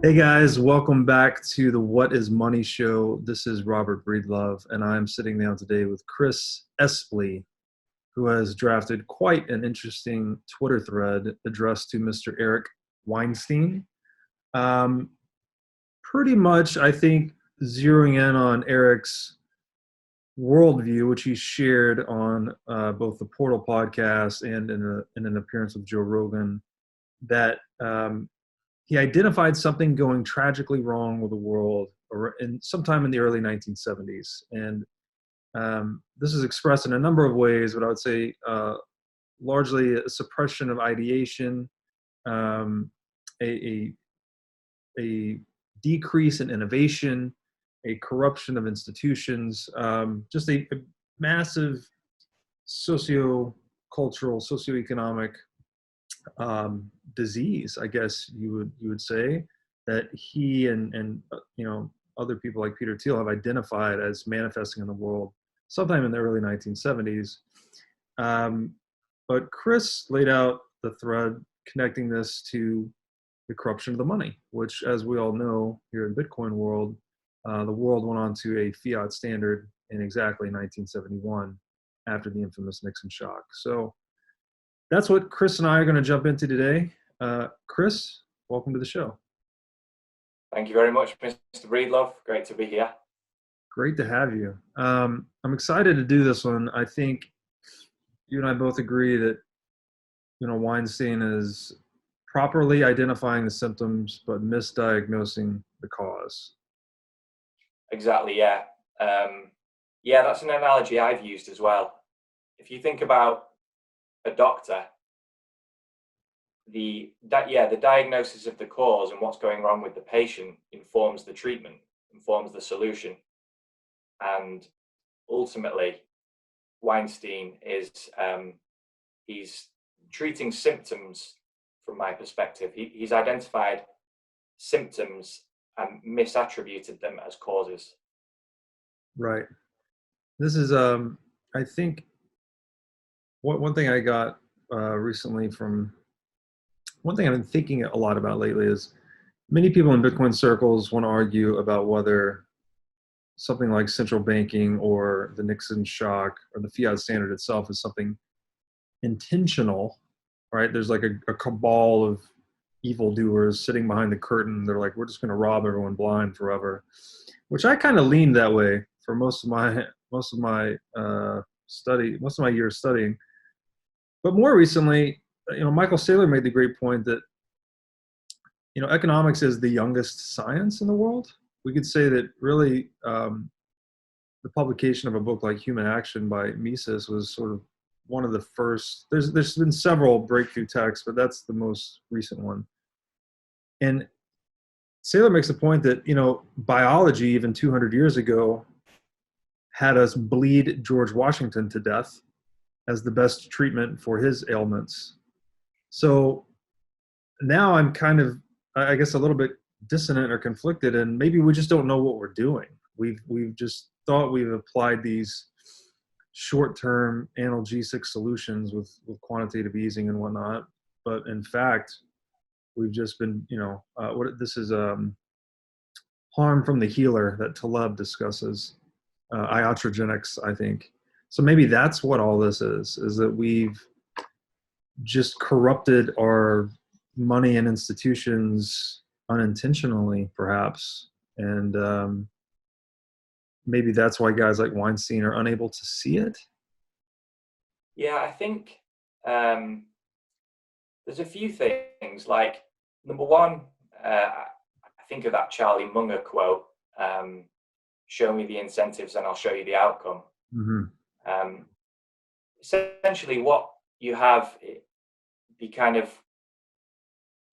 Hey guys, welcome back to the What is Money show. This is Robert Breedlove, and I'm sitting down today with Chris Espley, who has drafted quite an interesting Twitter thread addressed to Mr. Eric Weinstein. Um, Pretty much, I think, zeroing in on Eric's worldview, which he shared on both the Portal podcast and in an appearance with Joe Rogan, that he identified something going tragically wrong with the world sometime in the early 1970s. And this is expressed in a number of ways, but I would say largely a suppression of ideation, um, a, a decrease in innovation, a corruption of institutions, just a massive socio-cultural, socioeconomic disease, I guess you would say, that he and other people like Peter Thiel have identified as manifesting in the world sometime in the early 1970s. Um, but Chris laid out the thread connecting this to the corruption of the money, which, as we all know, here in Bitcoin world, the world went on to a fiat standard in exactly 1971 after the infamous Nixon shock. So that's what Chris and I are going to jump into today. Chris, welcome to the show. Thank you very much, Mr. Breedlove. Great to be here. Great to have you. I'm excited to do this one. I think you and I both agree that Weinstein is properly identifying the symptoms but misdiagnosing the cause. Exactly, yeah. Yeah, that's an analogy I've used as well. If you think about a doctor, the diagnosis of the cause and what's going wrong with the patient informs the treatment, informs the solution. And ultimately, Weinstein is he's treating symptoms from my perspective. He's identified symptoms and misattributed them as causes. Right. This is, I think, one thing I got recently from one thing I've been thinking a lot about lately is many people in Bitcoin circles want to argue about whether something like central banking or the Nixon shock or the fiat standard itself is something intentional, right? There's like a cabal of evildoers sitting behind the curtain. They're like, we're just going to rob everyone blind forever, which I kind of leaned that way for most of my most of my years studying. But more recently, Michael Saylor made the great point that economics is the youngest science in the world. We could say that really the publication of a book like Human Action by Mises was sort of one of the first. There's been several breakthrough texts, but that's the most recent one. And Saylor makes the point that biology even 200 years ago had us bleed George Washington to death as the best treatment for his ailments. So now I'm kind of, I guess, a little bit dissonant or conflicted, and maybe we just don't know what we're doing. We've just thought we've applied these short-term analgesic solutions with quantitative easing and whatnot, but in fact, we've just been, what this is harm from the healer that Taleb discusses, iatrogenics, I think. So maybe that's what all this is that we've just corrupted our money and institutions unintentionally, perhaps. And maybe that's why guys like Weinstein are unable to see it. Yeah, I think there's a few things. Like, number one, I think of that Charlie Munger quote, show me the incentives and I'll show you the outcome. Mm-hmm. Essentially, what you have, the kind of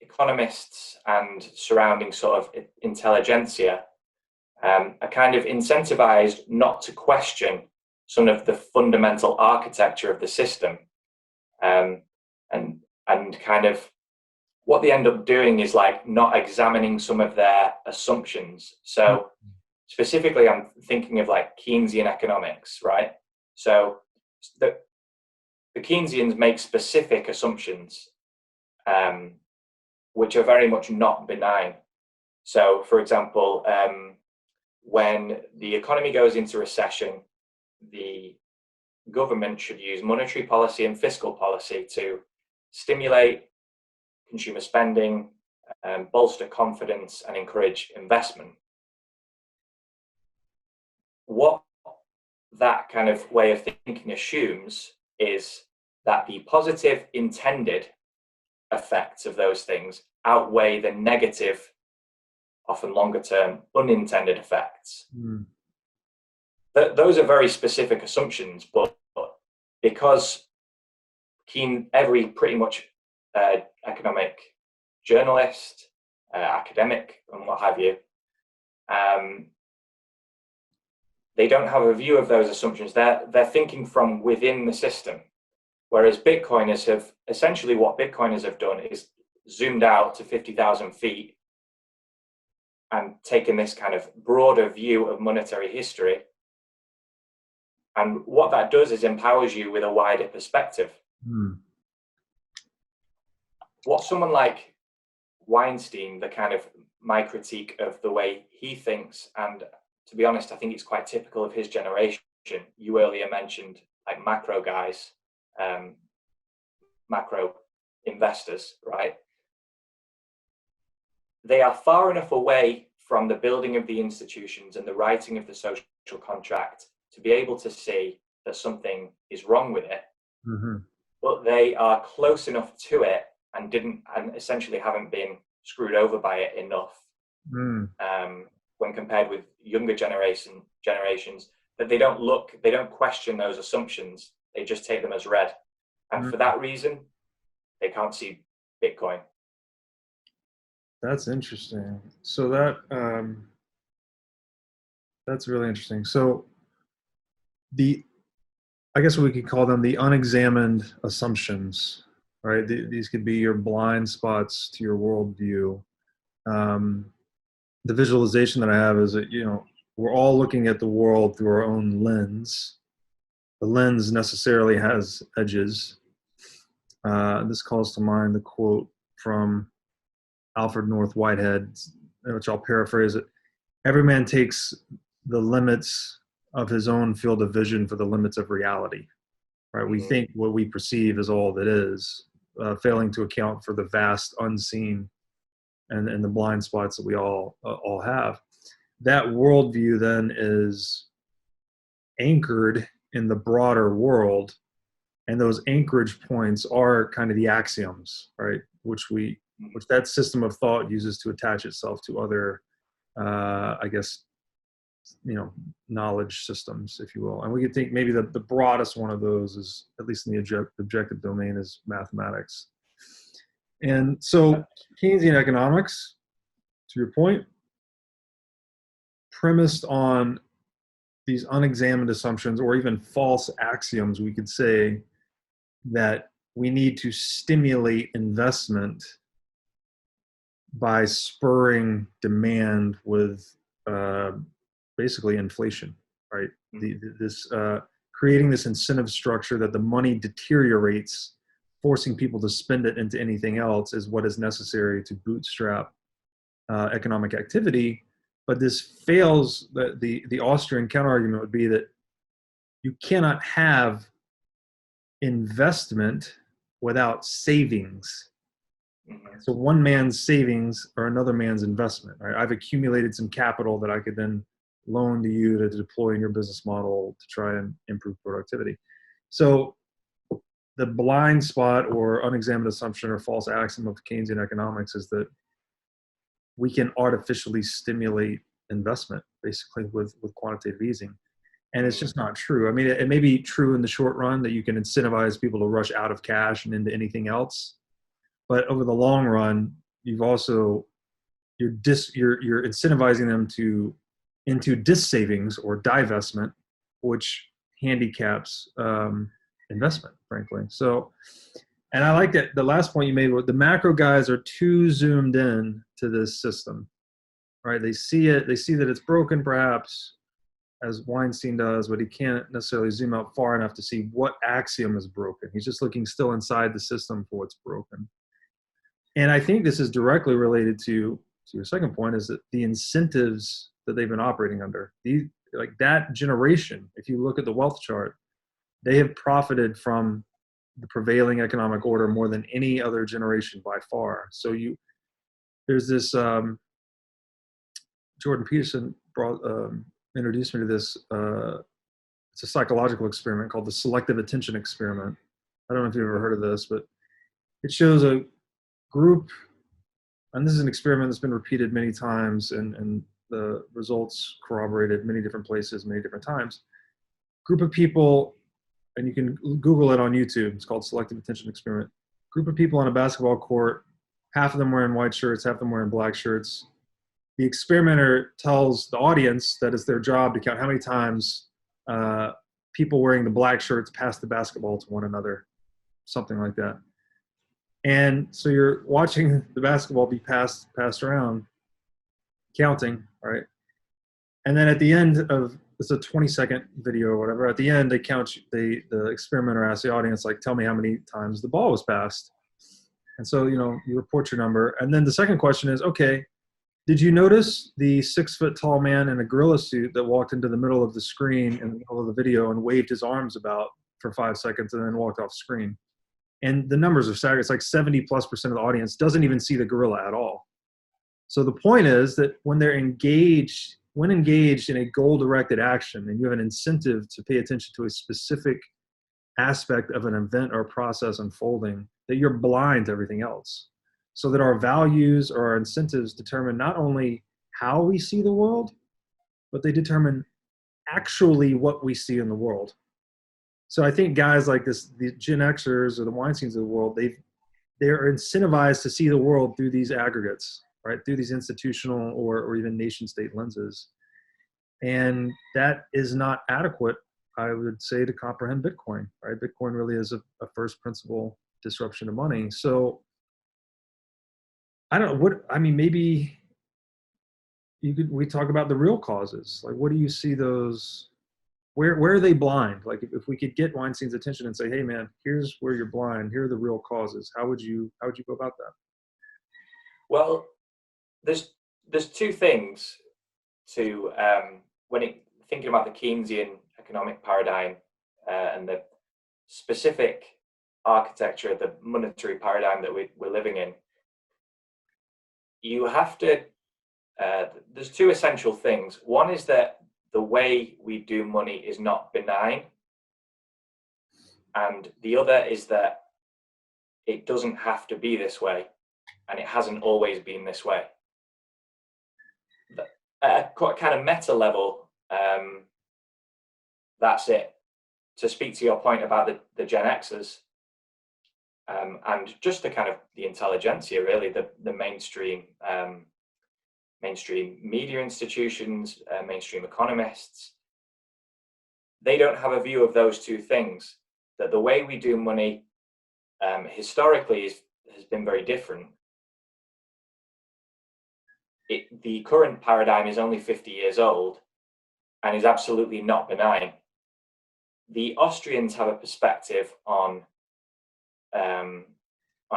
economists and surrounding sort of intelligentsia are kind of incentivized not to question some of the fundamental architecture of the system, and kind of what they end up doing is like not examining some of their assumptions. So specifically, I'm thinking of like Keynesian economics, right? So the Keynesians make specific assumptions, which are very much not benign. So, for example, when the economy goes into recession, the government should use monetary policy and fiscal policy to stimulate consumer spending, bolster confidence, and encourage investment. What that kind of way of thinking assumes is that the positive intended effects of those things outweigh the negative, often longer term, unintended effects. Mm. Those are very specific assumptions, but because every pretty much economic journalist, academic, and what have you, they don't have a view of those assumptions. They're thinking from within the system. Whereas Bitcoiners have, essentially what Bitcoiners have done is zoomed out to 50,000 feet and taken this kind of broader view of monetary history. And what that does is empowers you with a wider perspective. Mm. What someone like Weinstein, my critique of the way he thinks, and to be honest, I think it's quite typical of his generation. You earlier mentioned like macro guys, macro investors, right? They are far enough away from the building of the institutions and the writing of the social contract to be able to see that something is wrong with it. Mm-hmm. But they are close enough to it and essentially haven't been screwed over by it enough. Mm. When compared with younger generations, that they don't question those assumptions. They just take them as read. And for that reason, they can't see Bitcoin. That's interesting. So that's really interesting. So I guess we could call them the unexamined assumptions, right? These could be your blind spots to your worldview. The visualization that I have is that, we're all looking at the world through our own lens. The lens necessarily has edges. This calls to mind the quote from Alfred North Whitehead, which I'll paraphrase it. Every man takes the limits of his own field of vision for the limits of reality, right? We think what we perceive is all that is, failing to account for the vast unseen and the blind spots that we all have. That worldview then is anchored in the broader world, and those anchorage points are kind of the axioms, right? Which that system of thought uses to attach itself to other, knowledge systems, if you will. And we could think maybe the broadest one of those is, at least in the objective domain, is mathematics. And so Keynesian economics, to your point, premised on these unexamined assumptions or even false axioms, we could say that we need to stimulate investment by spurring demand with basically inflation, right? Creating this incentive structure that the money deteriorates, forcing people to spend it into anything else is what is necessary to bootstrap economic activity. But this fails. The Austrian counterargument would be that you cannot have investment without savings. So one man's savings are another man's investment, right? I've accumulated some capital that I could then loan to you to deploy in your business model to try and improve productivity. So the blind spot or unexamined assumption or false axiom of Keynesian economics is that we can artificially stimulate investment basically with quantitative easing. And it's just not true. I mean, it may be true in the short run that you can incentivize people to rush out of cash and into anything else. But over the long run, you're incentivizing them into dissavings or divestment, which handicaps investment, frankly. So, and I like that the last point you made, the macro guys are too zoomed in to this system, right? They see that it's broken, perhaps, as Weinstein does, but he can't necessarily zoom out far enough to see what axiom is broken. He's just looking still inside the system for what's broken. And I think this is directly related to to your second point, is that the incentives that they've been operating under, like that generation, if you look at the wealth chart, they have profited from the prevailing economic order more than any other generation by far. So there's this, Jordan Peterson introduced me to this, it's a psychological experiment called the selective attention experiment. I don't know if you've ever heard of this, but it shows a group, and this is an experiment that's been repeated many times, and the results corroborated many different places, many different times. Group of people, and you can Google it on YouTube, it's called selective attention experiment. Group of people on a basketball court, half of them wearing white shirts, half of them wearing black shirts. The experimenter tells the audience that it's their job to count how many times people wearing the black shirts pass the basketball to one another, something like that. And so you're watching the basketball be passed around, counting, right? And then at the end of, it's a 20-second video or whatever, at the end they count, the experimenter asks the audience, like, tell me how many times the ball was passed. And so, you know, you report your number. And then the second question is, okay, did you notice the 6-foot-tall man in a gorilla suit that walked into the middle of the screen in the middle of the video and waved his arms about for 5 seconds and then walked off screen? And the numbers are staggering. It's like 70+% of the audience doesn't even see the gorilla at all. So the point is that when engaged in a goal-directed action, and you have an incentive to pay attention to a specific aspect of an event or process unfolding, that you're blind to everything else. So that our values or our incentives determine not only how we see the world, but they determine actually what we see in the world. So I think guys like this, the Gen Xers or the Weinsteins of the world, they're incentivized to see the world through these aggregates, right? Through these institutional or even nation state lenses. And that is not adequate, I would say, to comprehend Bitcoin, right? Bitcoin really is a first principle disruption of money. So I don't know maybe we talk about the real causes. Like, what do you see those, where are they blind? Like if we could get Weinstein's attention and say, hey man, here's where you're blind, here are the real causes. How would you go about that? Well, there's two things to, thinking about the Keynesian economic paradigm and the specific architecture of the monetary paradigm that we're living in. You have to, there's two essential things. One is that the way we do money is not benign. And the other is that it doesn't have to be this way. And it hasn't always been this way. At a kind of meta level, that's it. To speak to your point about the Gen Xers, and just the kind of the intelligentsia, really, the mainstream media institutions, mainstream economists, they don't have a view of those two things. That the way we do money historically has been very different. The current paradigm is only 50 years old and is absolutely not benign. The Austrians have a perspective on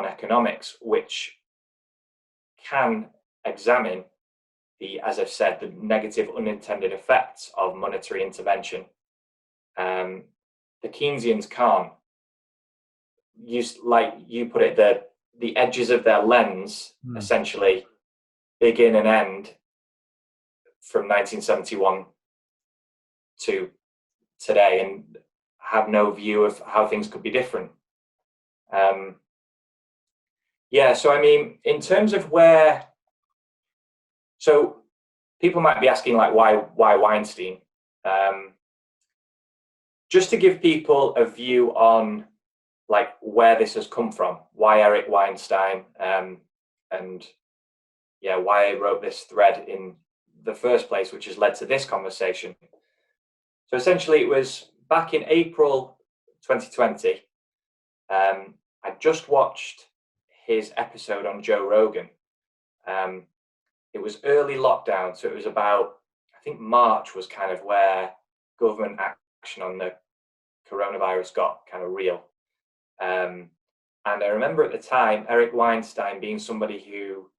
economics which can examine as I've said, the negative unintended effects of monetary intervention. The Keynesians can't. Like you put it, the edges of their lens essentially begin and end from 1971 to today, and have no view of how things could be different. Yeah, so I mean, in terms of so people might be asking, like, why Weinstein? Just to give people a view on like where this has come from, why Eric Weinstein, and yeah, why I wrote this thread in the first place, which has led to this conversation. So essentially, it was back in April 2020. I just watched his episode on Joe Rogan. It was early lockdown, so it was about, I think March was kind of where government action on the coronavirus got kind of real. And I remember at the time, Eric Weinstein being somebody who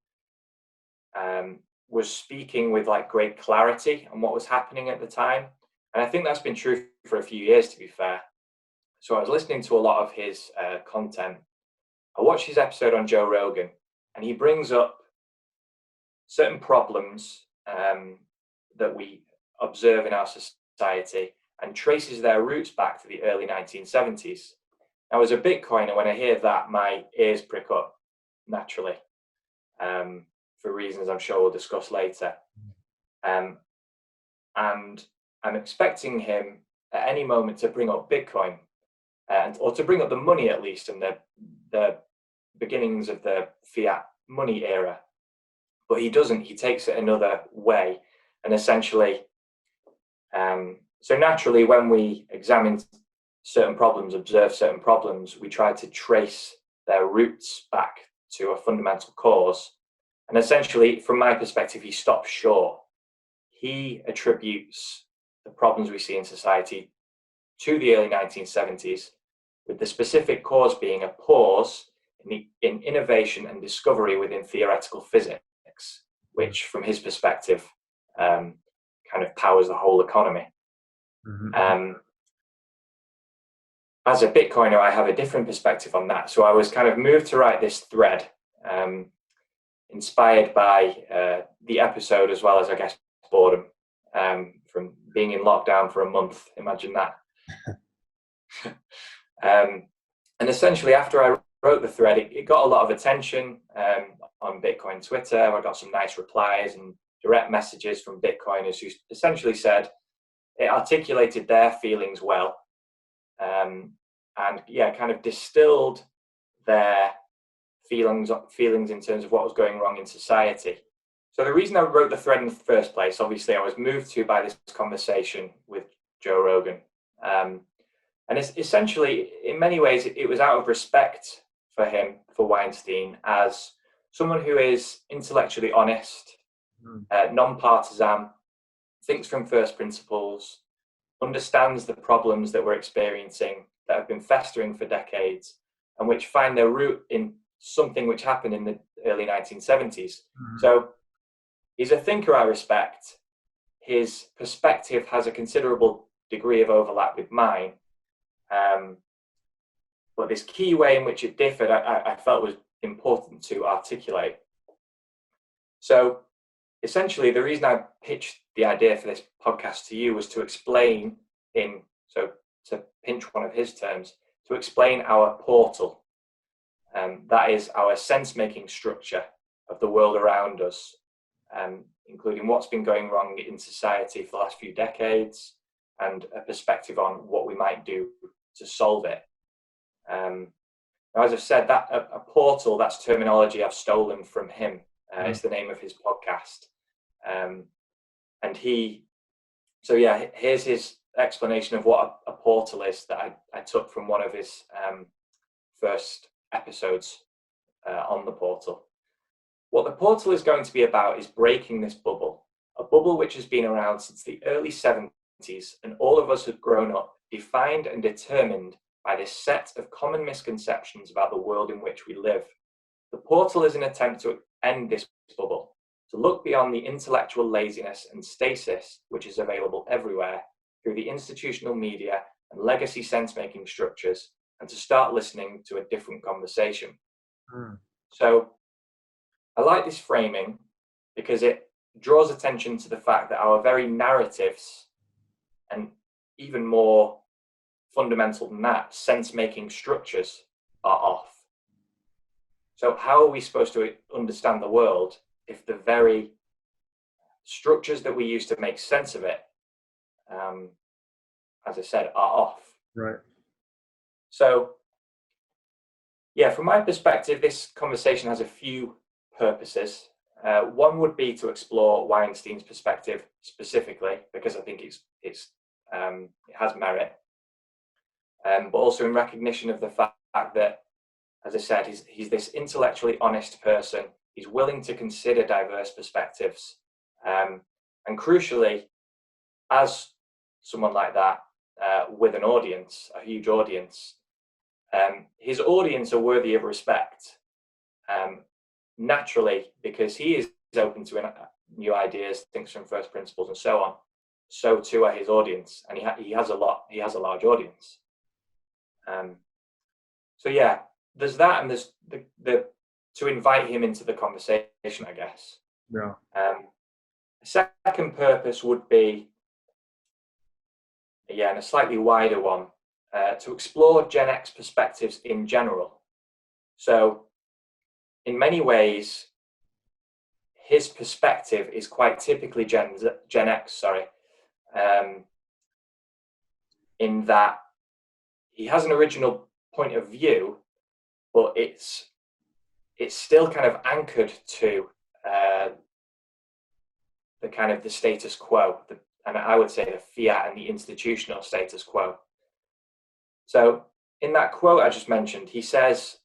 was speaking with like great clarity on what was happening at the time. And I think that's been true for a few years, to be fair. So I was listening to a lot of his content. I watched his episode on Joe Rogan, and he brings up certain problems that we observe in our society and traces their roots back to the early 1970s. Now, as a Bitcoiner, when I hear that, my ears prick up naturally, for reasons I'm sure we'll discuss later. And I'm expecting him at any moment to bring up Bitcoin, or to bring up the money at least, and the beginnings of the Fiat money era. But he doesn't. He takes it another way, and essentially, so naturally, when we examine certain problems, observe certain problems, we try to trace their roots back to a fundamental cause. And essentially, from my perspective, he stops short. He attributes the problems we see in society to the early 1970s, with the specific cause being a pause in innovation and discovery within theoretical physics, which, from his perspective, kind of powers the whole economy. Mm-hmm. As a Bitcoiner, I have a different perspective on that. So I was kind of moved to write this thread, inspired by the episode, as well as, I guess, boredom from being in lockdown for a month. Imagine that. And essentially, after I wrote the thread, it got a lot of attention on Bitcoin Twitter. I got some nice replies and direct messages from Bitcoiners who essentially said it articulated their feelings well, and yeah, kind of distilled their feelings in terms of what was going wrong in society. So the reason I wrote the thread in the first place, obviously, I was moved to by this conversation with Joe Rogan. And it's essentially, in many ways, it was out of respect for him, for Weinstein, as someone who is intellectually honest, non-partisan, thinks from first principles, understands the problems that we're experiencing that have been festering for decades, and which find their root in something which happened in the early 1970s. So he's a thinker I respect. His perspective has a considerable degree of overlap with mine. But this key way in which it differed, I felt was important to articulate. So essentially, the reason I pitched the idea for this podcast to you was to explain to pinch one of his terms, to explain our portal. That is our sense-making structure of the world around us, including what's been going wrong in society for the last few decades, and a perspective on what we might do to solve it. Now, as I've said, that a portal, that's terminology I've stolen from him. It's the name of his podcast. And here's his explanation of what a portal is that I took from one of his first episodes on the portal. What the portal is going to be about is breaking this bubble, a bubble which has been around since the early 70s, and all of us have grown up defined and determined by this set of common misconceptions about the world in which we live. The portal is an attempt to end this bubble, to look beyond the intellectual laziness and stasis which is available everywhere through the institutional media and legacy sense-making structures, and to start listening to a different conversation. So I like this framing because it draws attention to the fact that our very narratives, and even more fundamental than that, sense-making structures, are off. So how are we supposed to understand the world if the very structures that we use to make sense of it, as I said, are off? Right. So, yeah, from my perspective, this conversation has a few purposes. One would be to explore Weinstein's perspective specifically, because I think it has merit, but also in recognition of the fact that, as I said, he's this intellectually honest person. He's willing to consider diverse perspectives, and crucially, as someone like that, with an audience, a huge audience, his audience are worthy of respect, naturally, because he is open to new ideas, thinks from first principles, and so on. So too are his audience, and he has a large audience. So yeah, there's that, and there's the to invite him into the conversation, I guess. Yeah. A second purpose would be, again, a slightly wider one, to explore Gen X perspectives in general. So in many ways, his perspective is quite typically Gen X, in that he has an original point of view, but it's still kind of anchored to the kind of the status quo, and I would say the fiat and the institutional status quo. So in that quote I just mentioned, he says,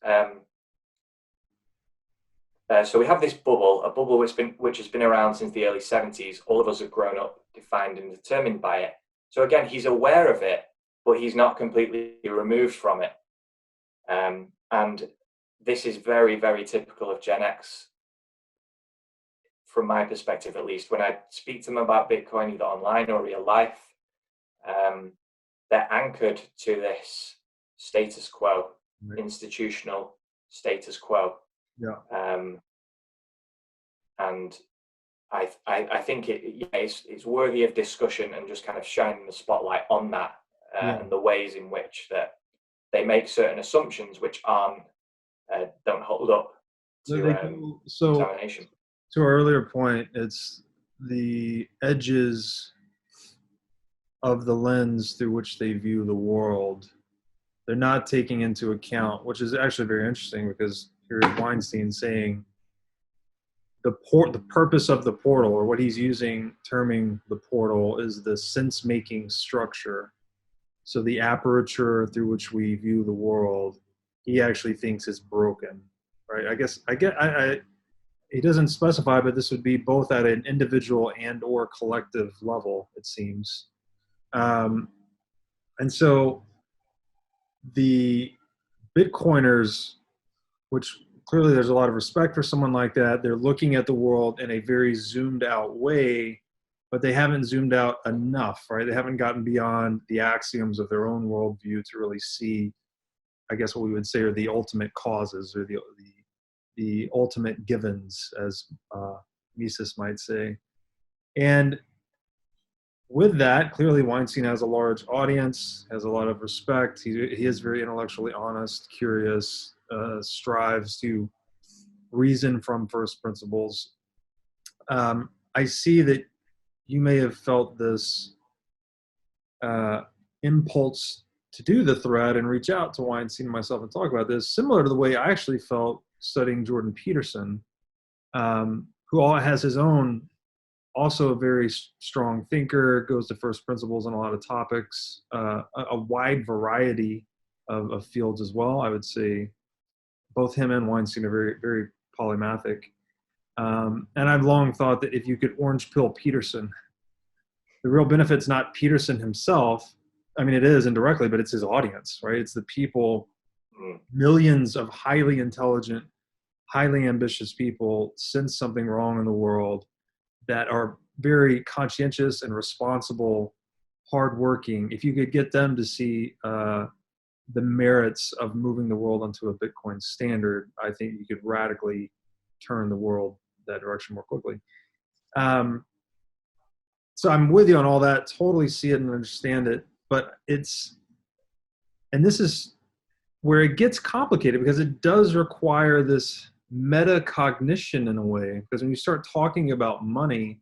so we have this bubble, a bubble which has been around since the early 70s. All of us have grown up, defined and determined by it. So again, he's aware of it, but he's not completely removed from it. And this is very, very typical of Gen X, from my perspective at least. When I speak to them about Bitcoin, either online or real life, they're anchored to this status quo, right. Institutional status quo. Yeah. And I think it's worthy of discussion, and just kind of shining the spotlight on that, and the ways in which that they make certain assumptions which don't hold up to examination. To our earlier point, it's the edges of the lens through which they view the world. They're not taking into account, which is actually very interesting, because here is Weinstein saying the purpose of the portal, or what he's terming the portal, is the sense-making structure. So the aperture through which we view the world, he actually thinks is broken, right? He doesn't specify, but this would be both at an individual and or collective level, it seems. And so the Bitcoiners, which clearly there's a lot of respect for someone like that, they're looking at the world in a very zoomed out way, but they haven't zoomed out enough, right? They haven't gotten beyond the axioms of their own worldview to really see, I guess what we would say are the ultimate causes, or the ultimate givens, as Mises might say. And with that, clearly Weinstein has a large audience, has a lot of respect. He is very intellectually honest, curious, strives to reason from first principles. I see that you may have felt this impulse to do the thread and reach out to Weinstein and myself and talk about this, similar to the way I actually felt studying Jordan Peterson, who has his own, also a very strong thinker, goes to first principles on a lot of topics, a wide variety of fields as well. I would say both him and Weinstein are very, very polymathic. And I've long thought that if you could orange pill Peterson, the real benefit's not Peterson himself. I mean, it is indirectly, but it's his audience, right? It's the people, millions of highly intelligent, highly ambitious people sense something wrong in the world, that are very conscientious and responsible, hardworking. If you could get them to see the merits of moving the world onto a Bitcoin standard, I think you could radically turn the world that direction more quickly. So I'm with you on all that, totally see it and understand it, but this is where it gets complicated, because it does require this metacognition in a way, because when you start talking about money,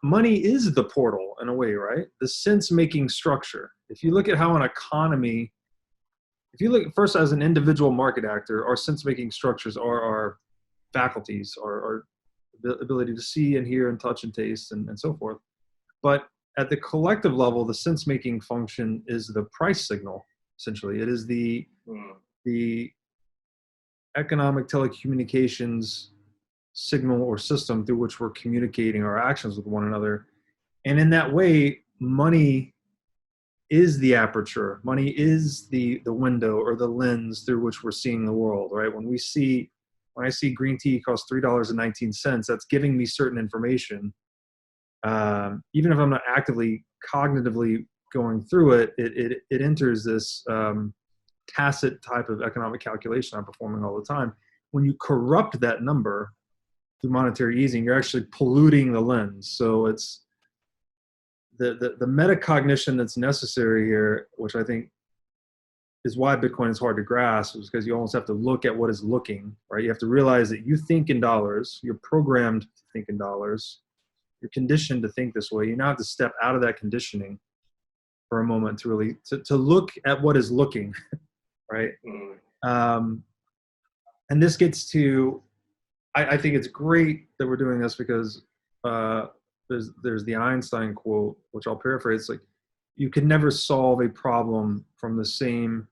money is the portal in a way, right? The sense-making structure. If you look at how an economy, if you look first as an individual market actor, our sense-making structures are our faculties, our ability to see and hear and touch and taste and so forth. But at the collective level, the sense-making function is the price signal, essentially. It is the economic telecommunications signal or system through which we're communicating our actions with one another. And in that way, money is the aperture. Money is the window or the lens through which we're seeing the world, right? When when I see green tea costs $3.19, that's giving me certain information. Even if I'm not actively cognitively going through it, it enters this tacit type of economic calculation I'm performing all the time. When you corrupt that number through monetary easing, you're actually polluting the lens. So it's the metacognition that's necessary here, which I think is why Bitcoin is hard to grasp, is because you almost have to look at what is looking, right? You have to realize that you think in dollars, you're programmed to think in dollars, you're conditioned to think this way. You now have to step out of that conditioning for a moment to really, to look at what is looking, right? And this gets to, I think it's great that we're doing this because there's the Einstein quote, which I'll paraphrase, like, you can never solve a problem from the same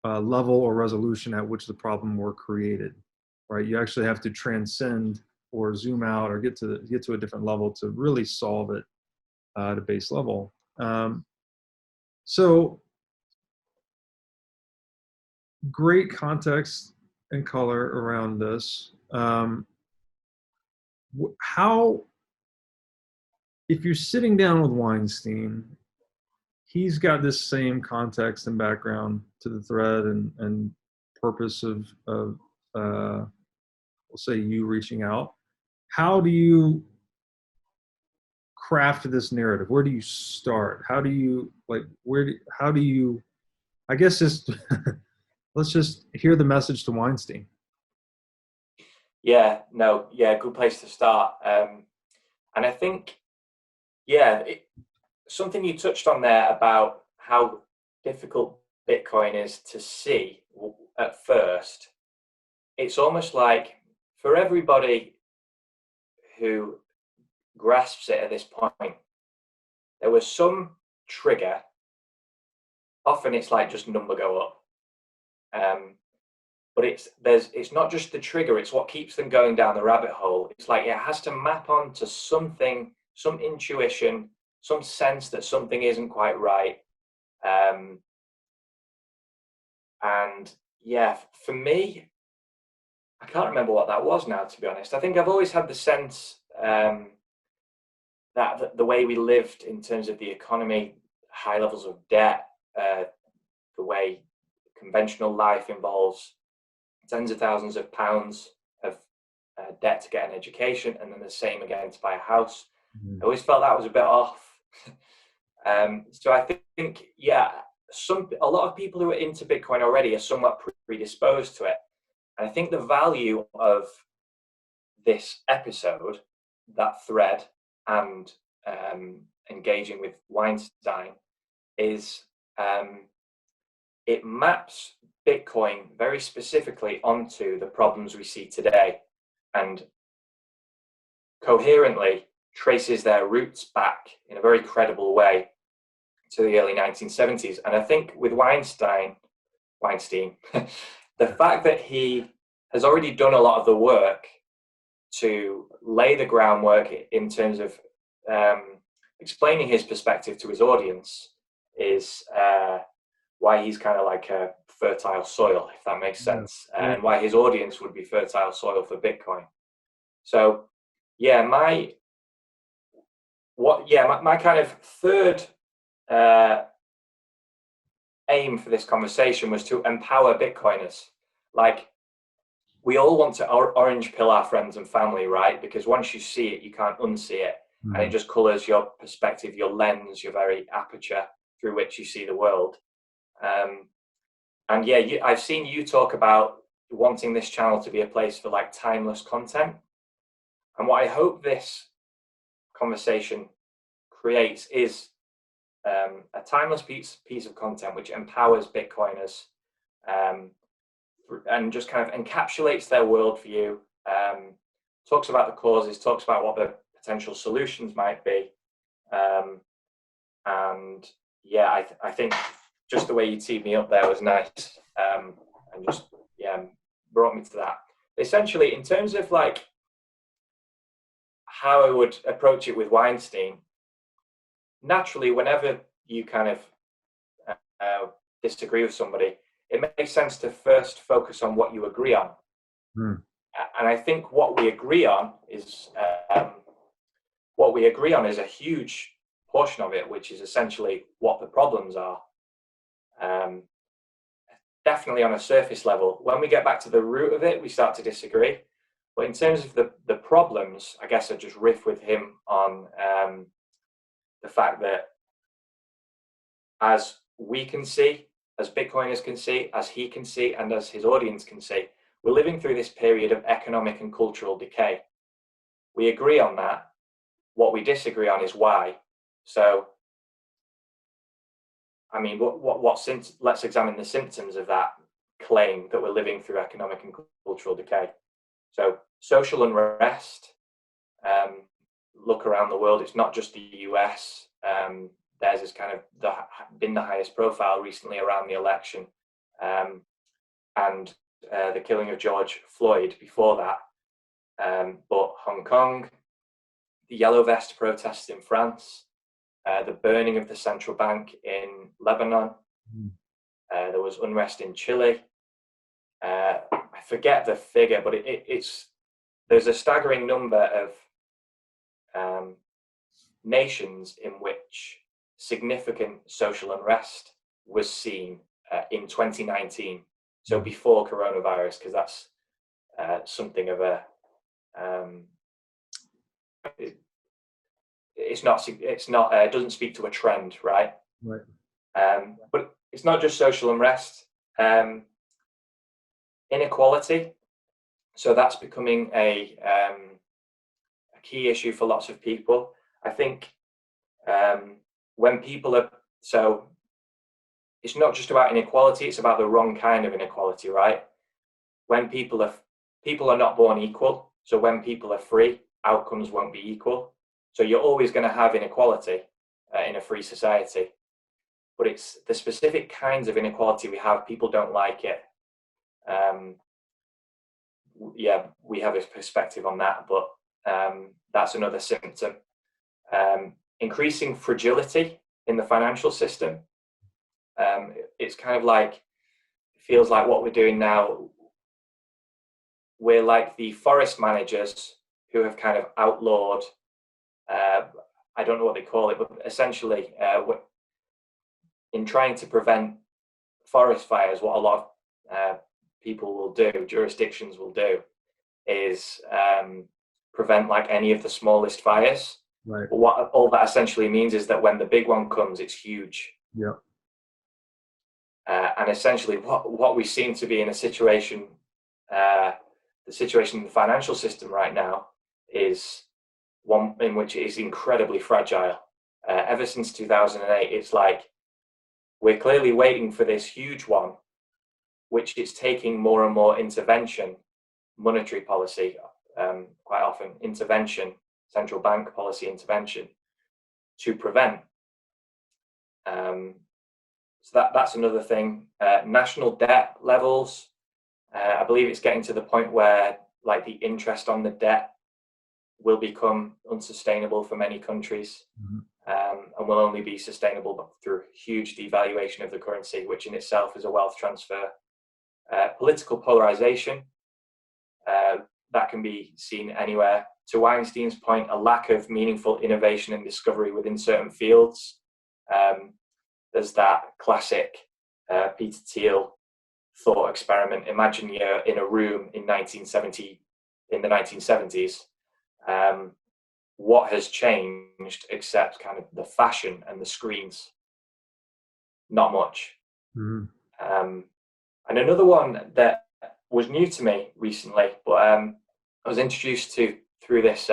level or resolution at which the problem were created, right? You actually have to transcend or zoom out or get to a different level to really solve it at a base level. So great context and color around this. How, if you're sitting down with Weinstein, he's got this same context and background to the thread and purpose of we'll say you reaching out. How do you craft this narrative? Where do you start? How do you, like, how do you, I guess just, let's just hear the message to Weinstein. Yeah, no, yeah, good place to start. And I think, yeah, something you touched on there about how difficult Bitcoin is to see at first. It's almost like for everybody who grasps it at this point, there was some trigger. Often it's like just number go up. But it's not just the trigger, it's what keeps them going down the rabbit hole. It's like it has to map onto something, some intuition, some sense that something isn't quite right. And yeah, for me, I can't remember what that was now, to be honest. I think I've always had the sense that the way we lived in terms of the economy, high levels of debt, the way conventional life involves tens of thousands of pounds of debt to get an education, and then the same again to buy a house. I always felt that was a bit off. So I think, yeah, a lot of people who are into Bitcoin already are somewhat predisposed to it. And I think the value of this episode, that thread, and engaging with Weinstein is it maps Bitcoin very specifically onto the problems we see today and coherently traces their roots back in a very credible way to the early 1970s. And I think with Weinstein, the fact that he has already done a lot of the work to lay the groundwork in terms of explaining his perspective to his audience is why he's kind of like a fertile soil, if that makes sense, and why his audience would be fertile soil for Bitcoin. So, yeah, my kind of third aim for this conversation was to empower Bitcoiners. Like, we all want to orange pill our friends and family, right? Because once you see it, you can't unsee it. And it just colors your perspective, your lens, your very aperture through which you see the world. And yeah, I've seen you talk about wanting this channel to be a place for like timeless content. And what I hope this conversation creates is a timeless piece of content which empowers Bitcoiners and just kind of encapsulates their worldview, talks about the causes, talks about what the potential solutions might be. And yeah, I think just the way you teed me up there was nice, and just, yeah, brought me to that. Essentially, in terms of like how I would approach it with Weinstein, naturally, whenever you kind of disagree with somebody, it makes sense to first focus on what you agree on. Hmm. And I think what we agree on is a huge portion of it, which is essentially what the problems are. Definitely on a surface level. When we get back to the root of it, we start to disagree. But in terms of the problems, I guess I just riff with him on the fact that, as we can see, as Bitcoiners can see, as he can see, and as his audience can see, we're living through this period of economic and cultural decay. We agree on that. What we disagree on is why. So, I mean, let's examine the symptoms of that claim that we're living through economic and cultural decay. So, social unrest. Look around the world; it's not just the US. Theirs has kind of been the highest profile recently around the election, and the killing of George Floyd before that. But Hong Kong, the Yellow Vest protests in France, the burning of the central bank in Lebanon. There was unrest in Chile. I forget the figure, but there's a staggering number of nations in which significant social unrest was seen in 2019. So before coronavirus, because that's something of a it doesn't speak to a trend, right? Right. But it's not just social unrest, inequality. So that's becoming a key issue for lots of people. I think when people are, so it's not just about inequality, it's about the wrong kind of inequality, right? When people are not born equal. So when people are free, outcomes won't be equal. So you're always going to have inequality in a free society. But it's the specific kinds of inequality we have, people don't like it. Yeah, we have a perspective on that, but that's another symptom. Increasing fragility in the financial system. It's kind of like, it feels like what we're doing now, we're like the forest managers who have kind of outlawed, I don't know what they call it, but essentially in trying to prevent forest fires, what a lot of people will do, jurisdictions will do, is prevent like any of the smallest fires. Right. But what all that essentially means is that when the big one comes, it's huge. Yeah. And essentially what we seem to be in a situation, the situation in the financial system right now is one in which it is incredibly fragile. Ever since 2008, it's like we're clearly waiting for this huge one, which is taking more and more intervention, monetary policy, quite often intervention, central bank policy intervention to prevent. So that's another thing. National debt levels. I believe it's getting to the point where like the interest on the debt will become unsustainable for many countries, and will only be sustainable through huge devaluation of the currency, which in itself is a wealth transfer. Political polarization, that can be seen anywhere. To Weinstein's point, a lack of meaningful innovation and discovery within certain fields. There's that classic Peter Thiel thought experiment. Imagine you're in a room in the 1970s. What has changed except kind of the fashion and the screens? Not much. And another one that was new to me recently, but I was introduced to through this.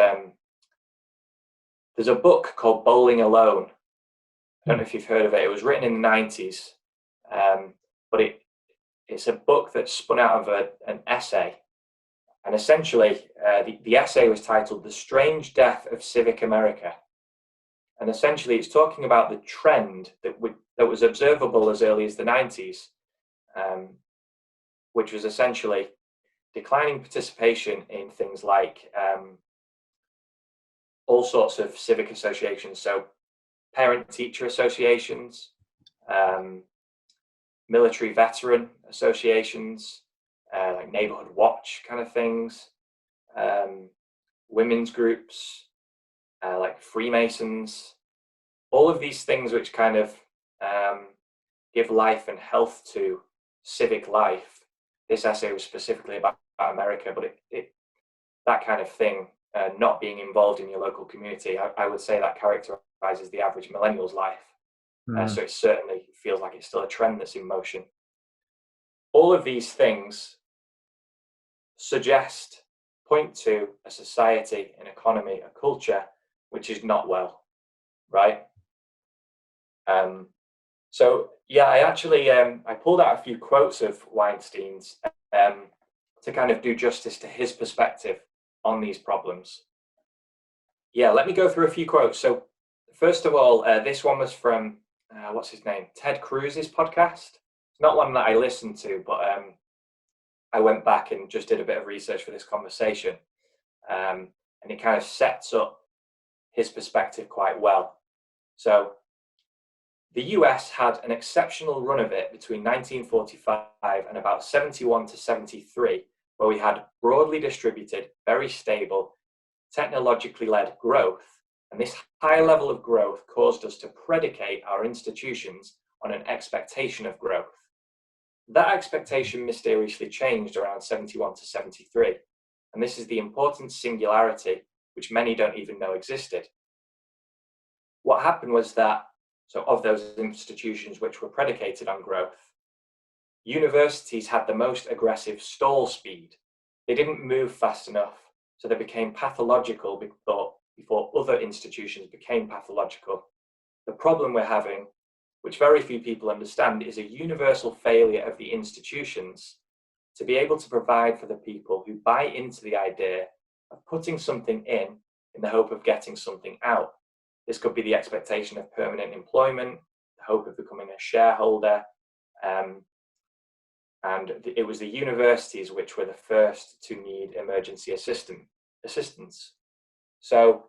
There's a book called Bowling Alone. I don't know if you've heard of it. It was written in the 90s, but it's a book that spun out of an essay. And essentially, the essay was titled The Strange Death of Civic America. And essentially, it's talking about the trend that was observable as early as the 90s, which was essentially declining participation in things like all sorts of civic associations. So parent-teacher associations, military veteran associations, like neighborhood watch kind of things, women's groups, like Freemasons, all of these things which kind of give life and health to civic life. This essay was specifically about America, but that kind of thing, not being involved in your local community, I would say that characterizes the average millennial's life. So it certainly feels like it's still a trend that's in motion. All of these things point to a society, an economy, a culture which is not well, right? So yeah, I actually I pulled out a few quotes of Weinstein's to kind of do justice to his perspective on these problems. Yeah, let me go through a few quotes. So first of all, this one was from what's his name? Ted Cruz's podcast. It's not one that I listened to, but I went back and just did a bit of research for this conversation, and it kind of sets up his perspective quite well. So the US had an exceptional run of it between 1945 and about 71 to 73, where we had broadly distributed, very stable, technologically led growth. And this high level of growth caused us to predicate our institutions on an expectation of growth. That expectation mysteriously changed around 71 to 73. And this is the important singularity which many don't even know existed. What happened was that, so of those institutions which were predicated on growth, universities had the most aggressive stall speed. They didn't move fast enough, so they became pathological before other institutions became pathological. The problem we're having, which very few people understand, is a universal failure of the institutions to be able to provide for the people who buy into the idea of putting something in the hope of getting something out. This could be the expectation of permanent employment, the hope of becoming a shareholder, and it was the universities which were the first to need emergency assistance. So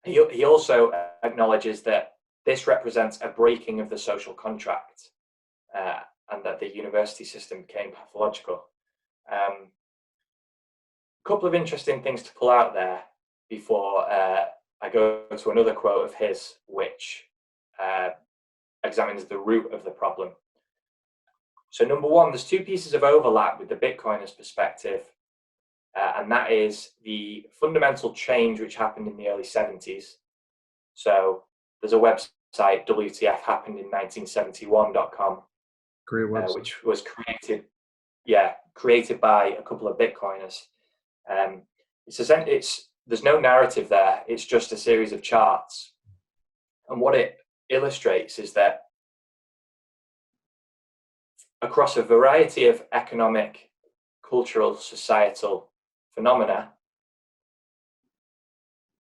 he also acknowledges that this represents a breaking of the social contract, and that the university system became pathological. A couple of interesting things to pull out there before I go to another quote of his, which examines the root of the problem. So number one, there's two pieces of overlap with the Bitcoiner's perspective, and that is the fundamental change which happened in the early 70s. So there's a website, WTFhappenedin1971.com, Great website. which was created by a couple of Bitcoiners. There's no narrative there. It's just a series of charts. And what it illustrates is that across a variety of economic, cultural, societal phenomena,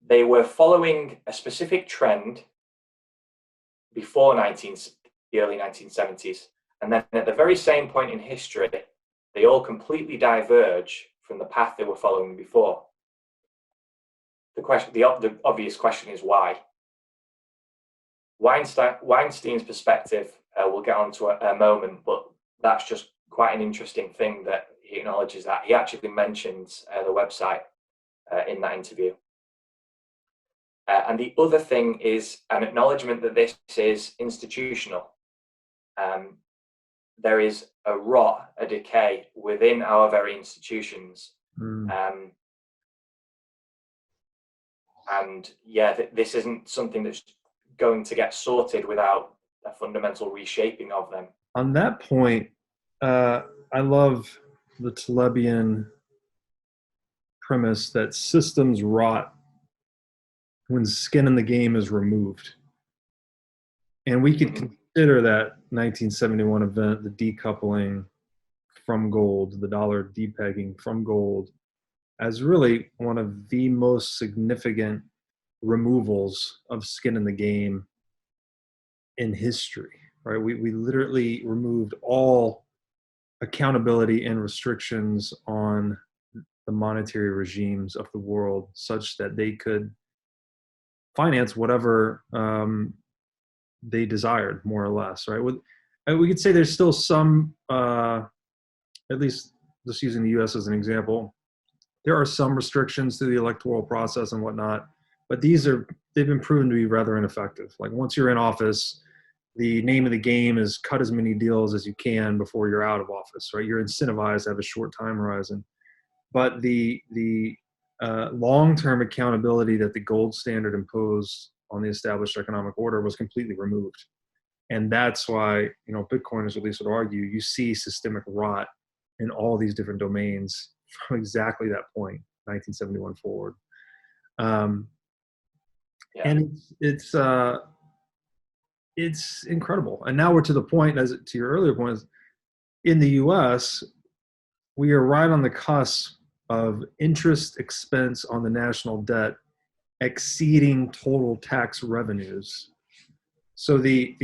they were following a specific trend before the early 1970s. And then at the very same point in history, they all completely diverge from the path they were following before. The obvious question is why? Weinstein's perspective, we'll get on to a moment, but that's just quite an interesting thing that he acknowledges that. He actually mentions the website in that interview. And the other thing is an acknowledgement that this is institutional. There is a rot, a decay within our very institutions. And yeah, this isn't something that's going to get sorted without a fundamental reshaping of them. On that point, I love the Talebian premise that systems rot when skin in the game is removed. And we could consider that 1971 event, the decoupling from gold, the dollar depegging from gold, as really one of the most significant removals of skin in the game in history, right? We literally removed all accountability and restrictions on the monetary regimes of the world such that they could finance whatever they desired, more or less, right? We could say there's still some, at least just using the US as an example, there are some restrictions to the electoral process and whatnot, but they've been proven to be rather ineffective. Like once you're in office, the name of the game is cut as many deals as you can before you're out of office, right? You're incentivized to have a short time horizon. But the long-term accountability that the gold standard imposed on the established economic order was completely removed. And that's why, Bitcoiners at least would argue, you see systemic rot in all these different domains from exactly that point, 1971 forward. And it's incredible. And now we're to the point, as to your earlier point, in the US, we are right on the cusp of interest expense on the national debt exceeding total tax revenues. So the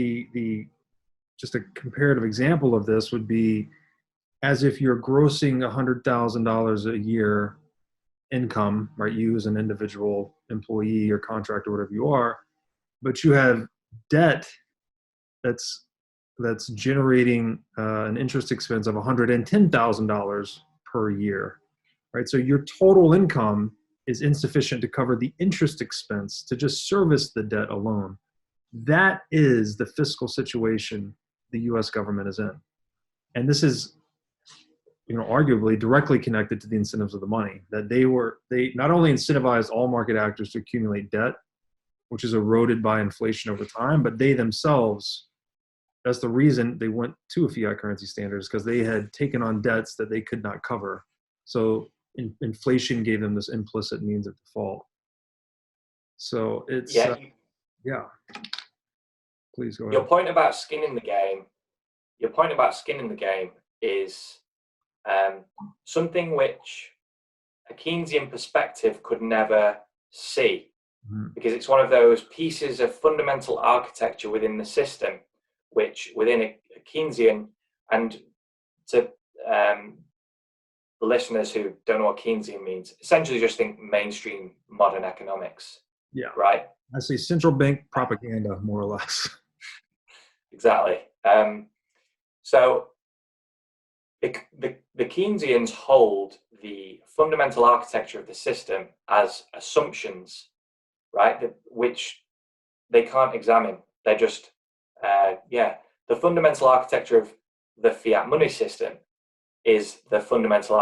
just a comparative example of this would be as if you're grossing $100,000 a year income, right? You as an individual employee or contractor, whatever you are, but you have debt that's generating an interest expense of $110,000 per year, right? So your total income is insufficient to cover the interest expense to just service the debt alone. That is the fiscal situation the U.S. government is in. And this is, arguably directly connected to the incentives of the money, that they not only incentivized all market actors to accumulate debt, which is eroded by inflation over time, but they themselves, that's the reason they went to a fiat currency standards, because they had taken on debts that they could not cover. So inflation gave them this implicit means of default. So it's, please go ahead. Your point about skin in the game is something which a Keynesian perspective could never see, because it's one of those pieces of fundamental architecture within the system, which within a Keynesian, and to the listeners who don't know what Keynesian means, essentially just think mainstream modern economics. Yeah. Right? I say central bank propaganda, more or less. Exactly. So the Keynesians hold the fundamental architecture of the system as assumptions, right? Which they can't examine. They're just, the fundamental architecture of the fiat money system is the fundamental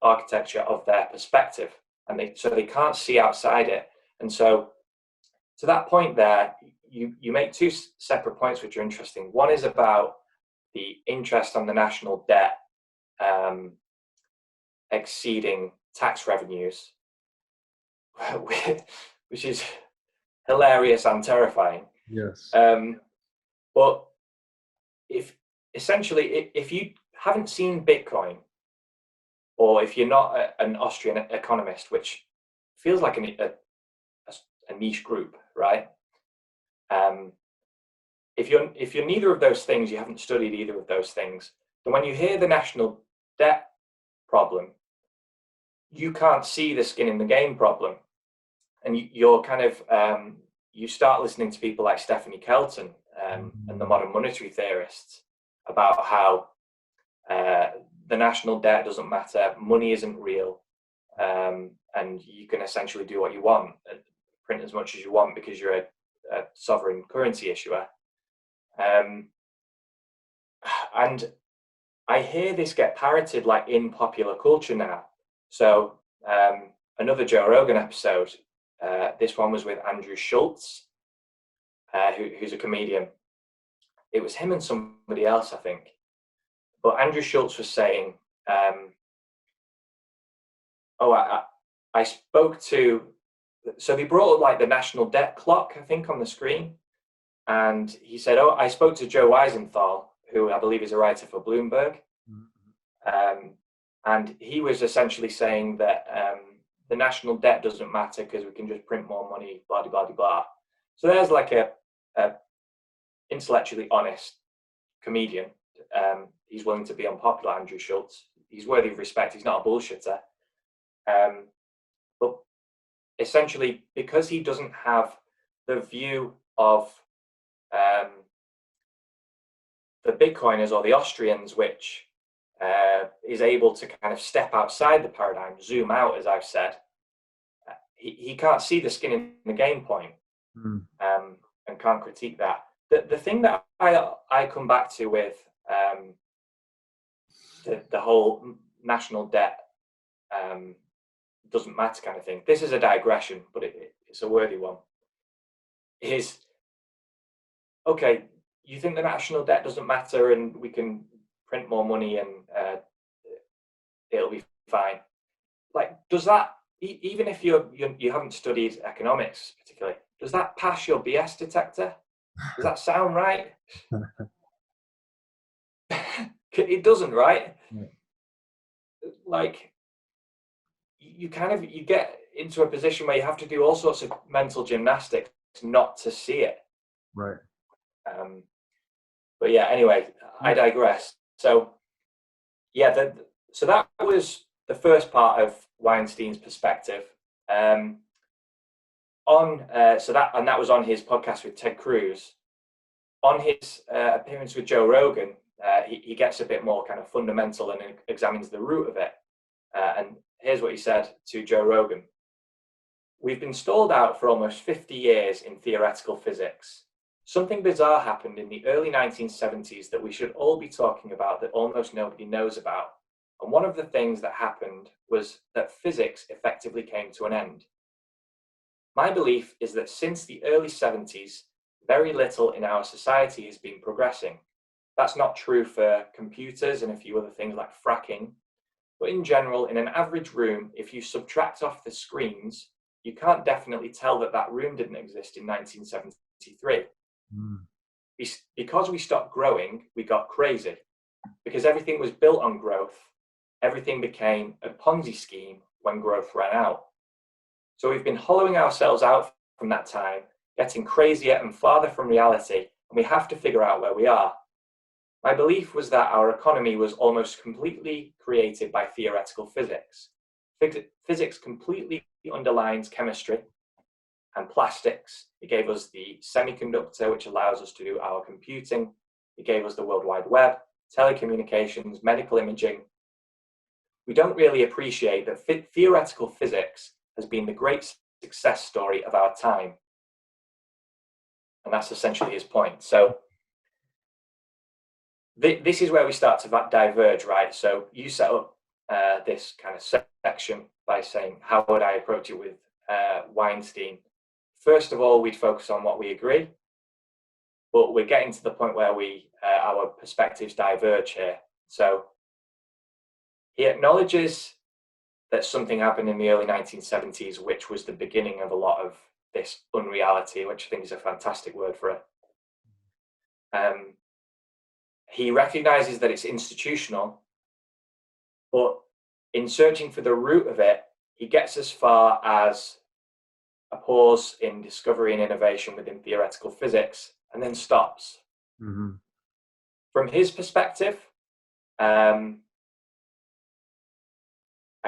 architecture of their perspective. And they can't see outside it. And so to that point there, you make two separate points which are interesting. One is about the interest on the national debt exceeding tax revenues, which is hilarious and terrifying. Yes. But if you haven't seen Bitcoin, or if you're not an Austrian economist, which feels like a niche group, right? If you're neither of those things, you haven't studied either of those things, then when you hear the national debt problem, you can't see the skin in the game problem, and you're kind of you start listening to people like Stephanie Kelton and the modern monetary theorists about how the national debt doesn't matter, money isn't real, and you can essentially do what you want, print as much as you want because you're a sovereign currency issuer. And I hear this get parroted like in popular culture now. So another Joe Rogan episode, this one was with Andrew Schultz, who's a comedian. It was him and somebody else, I think. But Andrew Schultz was saying, I spoke to, so they brought up like the national debt clock, I think, on the screen. And he said, I spoke to Joe Weisenthal, who I believe is a writer for Bloomberg. And he was essentially saying that the national debt doesn't matter because we can just print more money, blah, blah, blah, blah. So there's like a intellectually honest comedian. He's willing to be unpopular, Andrew Schultz. He's worthy of respect. He's not a bullshitter. But essentially, because he doesn't have the view of the Bitcoiners or the Austrians, which is able to kind of step outside the paradigm, zoom out, as I've said, he can't see the skin in the game point, and can't critique that. The thing that I come back to with the whole national debt doesn't matter kind of thing, this is a digression, but it's a worthy one, is, okay, you think the national debt doesn't matter and we can print more money and it'll be fine. Like, does that, even if you haven't studied economics particularly, does that pass your BS detector? Does that sound right? It doesn't, right? Yeah. Like, you get into a position where you have to do all sorts of mental gymnastics not to see it. Right. But yeah, anyway, I digress. So yeah, so that was the first part of Weinstein's perspective. So that was on his podcast with Ted Cruz. On his appearance with Joe Rogan, he gets a bit more kind of fundamental and examines the root of it. And here's what he said to Joe Rogan. We've been stalled out for almost 50 years in theoretical physics. Something bizarre happened in the early 1970s that we should all be talking about that almost nobody knows about. And one of the things that happened was that physics effectively came to an end. My belief is that since the early 70s, very little in our society has been progressing. That's not true for computers and a few other things like fracking. But in general, in an average room, if you subtract off the screens, you can't definitely tell that that room didn't exist in 1973. Because we stopped growing, we got crazy. Because everything was built on growth, everything became a Ponzi scheme when growth ran out. So we've been hollowing ourselves out from that time, getting crazier and farther from reality, and we have to figure out where we are. My belief was that our economy was almost completely created by theoretical physics. Physics completely underlines chemistry and plastics. It gave us the semiconductor, which allows us to do our computing. It gave us the World Wide Web, telecommunications, medical imaging. We don't really appreciate that theoretical physics has been the great success story of our time. And that's essentially his point. So this is where we start to diverge, right? So you set up this kind of section by saying, how would I approach it with Weinstein? First of all, we'd focus on what we agree, but we're getting to the point where our perspectives diverge here. So he acknowledges that something happened in the early 1970s, which was the beginning of a lot of this unreality, which I think is a fantastic word for it. He recognizes that it's institutional, but in searching for the root of it, he gets as far as a pause in discovery and innovation within theoretical physics, and then stops. Mm-hmm. From his perspective, I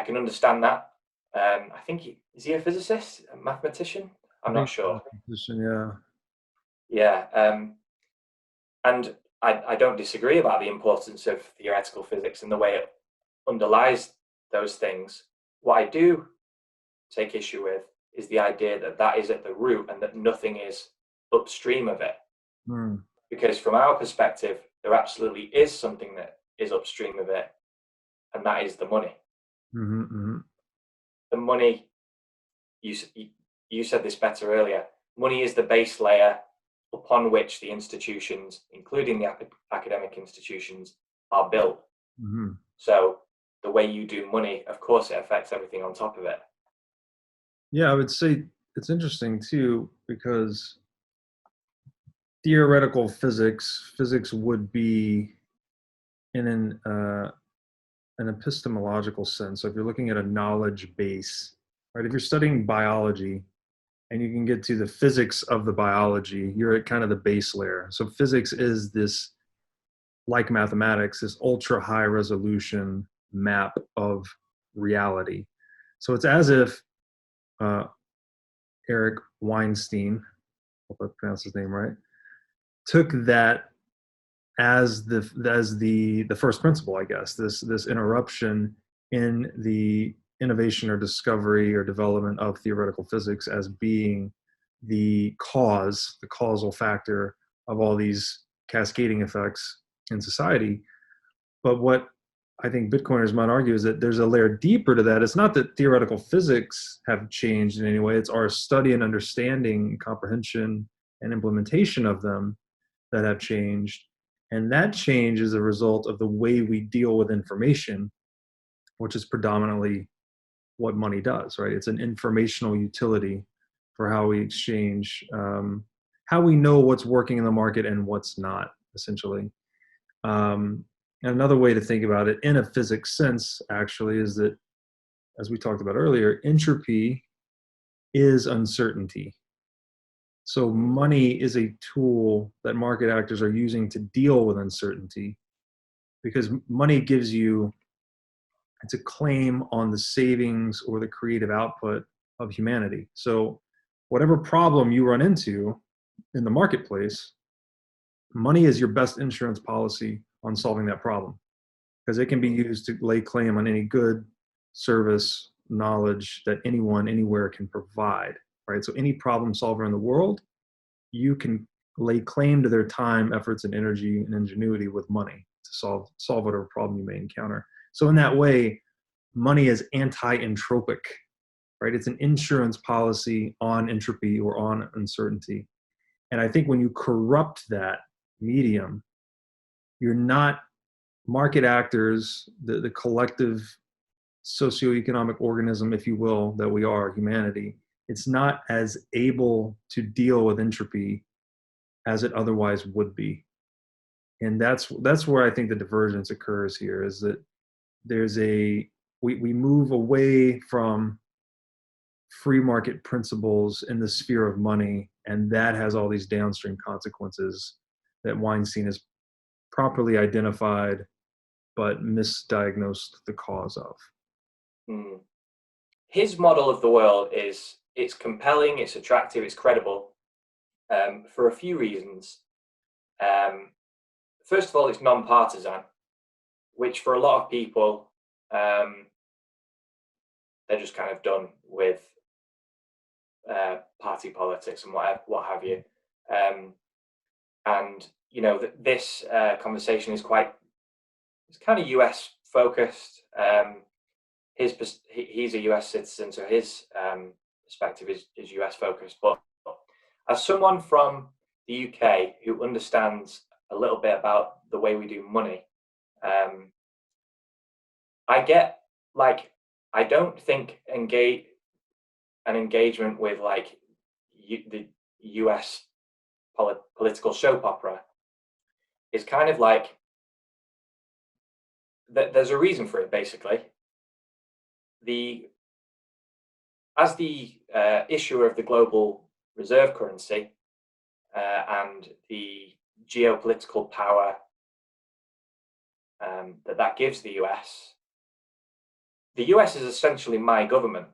can understand that. I think is he a physicist, a mathematician? I'm not sure. Yeah. Yeah, and I don't disagree about the importance of theoretical physics and the way it underlies those things. What I do take issue with is the idea that that is at the root and that nothing is upstream of it. Because from our perspective, there absolutely is something that is upstream of it, and that is the money. The money, you said this better earlier, money is the base layer upon which the institutions, including the academic institutions, are built. So the way you do money, of course, it affects everything on top of it. Yeah, I would say it's interesting too, because theoretical physics would be in an epistemological sense. So if you're looking at a knowledge base, right? If you're studying biology and you can get to the physics of the biology, you're at kind of the base layer. So physics is this, like mathematics, this ultra high resolution map of reality. So it's as if Eric Weinstein, hope I pronounced his name right, took that the first principle, I guess, this interruption in the innovation or discovery or development of theoretical physics as being the causal factor of all these cascading effects in society. But what I think Bitcoiners might argue is that there's a layer deeper to that. It's not that theoretical physics have changed in any way. It's our study and understanding, comprehension, and implementation of them that have changed. And that change is a result of the way we deal with information, which is predominantly what money does, right? It's an informational utility for how we exchange, how we know what's working in the market and what's not, essentially. And another way to think about it in a physics sense, actually, is that, as we talked about earlier, entropy is uncertainty. So money is a tool that market actors are using to deal with uncertainty, because money gives you, it's a claim on the savings or the creative output of humanity. So whatever problem you run into in the marketplace, money is your best insurance policy on solving that problem, because it can be used to lay claim on any good, service, knowledge that anyone, anywhere can provide, right? So any problem solver in the world, you can lay claim to their time, efforts, and energy and ingenuity with money to solve whatever problem you may encounter. So in that way, money is anti-entropic, right? It's an insurance policy on entropy or on uncertainty. And I think when you corrupt that medium, you're not market actors, the collective socioeconomic organism, if you will, that we are, humanity. It's not as able to deal with entropy as it otherwise would be. And that's where I think the divergence occurs here, is that there's we move away from free market principles in the sphere of money, and that has all these downstream consequences that Weinstein has properly identified but misdiagnosed the cause of. His model of the world it's compelling, it's attractive, it's credible, for a few reasons. First of all, it's non-partisan, which for a lot of people, they're just kind of done with party politics and what have you. And you know, this conversation is it's kind of US focused. He's a US citizen, so his perspective is US focused. But as someone from the UK who understands a little bit about the way we do money, I get, like, I don't think an engagement with like the US political soap opera is kind of like there's a reason for it. Basically, as the issuer of the global reserve currency and the geopolitical power that gives the US is essentially my government.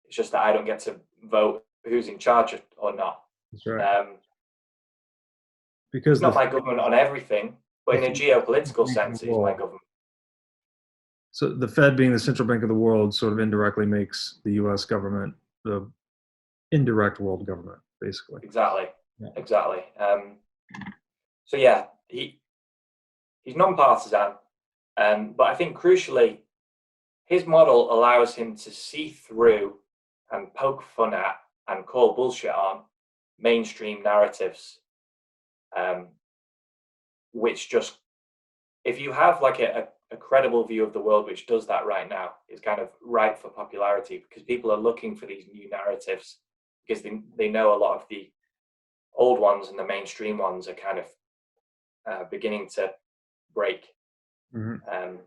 It's just that I don't get to vote who's in charge or not. That's right. Because it's not my government on everything, but in a geopolitical sense, it's my government. So the Fed, being the central bank of the world, sort of indirectly makes the US government the indirect world government, basically. Exactly. Yeah. Exactly. So yeah, he's non-partisan, but I think crucially, his model allows him to see through and poke fun at and call bullshit on mainstream narratives, which just, if you have like a credible view of the world which does that right now, is kind of ripe for popularity, because people are looking for these new narratives, because they know a lot of the old ones and the mainstream ones are kind of beginning to break. Mm-hmm.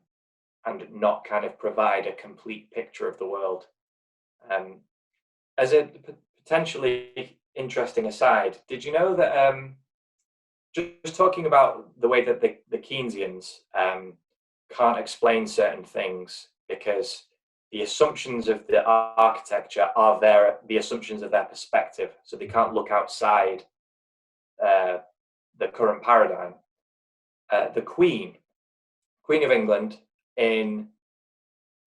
And not kind of provide a complete picture of the world. As a potentially interesting aside, did you know that just talking about the way that the Keynesians can't explain certain things because the assumptions of the architecture are the assumptions of their perspective, so they can't look outside the current paradigm. the Queen of England in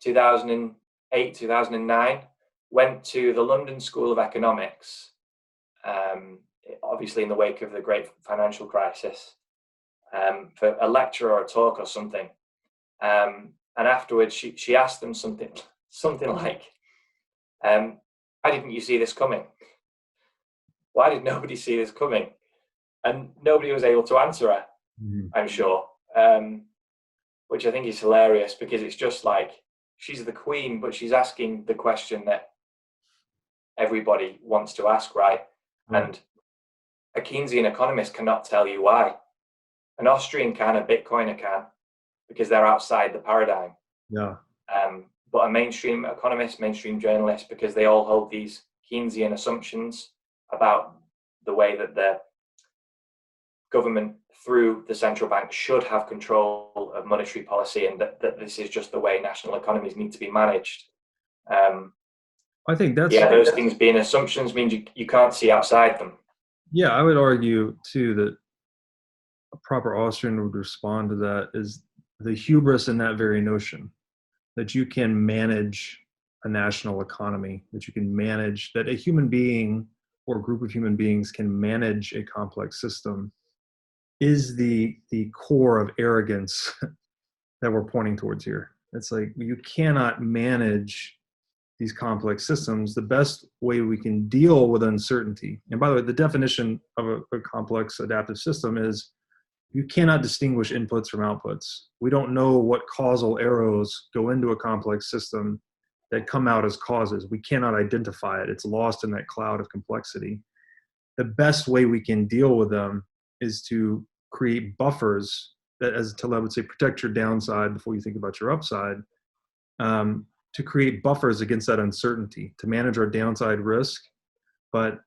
2008, 2009, went to the London School of Economics, obviously in the wake of the great financial crisis, for a lecture or a talk or something. And afterwards, she asked them something like, why didn't you see this coming? Why did nobody see this coming? And nobody was able to answer her, I'm sure, which I think is hilarious, because it's just like, she's the Queen, but she's asking the question that everybody wants to ask, right? And a Keynesian economist cannot tell you why. An Austrian can, a Bitcoiner can, because they're outside the paradigm. Yeah. But a mainstream economist, mainstream journalist, because they all hold these Keynesian assumptions about the way that the government through the central bank should have control of monetary policy, and that this is just the way national economies need to be managed. I think that's... Yeah, those things being assumptions means you can't see outside them. Yeah, I would argue too that a proper Austrian would respond to that is the hubris in that very notion, that you can manage a national economy, that you can manage, that a human being or a group of human beings can manage a complex system, is the core of arrogance that we're pointing towards here. It's like, you cannot manage these complex systems. The best way we can deal with uncertainty, and by the way, the definition of a complex adaptive system is you cannot distinguish inputs from outputs. We don't know what causal arrows go into a complex system that come out as causes. We cannot identify it. It's lost in that cloud of complexity. The best way we can deal with them is to create buffers that, as Taleb would say, protect your downside before you think about your upside, to create buffers against that uncertainty, to manage our downside risk, but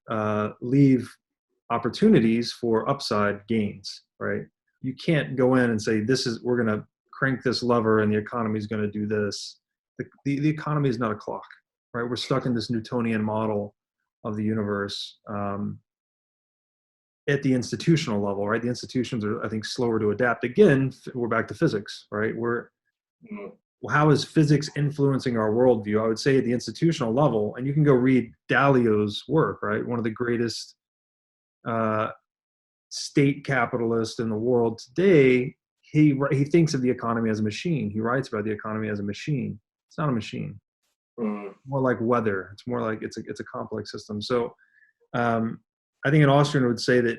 leave opportunities for upside gains, right? You can't go in and say, we're going to crank this lever and the economy is going to do this. The economy is not a clock, right? We're stuck in this Newtonian model of the universe at the institutional level, right? The institutions are, I think, slower to adapt. Again, we're back to physics, right? How is physics influencing our worldview? I would say at the institutional level, and you can go read Dalio's work, right? One of the greatest state capitalists in the world today. He thinks of the economy as a machine. He writes about the economy as a machine. It's not a machine. More like weather. It's more like it's a complex system. So I think an Austrian would say that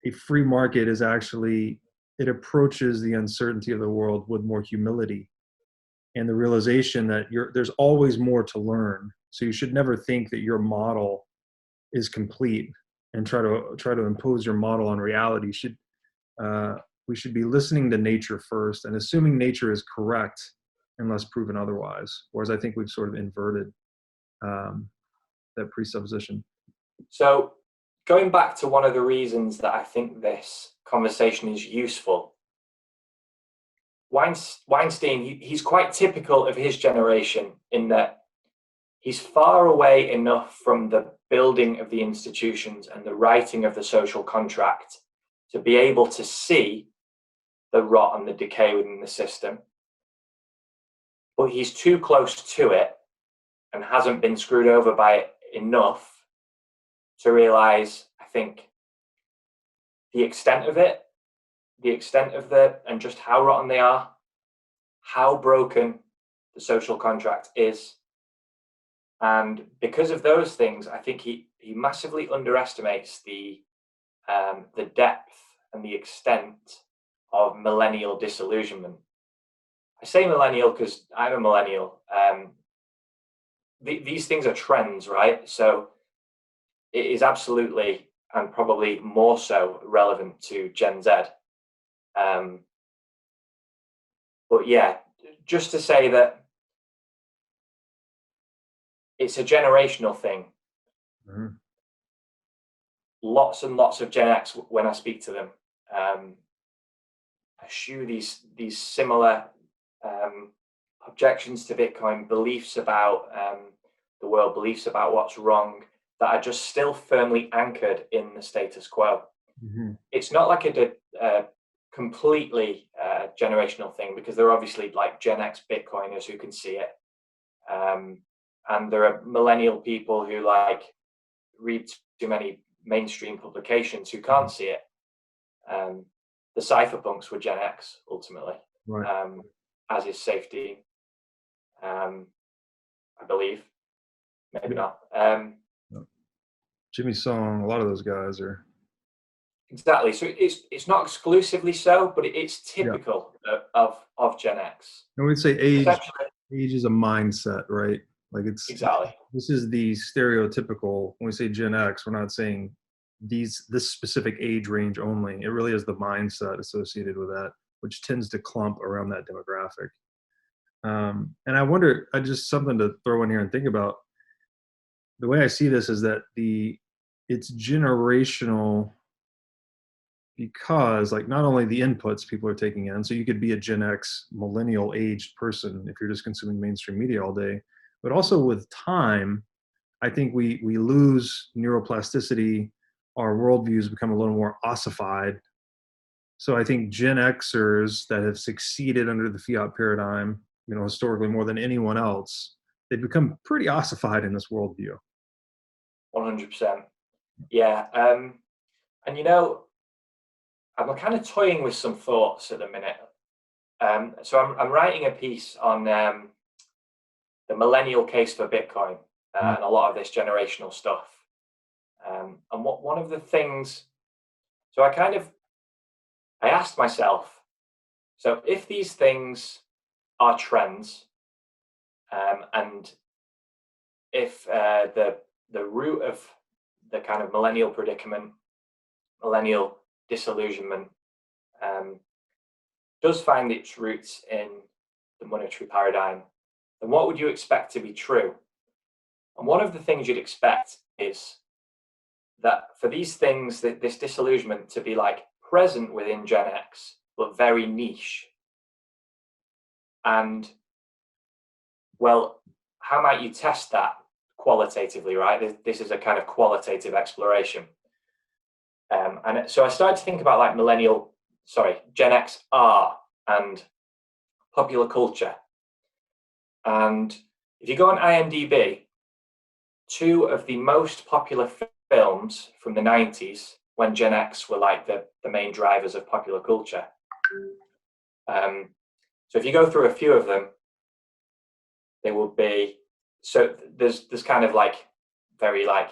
a free market is actually, it approaches the uncertainty of the world with more humility and the realization that there's always more to learn. So you should never think that your model is complete and try to impose your model on reality. We should be listening to nature first and assuming nature is correct unless proven otherwise. Whereas I think we've sort of inverted that presupposition. So going back to one of the reasons that I think this conversation is useful, Weinstein, he's quite typical of his generation in that he's far away enough from the building of the institutions and the writing of the social contract to be able to see the rot and the decay within the system. But he's too close to it and hasn't been screwed over by it enough to realize, I think, the extent of it, and just how rotten they are, how broken the social contract is. And because of those things, I think he massively underestimates the depth and the extent of millennial disillusionment. I say millennial because I'm a millennial. These things are trends, right? So it is absolutely, and probably more so, relevant to Gen Z. But yeah, just to say that it's a generational thing. Mm-hmm. Lots and lots of Gen X, when I speak to them, eschew these similar objections to Bitcoin, beliefs about the world, beliefs about what's wrong, that are just still firmly anchored in the status quo. Mm-hmm. It's not like a completely generational thing, because there are obviously like Gen X Bitcoiners who can see it, and there are millennial people who like read too many mainstream publications who can't see it. The cypherpunks were Gen X ultimately, Right. as is safety, I believe, maybe not. Jimmy Song, a lot of those guys are. Exactly. So it's not exclusively so, but it's Yeah. typical of Gen X. And we'd say age Essentially, is a mindset, right? Like exactly. this is the stereotypical. When we say Gen X, we're not saying this specific age range only. It really is the mindset associated with that, which tends to clump around that demographic. And I wonder, I just something to throw in here and think about. The way I see this is that it's generational, because like not only the inputs people are taking in, so you could be a Gen X millennial aged person if you're just consuming mainstream media all day, but also with time, I think we lose neuroplasticity. Our worldviews become a little more ossified. So I think Gen Xers that have succeeded under the Fiat paradigm, historically more than anyone else, they've become pretty ossified in this worldview. 100%. Yeah. And I'm kind of toying with some thoughts at the minute. So I'm writing a piece on the millennial case for Bitcoin, and a lot of this generational stuff. And one of the things, so I asked myself, so if these things are trends, and if the root of the kind of millennial predicament, millennial disillusionment, does find its roots in the monetary paradigm, then what would you expect to be true? And one of the things you'd expect is that for these things, that this disillusionment to be like present within Gen X, but very niche. And well, how might you test that qualitatively, right? This is a kind of qualitative exploration. And so I started to think about like Gen X art and popular culture. And if you go on IMDb, two of the most popular films from the 90s, when Gen X were like the main drivers of popular culture. So if you go through a few of them, they will be, so there's kind of like very like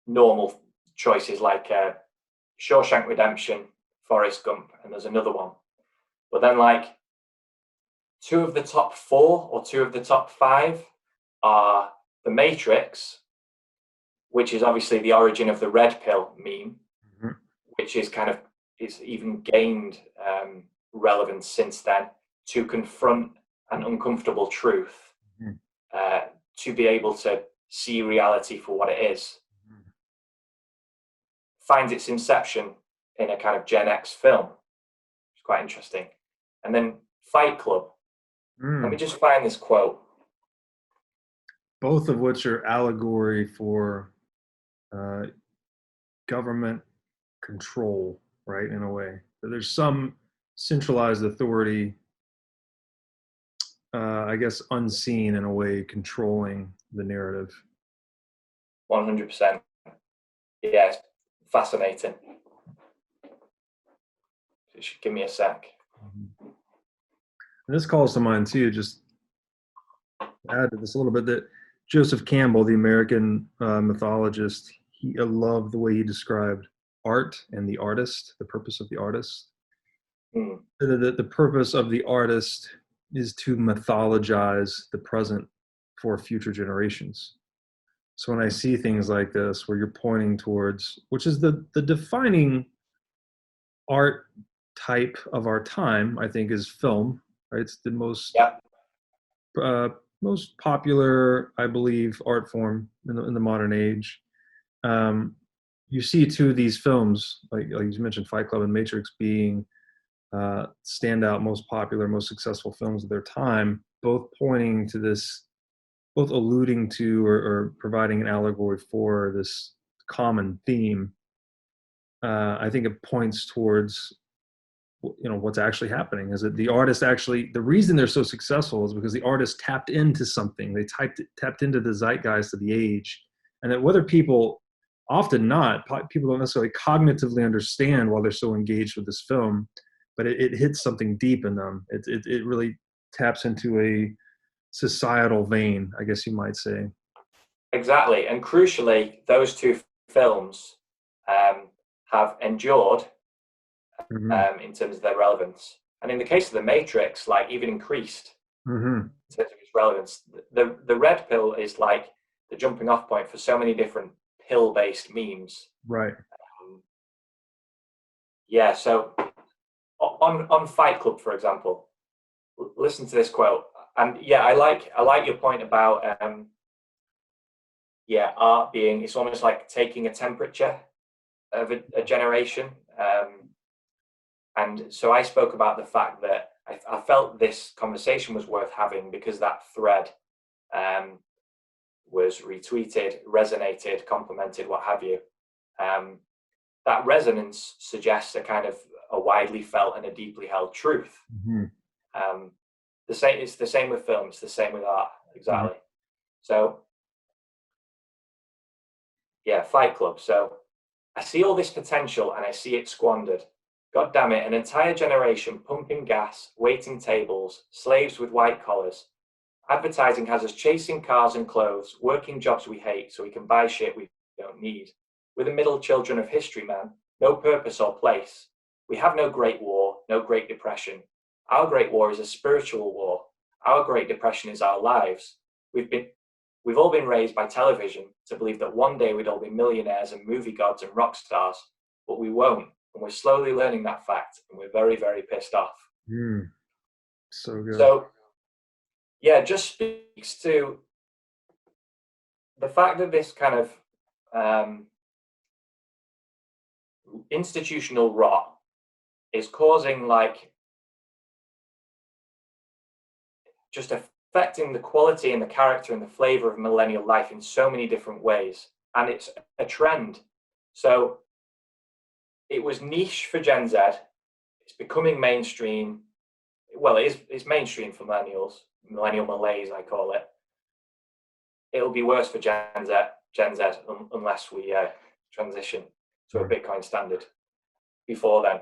normal choices like Shawshank Redemption, Forrest Gump, and there's another one. But then like two of the top 4 or two of the top 5 are The Matrix, which is obviously the origin of the red pill meme, which is it's even gained relevance since then, to confront an uncomfortable truth, to be able to see reality for what it is. Finds its inception in a kind of Gen X film. It's quite interesting. And then Fight Club. Let me just find this quote. Both of which are allegory for government control, right, in a way. So there's some centralized authority, I guess unseen in a way, controlling the narrative. 100%. Yeah, it's fascinating. You should give me a sec. And this calls to mind too, just to add to this a little bit, that Joseph Campbell, the American mythologist, he loved the way he described art and the artist, the purpose of the artist. The purpose of the artist is to mythologize the present for future generations. So when I see things like this, where you're pointing towards, which is the defining art type of our time, I think, is film, right? It's the most most popular, I believe, art form in the modern age. You see two of these films, like you mentioned, Fight Club and Matrix, being standout, most popular, most successful films of their time, both pointing to this, both alluding to or providing an allegory for this common theme. I think it points towards, what's actually happening is that the artist actually, the reason they're so successful is because the artist tapped into something. They tapped into the zeitgeist of the age, and that whether people, often not, people don't necessarily cognitively understand why they're so engaged with this film, but it hits something deep in them. It really taps into a societal vein, I guess you might say. Exactly, and crucially, those two films have endured Mm-hmm. in terms of their relevance, and in the case of The Matrix, like even increased Mm-hmm. in terms of its relevance. The red pill is like the jumping off point for so many different pill-based memes. Right. Yeah, so on Fight Club, for example, listen to this quote, and yeah, I like your point about art being, it's almost like taking a temperature of a generation. And so I spoke about the fact that I felt this conversation was worth having because that thread was retweeted, resonated, complimented, what have you. That resonance suggests a kind of a widely felt and a deeply held truth. Mm-hmm. It's the same with film, it's the same with art, exactly. Mm-hmm. So yeah, Fight Club. So I see all this potential and I see it squandered. God damn it, an entire generation pumping gas, waiting tables, slaves with white collars. Advertising has us chasing cars and clothes, working jobs we hate so we can buy shit we don't need. We're the middle children of history, man. No purpose or place. We have no Great War, no Great Depression. Our Great War is a spiritual war. Our Great Depression is our lives. We've all been raised by television to believe that one day we'd all be millionaires and movie gods and rock stars, but we won't. And we're slowly learning that fact, and we're very, very pissed off. So good. So, yeah, it just speaks to the fact that this kind of institutional rot is causing, like, just affecting the quality and the character and the flavor of millennial life in so many different ways. And it's a trend. So it was niche for Gen Z. It's becoming mainstream. Well, it's mainstream for millennials. Millennial malaise, I call it. It'll be worse for Gen Z unless we transition to a Bitcoin standard before then.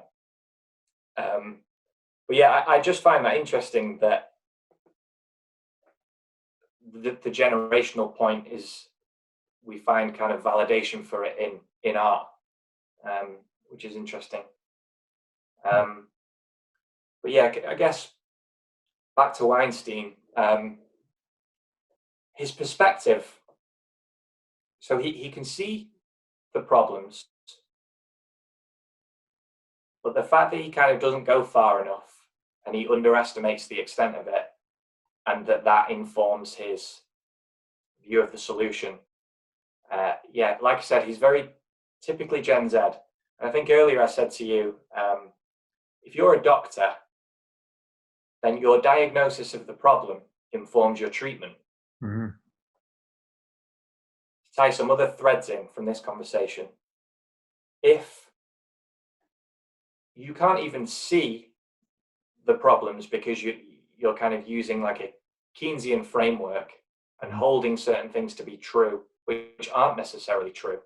But yeah, I just find that interesting that the generational point is we find kind of validation for it in art, which is interesting. But yeah, I guess back to Weinstein, his perspective. So he can see the problems, but the fact that he kind of doesn't go far enough and he underestimates the extent of it, and that informs his view of the solution. Yeah, like I said, he's very typically Gen Z. And I think earlier I said to you, if you're a doctor, then your diagnosis of the problem informs your treatment. Mm-hmm. To tie some other threads in from this conversation, if you can't even see the problems because you're kind of using like a Keynesian framework and holding certain things to be true, which aren't necessarily true,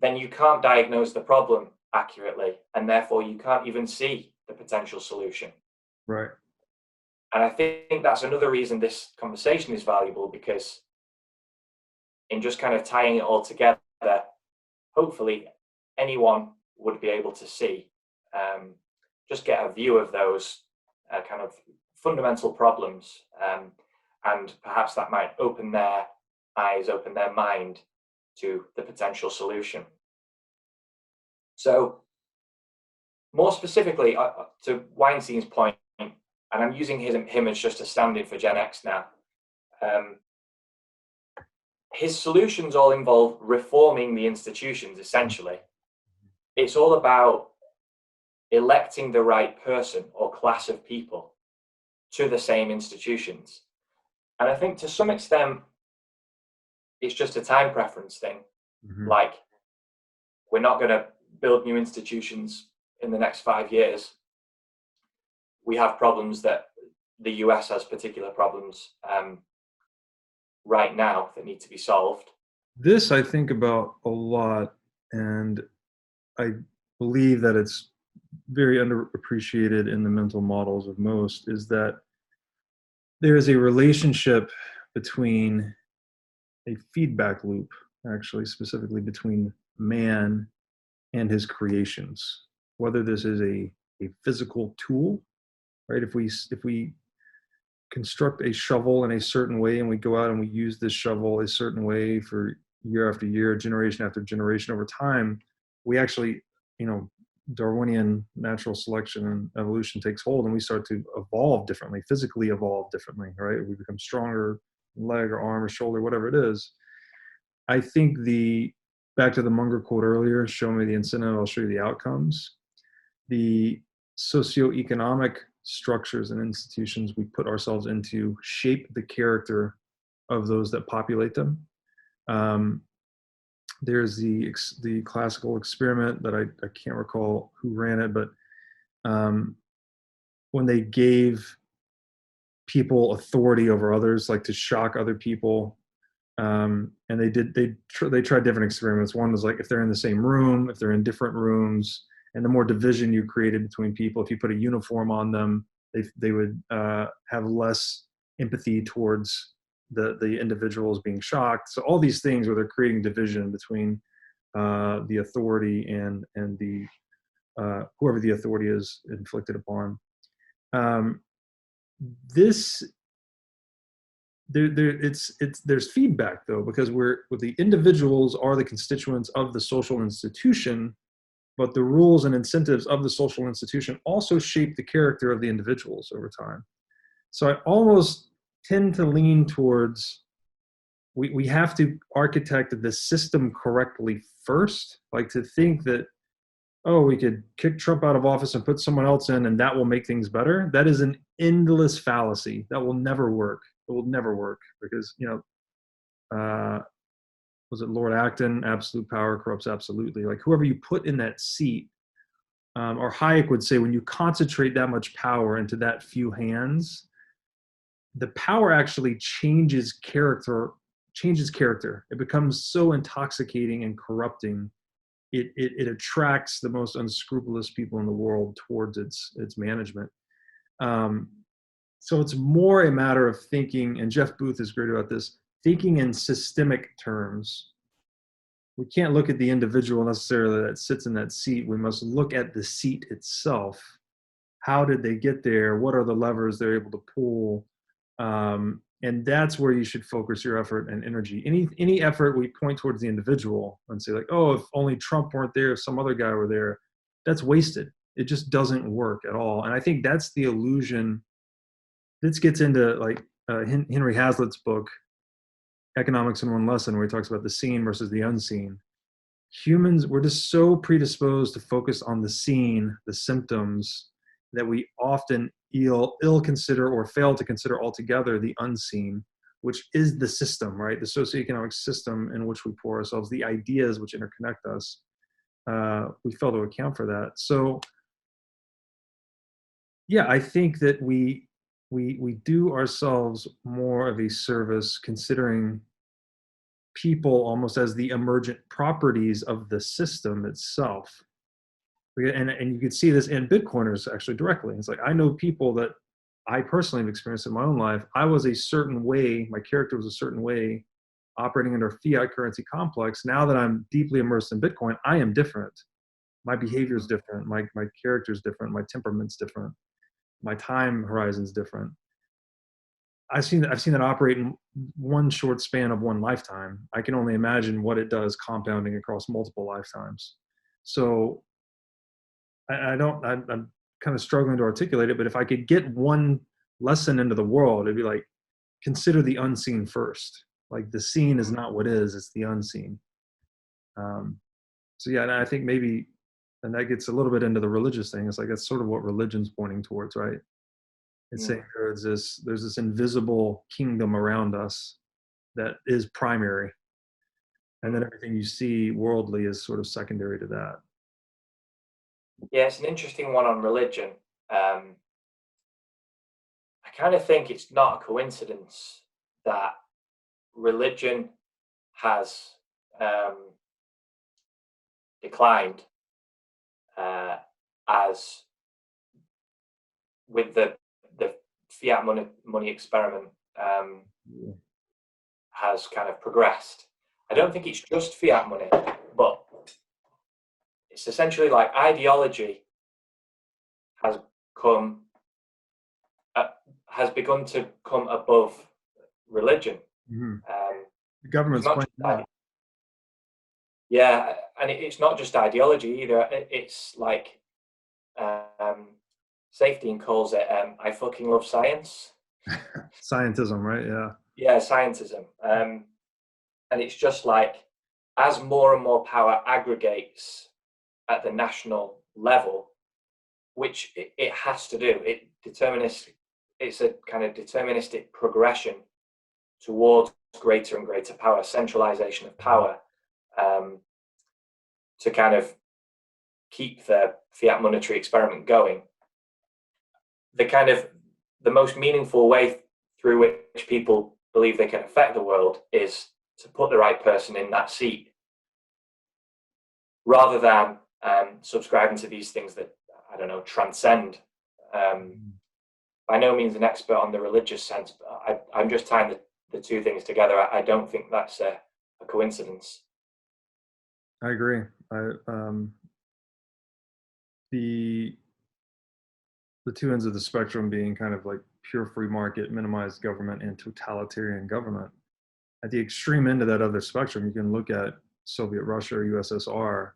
then you can't diagnose the problem accurately, and therefore you can't even see the potential solution. Right. And I think that's another reason this conversation is valuable, because in just kind of tying it all together, hopefully anyone would be able to see, just get a view of those kind of fundamental problems, and perhaps that might open their eyes, open their mind to the potential solution. So more specifically to Weinstein's point, and I'm using him as just a stand-in for Gen X now, his solutions all involve reforming the institutions, essentially. It's all about electing the right person or class of people to the same institutions. And I think to some extent, it's just a time preference thing. Mm-hmm. Like we're not going to build new institutions in the next 5 years. We have problems that the US has particular problems right now that need to be solved. This I think about a lot, and I believe that it's very underappreciated in the mental models of most, is that there is a relationship between a feedback loop, actually, specifically between man and his creations. Whether this is a physical tool, right? If we construct a shovel in a certain way and we go out and we use this shovel a certain way for year after year, generation after generation over time, we actually, Darwinian natural selection and evolution takes hold, and we start to evolve differently, physically evolve differently, right? We become stronger, leg or arm or shoulder, whatever it is. I think back to the Munger quote earlier, show me the incentive, I'll show you the outcomes. The socioeconomic structures and institutions we put ourselves into shape the character of those that populate them. There's the classical experiment that I can't recall who ran it, but when they gave people authority over others, like to shock other people, and they tried different experiments. One was like if they're in the same room, if they're in different rooms, and the more division you created between people, if you put a uniform on them, they would have less empathy towards the individuals being shocked. So all these things where they're creating division between the authority and the whoever the authority is inflicted upon. There's feedback though, because the individuals are the constituents of the social institution, but the rules and incentives of the social institution also shape the character of the individuals over time. So I almost tend to lean towards we have to architect the system correctly first, like to think that, oh, we could kick Trump out of office and put someone else in and that will make things better. That is an endless fallacy. That will never work. It will never work because, was it Lord Acton? Absolute power corrupts absolutely. Like whoever you put in that seat, or Hayek would say, when you concentrate that much power into that few hands, the power actually changes character. It becomes so intoxicating and corrupting. It attracts the most unscrupulous people in the world towards its management. So it's more a matter of thinking, and Jeff Booth is great about this, thinking in systemic terms. We can't look at the individual necessarily that sits in that seat. We must look at the seat itself. How did they get there? What are the levers they're able to pull? And that's where you should focus your effort and energy. Any effort we point towards the individual and say like, oh, if only Trump weren't there, if some other guy were there, that's wasted. It just doesn't work at all. And I think that's the illusion. This gets into like Henry Hazlitt's book, Economics in One Lesson, where he talks about the seen versus the unseen. Humans, we're just so predisposed to focus on the seen, the symptoms, that we often ill consider or fail to consider altogether the unseen, which is the system, right? The socioeconomic system in which we pour ourselves, the ideas which interconnect us. We fail to account for that. So, yeah, I think that we do ourselves more of a service considering people almost as the emergent properties of the system itself. And you could see this in Bitcoiners actually directly. It's like, I know people that I personally have experienced in my own life. I was a certain way, my character was a certain way, operating under a fiat currency complex. Now that I'm deeply immersed in Bitcoin, I am different. My behavior is different. My character is different. My temperament's different. My time horizon's different. I've seen that operate in one short span of one lifetime. I can only imagine what it does compounding across multiple lifetimes. So I'm kind of struggling to articulate it, but if I could get one lesson into the world, it'd be like, consider the unseen first. Like the seen is not what is, it's the unseen. So yeah, and I think maybe, and that gets a little bit into the religious thing. It's like, that's sort of what religion's pointing towards, right? It's saying there's this invisible kingdom around us that is primary. and then everything you see worldly is sort of secondary to that. Yeah, it's an interesting one on religion. I kind of think it's not a coincidence that religion has declined as with the fiat money experiment has kind of progressed. I don't think it's just fiat money, but it's essentially like ideology has begun to come above religion. Mm-hmm. The government's playing that. Yeah, and it's not just ideology either. It's like Safety calls it I fucking love science. Scientism, right? Yeah. Yeah, scientism. And it's just like as more and more power aggregates at the national level, which it has to do, it's a kind of deterministic progression towards greater and greater power, centralization of power, to kind of keep the fiat monetary experiment going. The most meaningful way through which people believe they can affect the world is to put the right person in that seat, rather than subscribing to these things that, I don't know, transcend. By no means an expert on the religious sense, but I'm just tying the two things together. I don't think that's a coincidence. I agree. The two ends of the spectrum being kind of like pure free market, minimized government, and totalitarian government. At the extreme end of that other spectrum, you can look at Soviet Russia or USSR.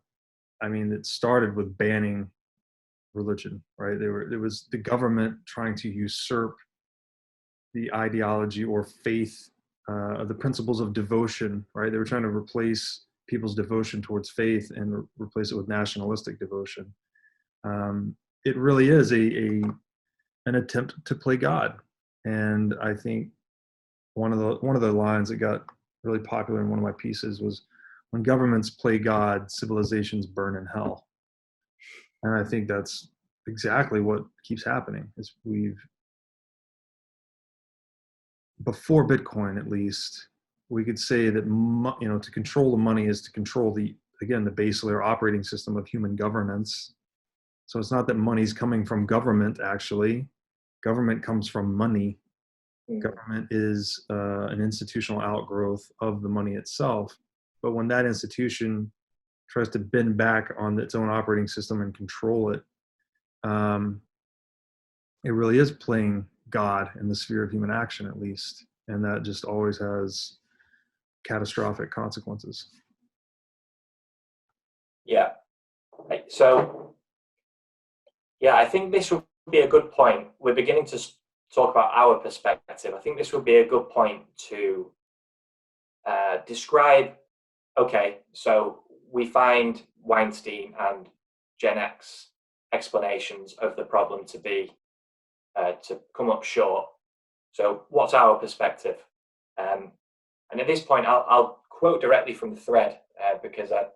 I mean, it started with banning religion, right? There was the government trying to usurp the ideology or faith of the principles of devotion, right? They were trying to replace people's devotion towards faith and replace it with nationalistic devotion. It really is an attempt to play God, and I think one of the lines that got really popular in one of my pieces was, "When governments play God, civilizations burn in hell." And I think that's exactly what keeps happening. Is before Bitcoin, at least, we could say that to control the money is to control the base layer operating system of human governance. So it's not that money's coming from government, actually. Government comes from money. Government is an institutional outgrowth of the money itself. But when that institution tries to bend back on its own operating system and control it, it really is playing God in the sphere of human action, at least. And that just always has catastrophic consequences. Yeah. So, yeah, I think this would be a good point. We're beginning to talk about our perspective. I think this would be a good point to describe, okay, so we find Weinstein and Gen X explanations of the problem to be, to come up short. So what's our perspective? And at this point, I'll quote directly from the thread because I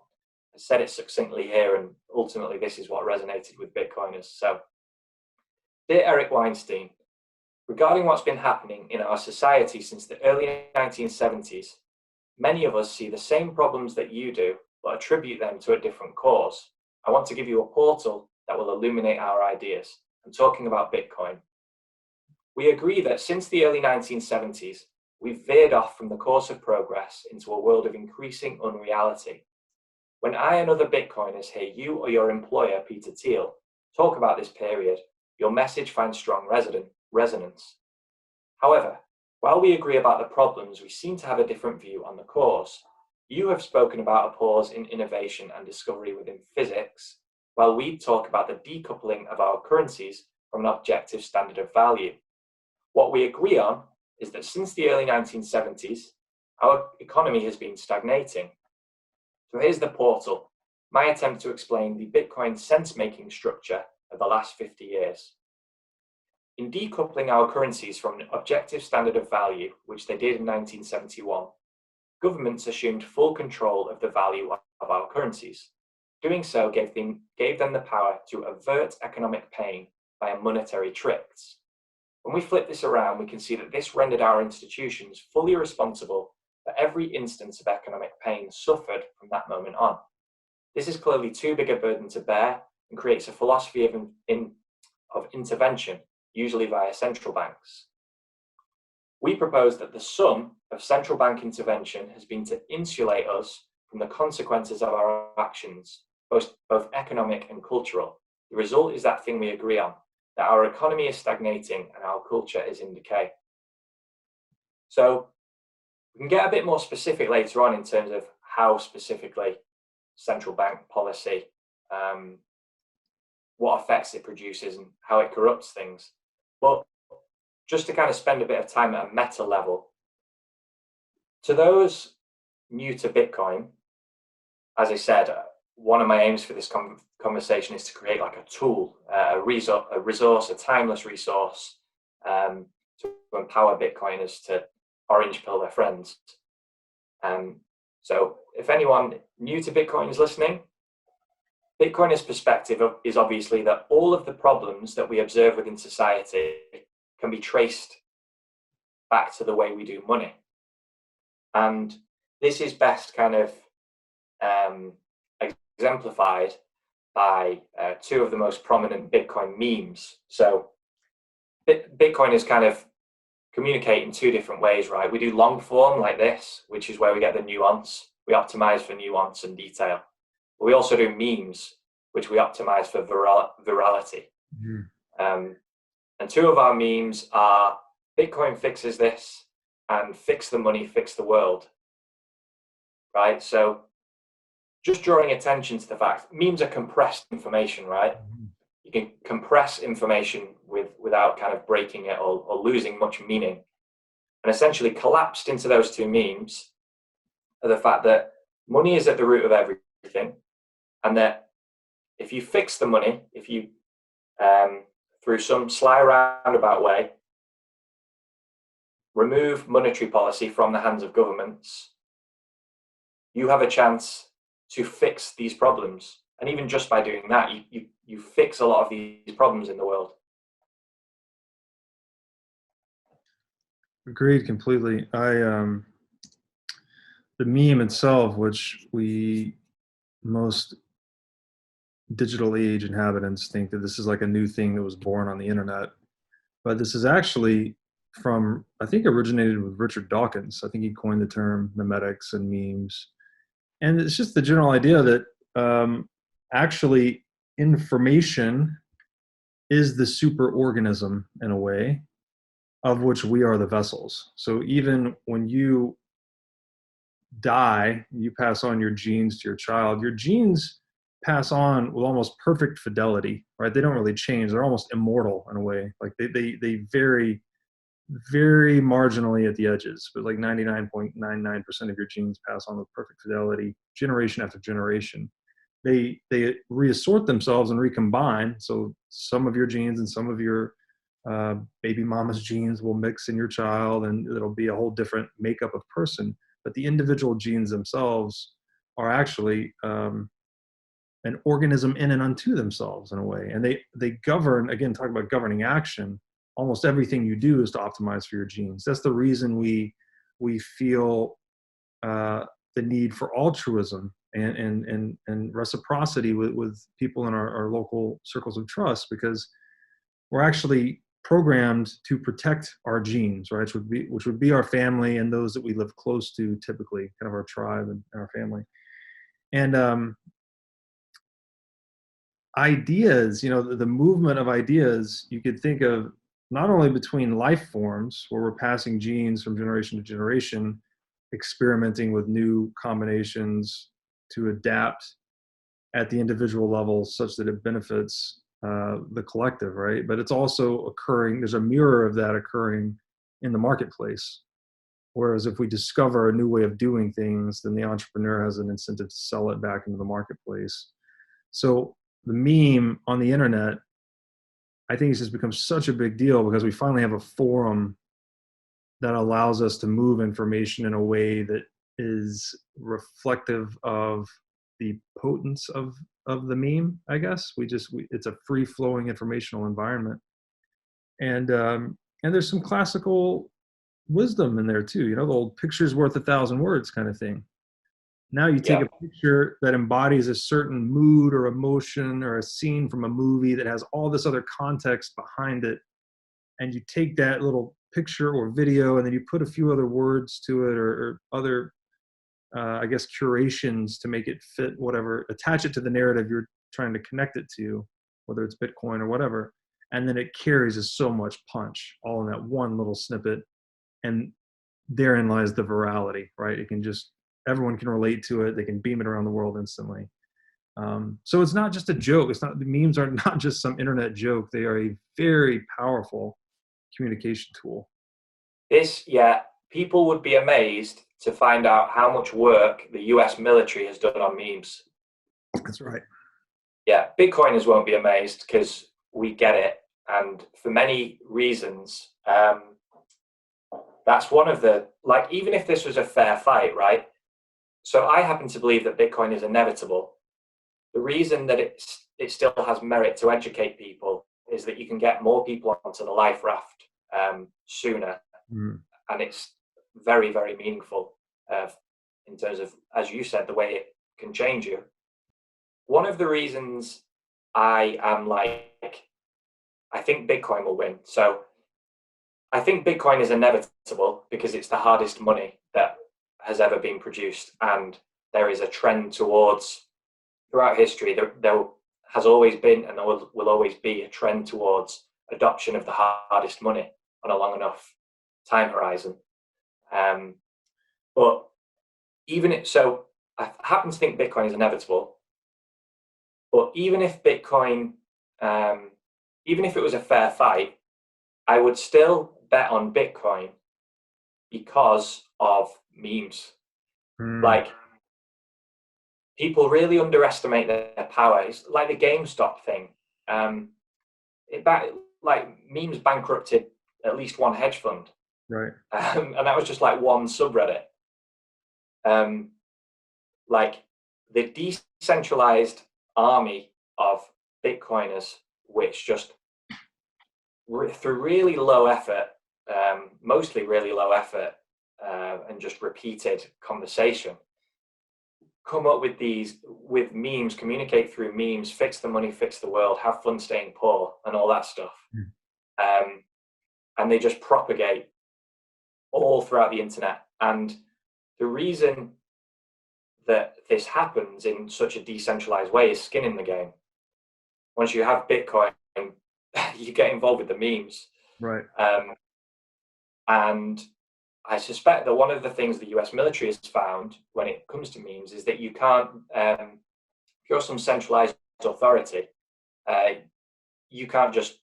said it succinctly here, and ultimately this is what resonated with Bitcoiners. So, dear Eric Weinstein, regarding what's been happening in our society since the early 1970s, many of us see the same problems that you do, but attribute them to a different cause. I want to give you a portal that will illuminate our ideas. I'm talking about Bitcoin. We agree that since the early 1970s, we've veered off from the course of progress into a world of increasing unreality. When I and other Bitcoiners hear you or your employer, Peter Thiel, talk about this period, your message finds strong resonance. However, while we agree about the problems, we seem to have a different view on the cause. You have spoken about a pause in innovation and discovery within physics, while we talk about the decoupling of our currencies from an objective standard of value. What we agree on is that since the early 1970s, our economy has been stagnating. So here's the portal, my attempt to explain the Bitcoin sense-making structure of the last 50 years. In decoupling our currencies from an objective standard of value, which they did in 1971, governments assumed full control of the value of our currencies. Doing so gave them the power to avert economic pain via monetary tricks. When we flip this around, we can see that this rendered our institutions fully responsible for every instance of economic pain suffered from that moment on. This is clearly too big a burden to bear and creates a philosophy of intervention, usually via central banks. We propose that the sum of central bank intervention has been to insulate us from the consequences of our actions, both economic and cultural. The result is that thing we agree on, that our economy is stagnating and our culture is in decay. So we can get a bit more specific later on in terms of how specifically central bank policy, what effects it produces and how it corrupts things. But just to kind of spend a bit of time at a meta level, to those new to Bitcoin, as I said, one of my aims for this conversation is to create like a tool, a resource, a timeless resource to empower Bitcoiners to orange pill their friends. So if anyone new to Bitcoin is listening, Bitcoiners' perspective is obviously that all of the problems that we observe within society can be traced back to the way we do money. And this is best kind of exemplified by two of the most prominent Bitcoin memes. So Bitcoiners kind of communicate in two different ways, right? We do long form like this, which is where we get the nuance. We optimize for nuance and detail. But we also do memes, which we optimize for virality. Mm. And two of our memes are Bitcoin fixes this and fix the money, fix the world. Right? So just drawing attention to the fact, memes are compressed information, right? You can compress information without kind of breaking it or losing much meaning. And essentially collapsed into those two memes are the fact that money is at the root of everything, and that if you fix the money, if you, through some sly roundabout way, remove monetary policy from the hands of governments, you have a chance to fix these problems. And even just by doing that, you fix a lot of these problems in the world. Agreed completely. The meme itself, which most digital age inhabitants think that this is like a new thing that was born on the internet, but this is actually from, I think, originated with Richard Dawkins. I think he coined the term memetics and memes. And it's just the general idea that actually information is the superorganism in a way of which we are the vessels. So even when you die, you pass on your genes to your child. Your genes pass on with almost perfect fidelity, right? They don't really change. They're almost immortal in a way. Like they vary very marginally at the edges, but like 99.99% of your genes pass on with perfect fidelity, generation after generation. They reassort themselves and recombine. So some of your genes and some of your baby mama's genes will mix in your child, and it'll be a whole different makeup of person. But the individual genes themselves are actually an organism in and unto themselves in a way. And they govern, again, talk about governing action. Almost everything you do is to optimize for your genes. That's the reason we feel the need for altruism and reciprocity with people in our local circles of trust, because we're actually programmed to protect our genes, right? Which would be our family and those that we live close to, typically, kind of our tribe and our family. And ideas, the movement of ideas, you could think of not only between life forms, where we're passing genes from generation to generation, experimenting with new combinations to adapt at the individual level such that it benefits the collective, right? But it's also occurring, there's a mirror of that occurring in the marketplace. Whereas if we discover a new way of doing things, then the entrepreneur has an incentive to sell it back into the marketplace. So the meme on the internet, I think it's just become such a big deal because we finally have a forum that allows us to move information in a way that is reflective of the potence of the meme, I guess. It's a free flowing informational environment. And there's some classical wisdom in there too, the old picture's worth 1,000 words kind of thing. Now you take Yeah. a picture that embodies a certain mood or emotion or a scene from a movie that has all this other context behind it, and you take that little picture or video and then you put a few other words to it, or other I guess curations to make it fit whatever, attach it to the narrative you're trying to connect it to, whether it's Bitcoin or whatever, and then it carries so much punch all in that one little snippet. And therein lies the virality, right? Everyone can relate to it. They can beam it around the world instantly. So it's not just a joke. The memes are not just some internet joke. They are a very powerful communication tool. People would be amazed to find out how much work the US military has done on memes. That's right. Yeah, Bitcoiners won't be amazed because we get it. And for many reasons, that's one of the, even if this was a fair fight, right? So I happen to believe that Bitcoin is inevitable. The reason that it still has merit to educate people is that you can get more people onto the life raft sooner. Mm. And it's very, very meaningful in terms of, as you said, the way it can change you. One of the reasons I think Bitcoin will win. So I think Bitcoin is inevitable because it's the hardest money that has ever been produced. And there is a trend towards, throughout history, there has always been and there will always be a trend towards adoption of the hardest money on a long enough time horizon. But so I happen to think Bitcoin is inevitable. But even if Bitcoin, even if it was a fair fight, I would still bet on Bitcoin because of memes. People really underestimate their power. It's like the GameStop thing. Memes bankrupted at least one hedge fund. Right. And that was just one subreddit. The decentralized army of Bitcoiners, which just through really low effort, mostly really low effort, and just repeated conversation, come up with memes, communicate through memes, fix the money, fix the world, have fun staying poor, and all that stuff. And they just propagate all throughout the internet. And the reason that this happens in such a decentralized way is skin in the game. Once you have Bitcoin, you get involved with the memes. Right. And I suspect that one of the things the US military has found when it comes to memes is that you can't, if you're some centralized authority, you can't just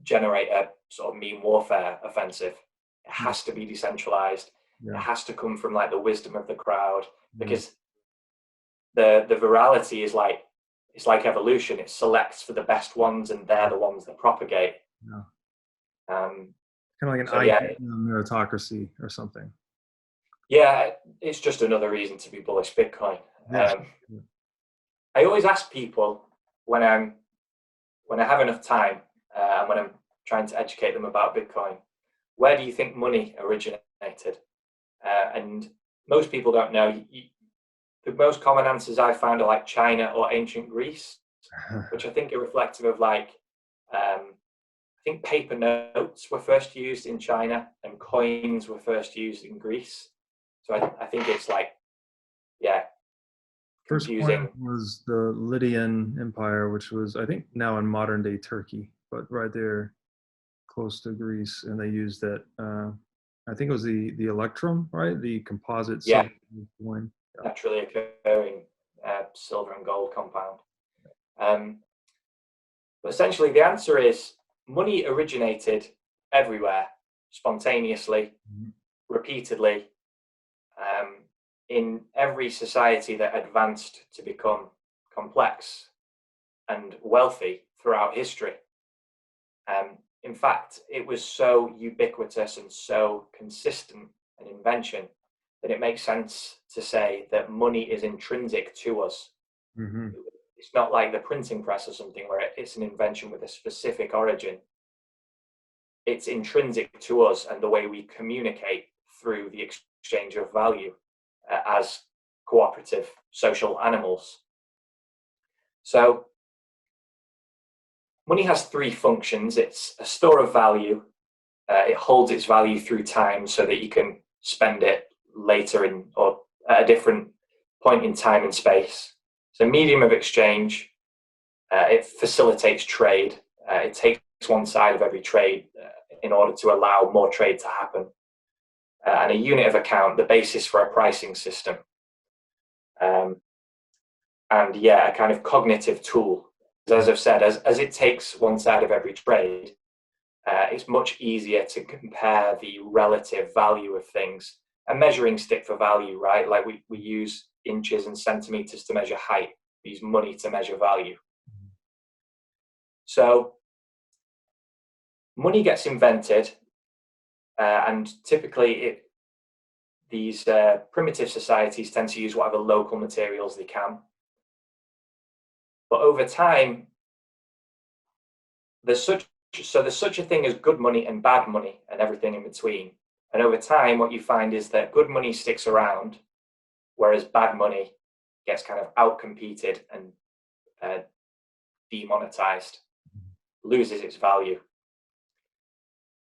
generate a sort of meme warfare offensive. It has to be decentralized. Yeah. It has to come from the wisdom of the crowd, because the virality is it's like evolution. It selects for the best ones, and they're the ones that propagate. Yeah. Kind of like an meritocracy or something. Yeah, it's just another reason to be bullish Bitcoin. Yeah. I always ask people when I have enough time, and when I'm trying to educate them about Bitcoin, where do you think money originated? And most people don't know. The most common answers I found are China or ancient Greece, which I think are reflective of I think paper notes were first used in China and coins were first used in Greece. So I think it's First confusing. coin was the Lydian Empire, which was, I think, now in modern day Turkey, but right there close to Greece. And they used that, I think it was the electrum, right? The composite silver coin. Yeah. Naturally occurring silver and gold compound. But essentially the answer is money originated everywhere, spontaneously, repeatedly, in every society that advanced to become complex and wealthy throughout history. In fact, it was so ubiquitous and so consistent an invention that then it makes sense to say that money is intrinsic to us. Mm-hmm. It's not like the printing press or something where it's an invention with a specific origin. It's intrinsic to us and the way we communicate through the exchange of value as cooperative social animals. So money has three functions. It's a store of value. It holds its value through time so that you can spend it later in or at a different point in time and space. It's a medium of exchange. It facilitates trade. It takes one side of every trade in order to allow more trade to happen. And a unit of account, the basis for a pricing system. And yeah, a kind of cognitive tool. As I've said, as it takes one side of every trade, it's much easier to compare the relative value of things. A measuring stick for value, right? Like we use inches and centimeters to measure height. We use money to measure value. So money gets invented, and typically these primitive societies tend to use whatever local materials they can. But over time, there's such a thing as good money and bad money and everything in between. And over time, what you find is that good money sticks around, whereas bad money gets kind of outcompeted and demonetized, loses its value.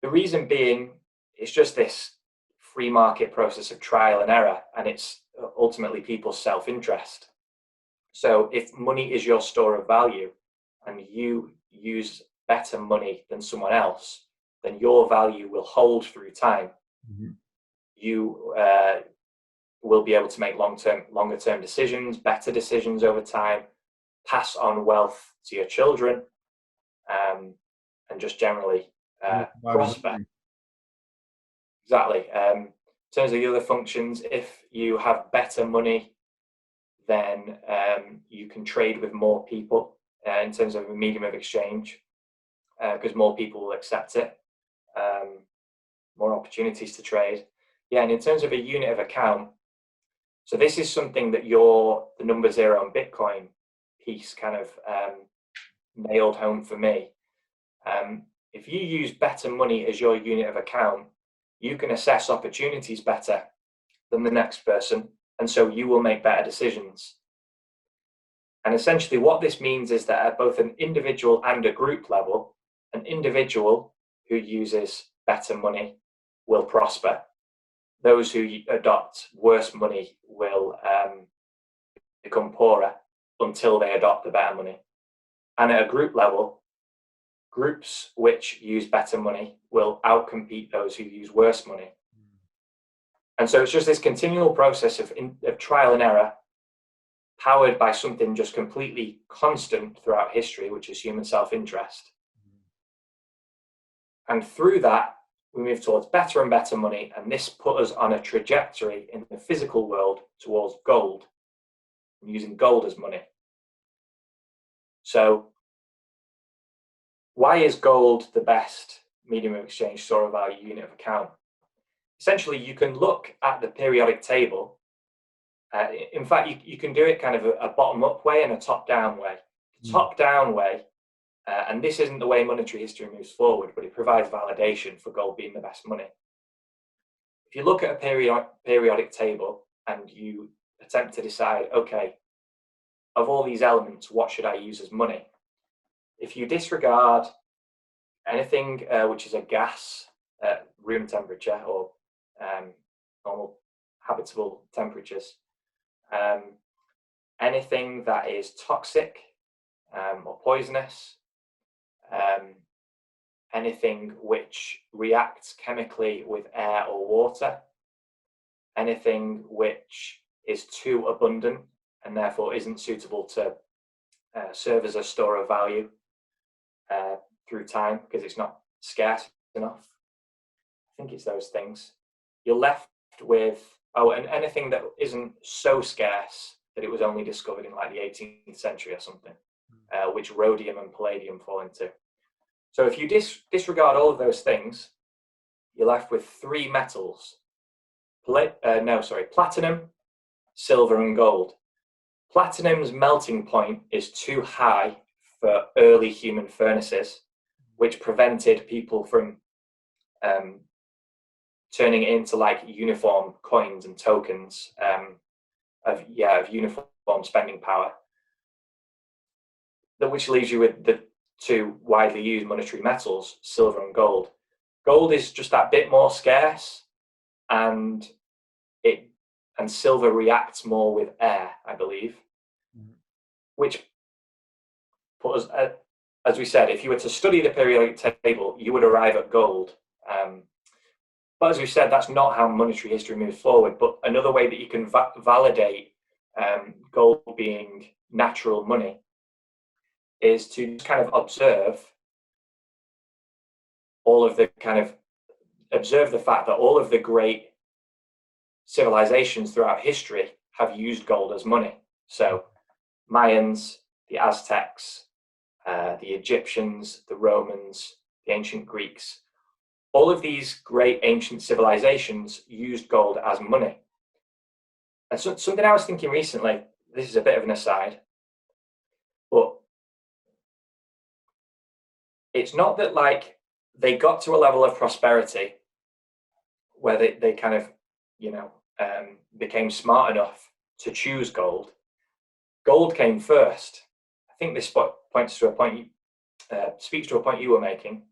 The reason being, it's just this free market process of trial and error, and it's ultimately people's self-interest. So if money is your store of value and you use better money than someone else, then your value will hold through time. Mm-hmm. You will be able to make longer term decisions, better decisions over time, pass on wealth to your children, and just generally prosper. Exactly. In terms of the other functions, if you have better money, then you can trade with more people in terms of a medium of exchange, because more people will accept it, more opportunities to trade. Yeah, and in terms of a unit of account, so this is something that the number zero on Bitcoin piece kind of nailed home for me. If you use better money as your unit of account, you can assess opportunities better than the next person, and so you will make better decisions. And essentially what this means is that at both an individual and a group level, an individual who uses better money will prosper. Those who adopt worse money will become poorer until they adopt the better money. And at a group level, groups which use better money will outcompete those who use worse money. And so it's just this continual process of trial and error, powered by something just completely constant throughout history, which is human self-interest. And through that, we move towards better and better money, and this put us on a trajectory in the physical world towards gold, and using gold as money. So why is gold the best medium of exchange store of value unit of account? Essentially, you can look at the periodic table. In fact, you can do it kind of a bottom-up way and a top-down way. The top-down way, and this isn't the way monetary history moves forward, but it provides validation for gold being the best money. If you look at a periodic table and you attempt to decide, okay, of all these elements, what should I use as money? If you disregard anything which is a gas at room temperature or normal habitable temperatures, anything that is toxic or poisonous, anything which reacts chemically with air or water, anything which is too abundant and therefore isn't suitable to serve as a store of value through time because it's not scarce enough. I think it's those things. You're left with, and anything that isn't so scarce that it was only discovered in like the 18th century or something, which rhodium and palladium fall into. So if you disregard all of those things, you're left with three metals platinum, silver, and gold. Platinum's melting point is too high for early human furnaces, which prevented people from turning it into like uniform coins and tokens of uniform spending power. Which leaves you with the two widely used monetary metals, silver and gold. Gold is just that bit more scarce, and silver reacts more with air, I believe, which put us, as we said, if you were to study the periodic table, you would arrive at gold. But as we said, that's not how monetary history moves forward. But another way that you can validate gold being natural money is to kind of observe the fact that all of the great civilizations throughout history have used gold as money. So Mayans, the Aztecs, the Egyptians, the Romans, the ancient Greeks, all of these great ancient civilizations used gold as money. And so, something I was thinking recently, this is a bit of an aside, but it's not that like they got to a level of prosperity where they kind of, became smart enough to choose gold. Gold came first. I think this speaks to a point you were making.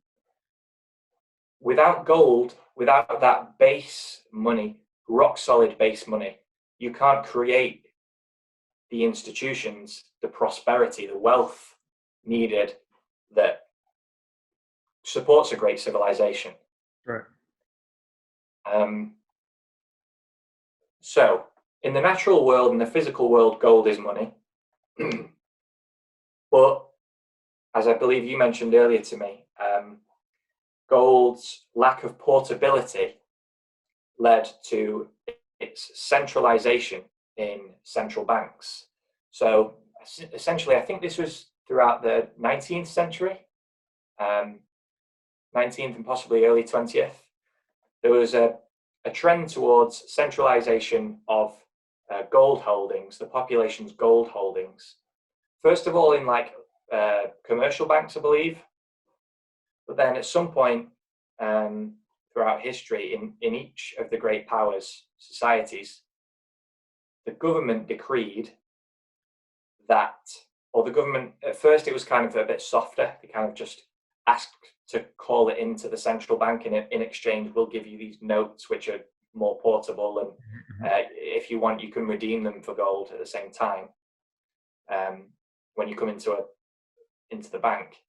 Without gold, without that base money, rock solid base money, you can't create the institutions, the prosperity, the wealth needed that supports a great civilization. Right. So, in the natural world and the physical world, gold is money. But, as I believe you mentioned earlier to me, gold's lack of portability led to its centralization in central banks. So, essentially, I think this was throughout the 19th century, 19th and possibly early 20th. There was a trend towards centralization of gold holdings, the population's gold holdings. First of all, in like commercial banks, I believe. But then at some point throughout history, in each of the great powers, societies, the government decreed that, or the government, at first it was kind of a bit softer. They kind of just asked to call it into the central bank, and in exchange we'll give you these notes which are more portable, and if you want you can redeem them for gold at the same time when you come into the bank.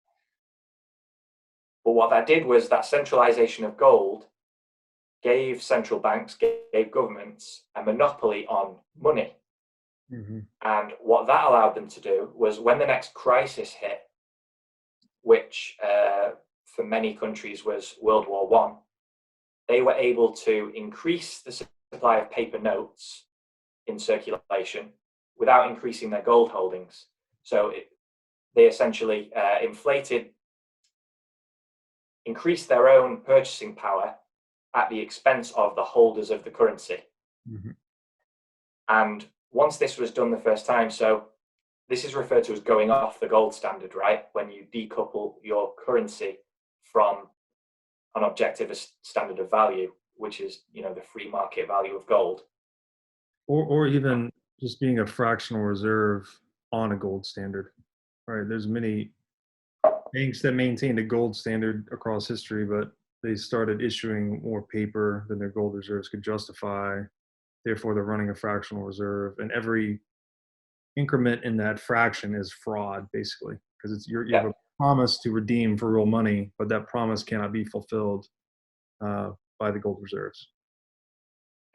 But what that did was that centralization of gold gave central banks, gave governments a monopoly on money. And what that allowed them to do was, when the next crisis hit, which for many countries was World War I, they were able to increase the supply of paper notes in circulation without increasing their gold holdings. So they essentially increased their own purchasing power at the expense of the holders of the currency. And once this was done the first time, so this is referred to as going off the gold standard, right? When you decouple your currency from an objective standard of value, which is, the free market value of gold. Or even just being a fractional reserve on a gold standard, right? There's many banks that maintained a gold standard across history, but they started issuing more paper than their gold reserves could justify. Therefore, they're running a fractional reserve, and every increment in that fraction is fraud, basically, because it's you have a promise to redeem for real money, but that promise cannot be fulfilled by the gold reserves.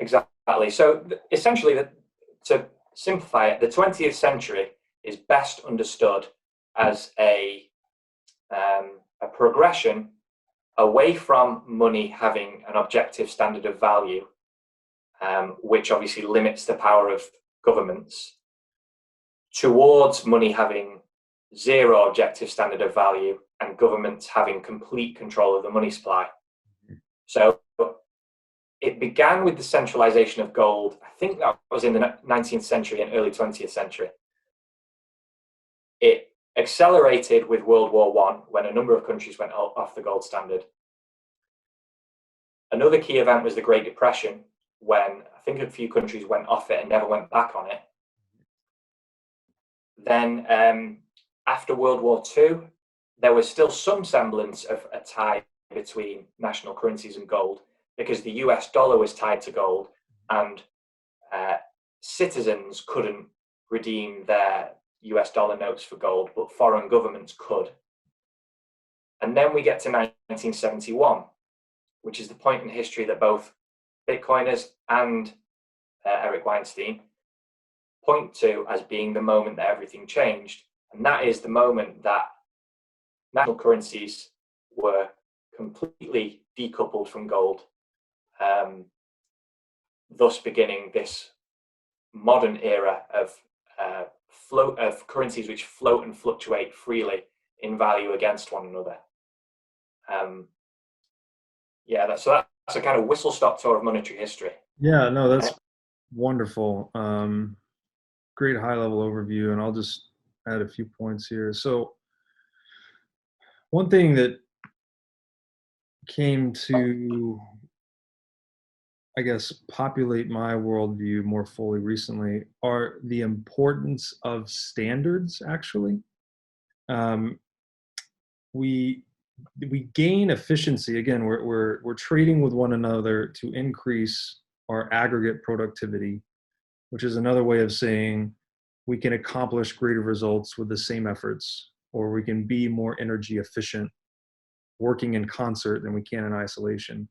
Exactly. So essentially, to simplify it, the 20th century is best understood as a progression away from money having an objective standard of value, which obviously limits the power of governments, towards money having zero objective standard of value and governments having complete control of the money supply. So it began with the centralization of gold. I think that was in the 19th century and early 20th century. It accelerated with World War I when a number of countries went off the gold standard. Another key event was the Great Depression, when I think a few countries went off it and never went back on it. Then after World War II, there was still some semblance of a tie between national currencies and gold, because the US dollar was tied to gold, and citizens couldn't redeem their US dollar notes for gold, but foreign governments could. And then we get to 1971, which is the point in history that both Bitcoiners and Eric Weinstein point to as being the moment that everything changed. And that is the moment that national currencies were completely decoupled from gold, thus beginning this modern era of currencies which float and fluctuate freely in value against one another. So that's a kind of whistle-stop tour of monetary history. Yeah, no, that's wonderful. Great high-level overview, and I'll just add a few points here. So one thing that came to, I guess, populate my worldview more fully recently are the importance of standards, actually. We gain efficiency. Again, we're trading with one another to increase our aggregate productivity, which is another way of saying we can accomplish greater results with the same efforts, or we can be more energy efficient working in concert than we can in isolation.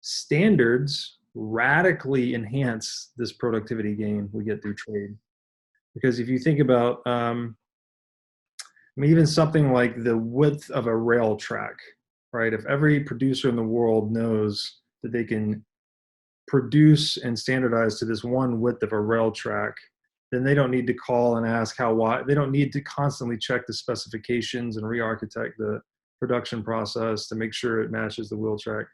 Standards radically enhance this productivity gain we get through trade. Because if you think about even something like the width of a rail track, right? If every producer in the world knows that they can produce and standardize to this one width of a rail track, then they don't need to call and ask how wide. They don't need to constantly check the specifications and re-architect the production process to make sure it matches the wheel track.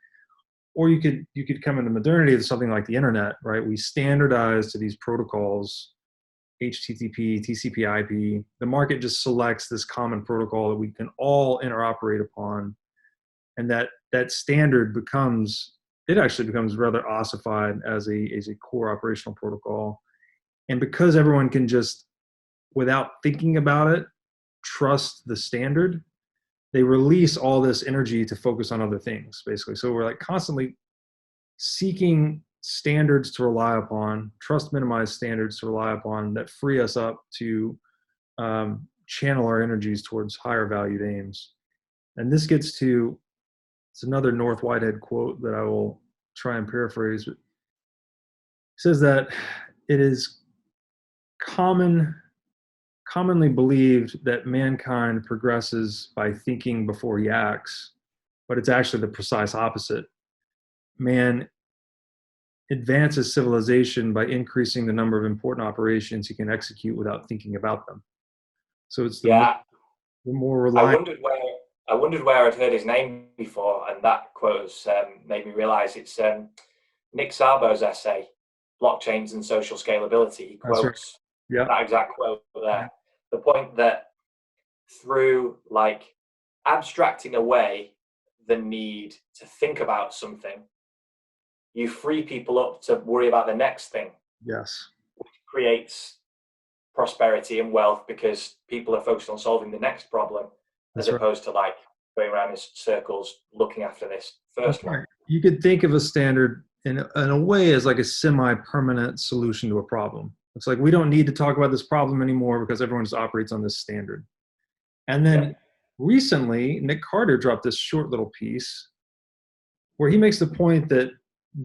Or you could come into modernity with something like the internet, right? We standardize to these protocols, HTTP, TCP, IP. The market just selects this common protocol that we can all interoperate upon, and that standard actually becomes rather ossified as a core operational protocol. And because everyone can just, without thinking about it, trust the standard, they release all this energy to focus on other things, basically. So we're like constantly seeking standards to rely upon, trust minimized standards to rely upon that free us up to channel our energies towards higher valued aims. And this gets to, it's another North Whitehead quote that I will try and paraphrase. It says that it is commonly believed that mankind progresses by thinking before he acts, but it's actually the precise opposite. Man advances civilization by increasing the number of important operations he can execute without thinking about them. So it's the more reliant. I wondered where I'd heard his name before, and that quote has made me realize it's Nick Szabo's essay, Blockchains and Social Scalability. He quotes that exact quote there. The point that through abstracting away the need to think about something, you free people up to worry about the next thing. Yes. Which creates prosperity and wealth because people are focused on solving the next problem as opposed to going around in circles looking after this first one. You could think of a standard in a way as like a semi-permanent solution to a problem. It's like we don't need to talk about this problem anymore because everyone just operates on this standard. And then recently, Nick Carter dropped this short little piece where he makes the point that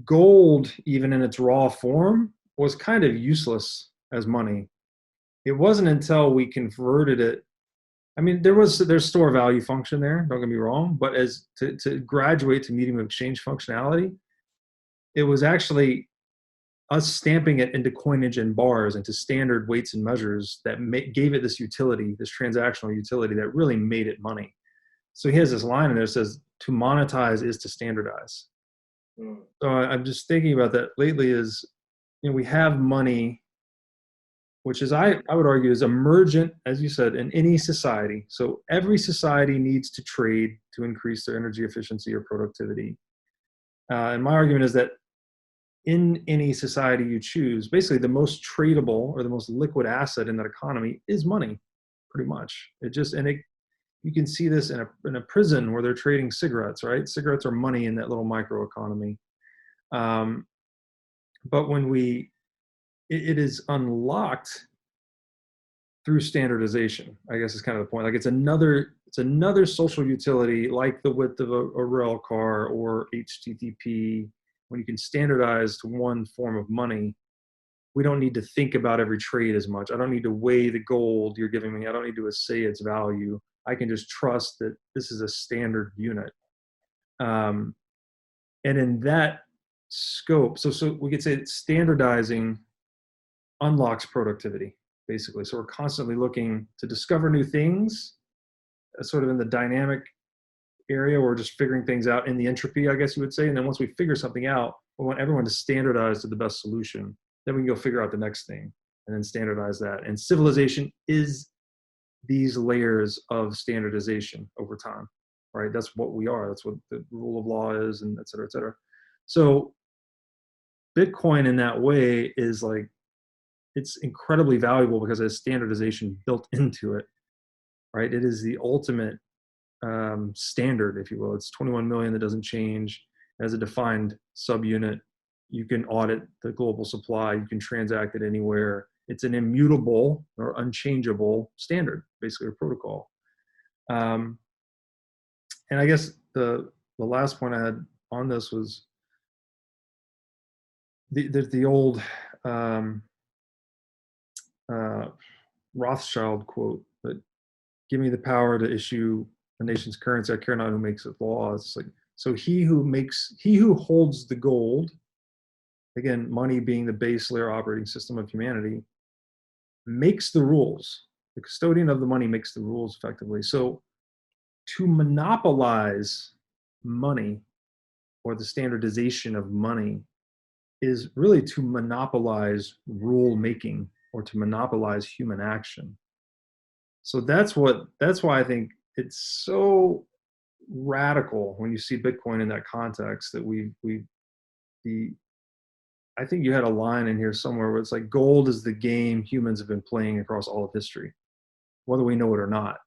gold, even in its raw form, was kind of useless as money. It wasn't until we converted it. I mean, there's store value function there, don't get me wrong, but as to graduate to medium of exchange functionality, it was actually us stamping it into coinage and bars, into standard weights and measures that gave it this utility, this transactional utility that really made it money. So he has this line in there that says, to monetize is to standardize. Mm. So I'm just thinking about that lately is, we have money, which is, I would argue, is emergent, as you said, in any society. So every society needs to trade to increase their energy efficiency or productivity. And my argument is that in any society you choose, basically the most tradable or the most liquid asset in that economy is money, pretty much. You can see this in a prison where they're trading cigarettes, right? Cigarettes are money in that little micro economy. But when it is unlocked through standardization, I guess is kind of the point. Like it's another social utility, like the width of a rail car or HTTP. When you can standardize to one form of money, we don't need to think about every trade as much. I don't need to weigh the gold you're giving me. I don't need to assay its value. I can just trust that this is a standard unit. And in that scope, so we could say that standardizing unlocks productivity, basically. So we're constantly looking to discover new things, sort of in the dynamic area, where we're just figuring things out in the entropy, I guess you would say. And then once we figure something out, we want everyone to standardize to the best solution. Then we can go figure out the next thing and then standardize that. And civilization is these layers of standardization over time, right? That's what we are. That's what the rule of law is, and et cetera, et cetera. So Bitcoin in that way is like, it's incredibly valuable because it has standardization built into it, right? It is the ultimate standard, if you will. It's 21 million that doesn't change. It has a defined subunit. You can audit the global supply. You can transact it anywhere. It's an immutable or unchangeable standard, basically a protocol. And I guess the last point I had on this was the old Rothschild quote that, "Give me the power to issue a nation's currency. I care not who makes it law." It's like, so he who holds the gold, again, money being the base layer operating system of humanity, makes the rules. The custodian of the money makes the rules effectively. So to monopolize money, or the standardization of money, is really to monopolize rule making, or to monopolize human action. So that's why I think it's so radical when you see Bitcoin in that context, that I think you had a line in here somewhere where it's like, gold is the game humans have been playing across all of history, whether we know it or not.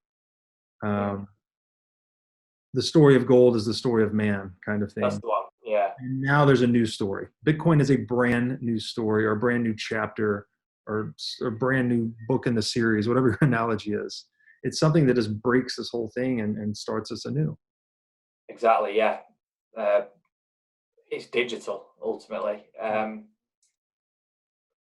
The story of gold is the story of man, kind of That's thing. the one. Yeah. And now there's a new story. Bitcoin is a brand new story, or a brand new chapter, or a brand new book in the series, whatever your analogy is. It's something that just breaks this whole thing and starts us anew. Exactly. Yeah. It's digital ultimately.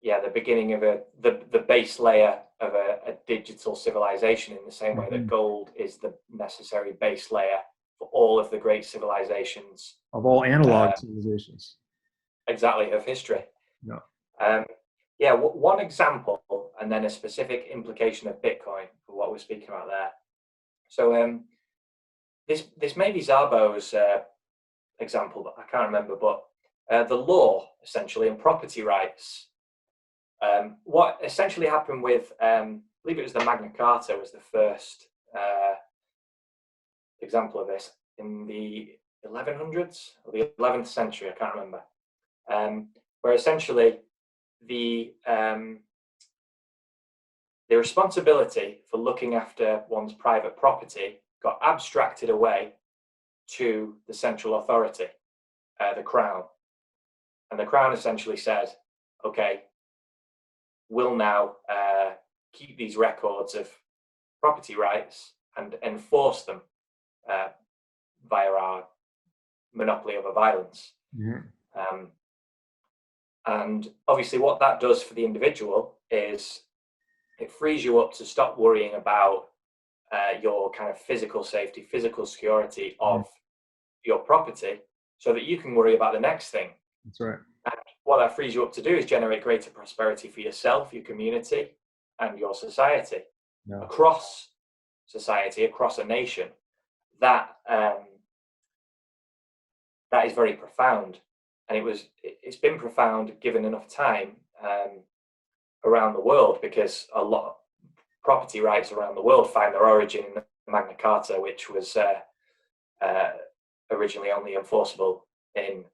Yeah, the beginning of the base layer of a digital civilization, in the same way that gold is the necessary base layer for all of the great civilizations Of all analog civilizations. Exactly, of history. Yeah. Yeah, one example, and then a specific implication of Bitcoin for what we're speaking about there. So this may be Szabo's example, but I can't remember. But the law, essentially, and property rights. What essentially happened with, I believe it was the Magna Carta was the first example of this in the 1100s or the 11th century, I can't remember, where essentially the responsibility for looking after one's private property got abstracted away to the central authority, the Crown. And the Crown essentially said, okay, we'll now keep these records of property rights and enforce them via our monopoly over violence. Mm-hmm. And obviously what that does for the individual is it frees you up to stop worrying about your kind of physical safety, physical security of your property, so that you can worry about the next thing. That's right. And what that frees you up to do is generate greater prosperity for yourself, your community, and your society. Yeah. Across society, across a nation. That is very profound. and it's been profound given enough time around the world, because a lot of property rights around the world find their origin in the Magna Carta, which was originally only enforceable in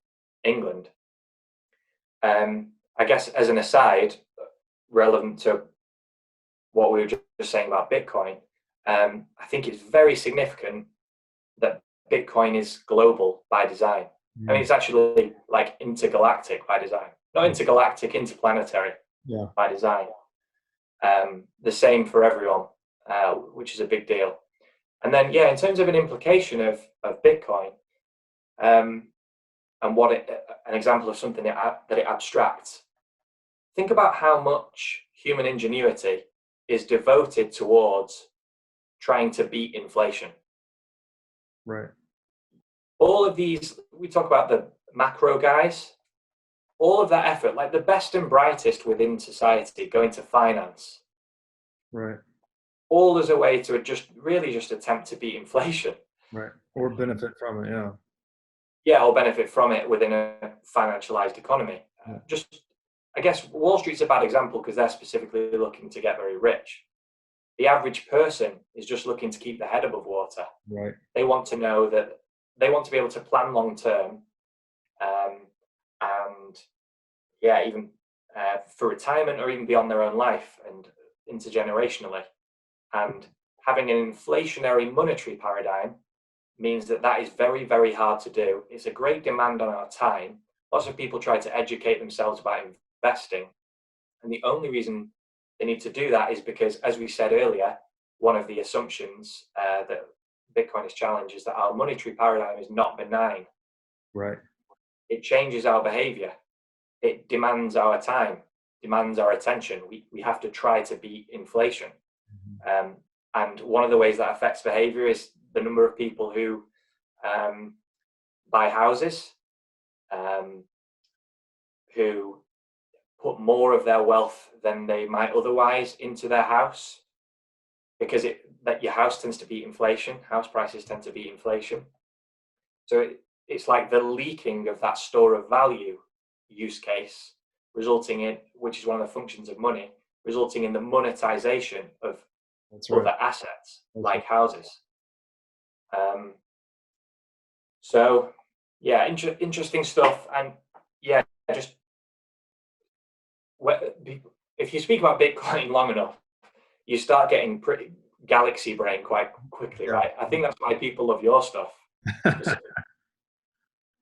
England. I guess as an aside, relevant to what we were just saying about Bitcoin, I think it's very significant that Bitcoin is global by design. I mean, it's actually like intergalactic by design, not intergalactic, interplanetary by design. The same for everyone, which is a big deal. And then, yeah, in terms of an implication of Bitcoin, and an example of something that it abstracts, think about how much human ingenuity is devoted towards trying to beat inflation. Right. All of these, we talk about the macro guys, all of that effort, like the best and brightest within society go into finance. Right. All as a way to just attempt to beat inflation. Right. Or benefit from it, yeah. Yeah, or benefit from it within a financialized economy. I guess Wall Street's a bad example because they're specifically looking to get very rich. The average person is just looking to keep their head above water. Right. They want to know that they want to be able to plan long term, and yeah, even for retirement or even beyond their own life and intergenerationally. And having an inflationary monetary paradigm means that is very, very hard to do. It's a great demand on our time. Lots of people try to educate themselves about investing. And the only reason they need to do that is because, as we said earlier, one of the assumptions that Bitcoin is challenged is that our monetary paradigm is not benign. Right. It changes our behavior. It demands our time, demands our attention. We have to try to beat inflation. And one of the ways that affects behavior is the number of people who buy houses, who put more of their wealth than they might otherwise into their house, because that your house tends to beat inflation. House prices tend to beat inflation. So it's like the leaking of that store of value use case, resulting in, which is one of the functions of money, resulting in the monetization of other assets like houses. So yeah, interesting stuff. And yeah, just if you speak about Bitcoin long enough, you start getting pretty galaxy brain quite quickly, right? I think that's why people love your stuff.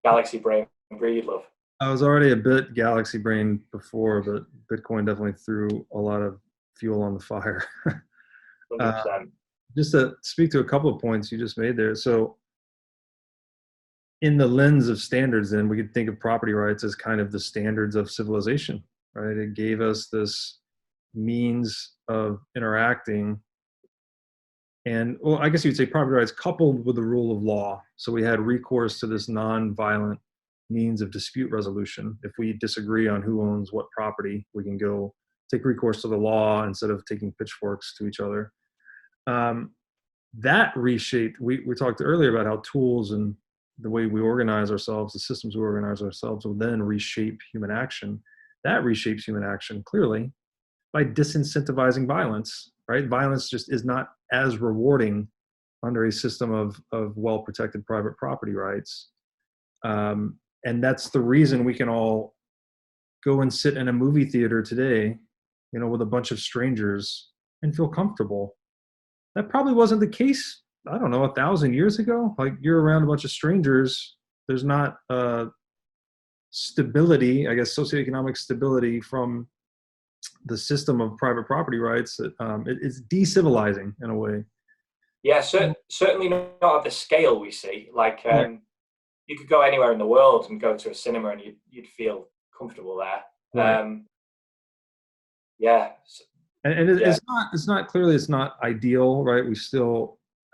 Galaxy brain, Breedlove. I was already a bit galaxy brain before, but Bitcoin definitely threw a lot of fuel on the fire. 100%. Just to speak to a couple of points you just made there. So in the lens of standards, then we could think of property rights as kind of the standards of civilization, right? It gave us this means of interacting. And well, I guess you'd say property rights coupled with the rule of law. So we had recourse to this non-violent means of dispute resolution. If we disagree on who owns what property, we can go take recourse to the law instead of taking pitchforks to each other. That reshaped, we talked earlier about how tools and the way we organize ourselves, the systems we organize ourselves will then reshape human action. That reshapes human action clearly by disincentivizing violence, right? Violence just is not as rewarding under a system of well-protected private property rights. And that's the reason we can all go and sit in a movie theater today, with a bunch of strangers and feel comfortable. That probably wasn't the case, I don't know, 1,000 years ago. Like, you're around a bunch of strangers, there's not stability, I guess, socioeconomic stability from the system of private property rights. It's decivilizing in a way. Yeah, certainly not at the scale we see. Like, you could go anywhere in the world and go to a cinema and you'd feel comfortable there. Right. Yeah. And it's not clearly, it's not ideal, right?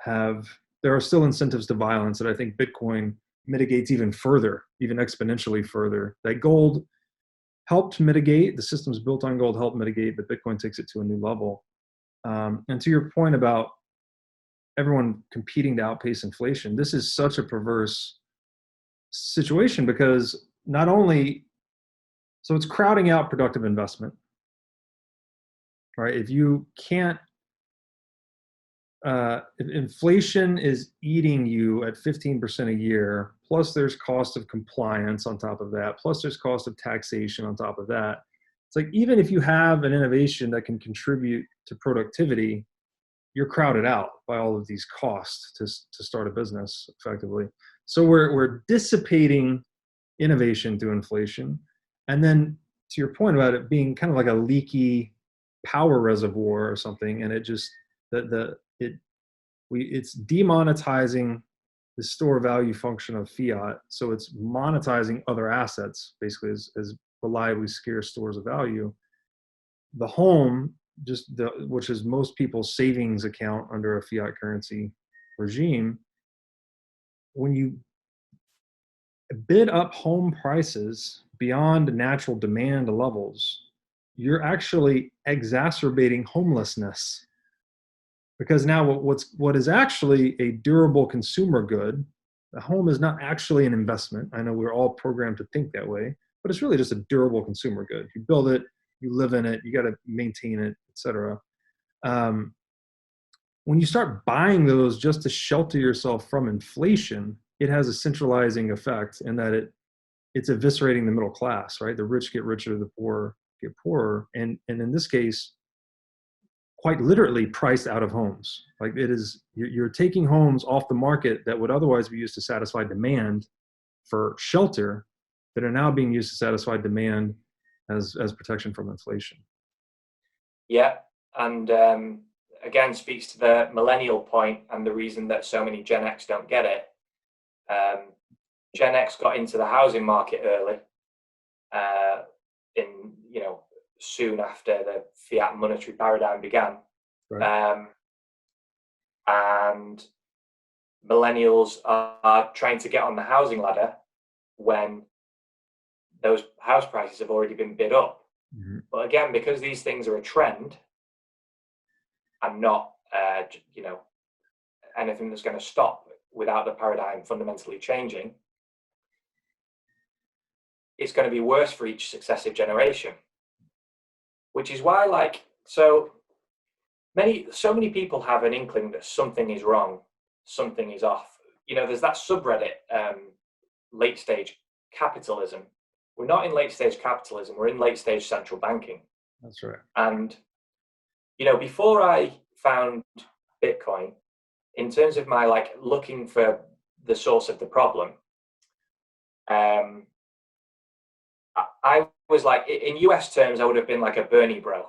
There are still incentives to violence that I think Bitcoin mitigates even further, even exponentially further. That gold helped mitigate, the systems built on gold helped mitigate, but Bitcoin takes it to a new level. And to your point about everyone competing to outpace inflation, this is such a perverse situation because not only, so it's crowding out productive investment, right? If you can't, if inflation is eating you at 15% a year, plus there's cost of compliance on top of that, plus there's cost of taxation on top of that. It's like, even if you have an innovation that can contribute to productivity, you're crowded out by all of these costs to start a business effectively. So we're dissipating innovation through inflation. And then to your point about it being kind of like a leaky power reservoir or something, and it just, it's demonetizing the store value function of fiat. So it's monetizing other assets, basically, as reliably scarce stores of value. The home, which is most people's savings account under a fiat currency regime, when you bid up home prices beyond natural demand levels, you're actually exacerbating homelessness. Because now what is actually a durable consumer good, the home is not actually an investment. I know we're all programmed to think that way, but it's really just a durable consumer good. You build it, you live in it, you got to maintain it, etc. When you start buying those just to shelter yourself from inflation, it has a centralizing effect in that it's eviscerating the middle class, right? The rich get richer, the poor get poorer, and in this case, quite literally priced out of homes. Like, it is, you're taking homes off the market that would otherwise be used to satisfy demand for shelter, that are now being used to satisfy demand as protection from inflation. Yeah, and again, speaks to the millennial point and the reason that so many Gen X don't get it. Gen X got into the housing market early, soon after the fiat monetary paradigm began. Right. And millennials are trying to get on the housing ladder when those house prices have already been bid up. Mm-hmm. But again, because these things are a trend and not, anything that's going to stop without the paradigm fundamentally changing, it's going to be worse for each successive generation. Which is why, so many people have an inkling that something is wrong, something is off. There's that subreddit, late stage capitalism. We're not in late stage capitalism, we're in late stage central banking. That's right. And, before I found Bitcoin, in terms of my looking for the source of the problem, I was in US terms, I would have been like a Bernie bro.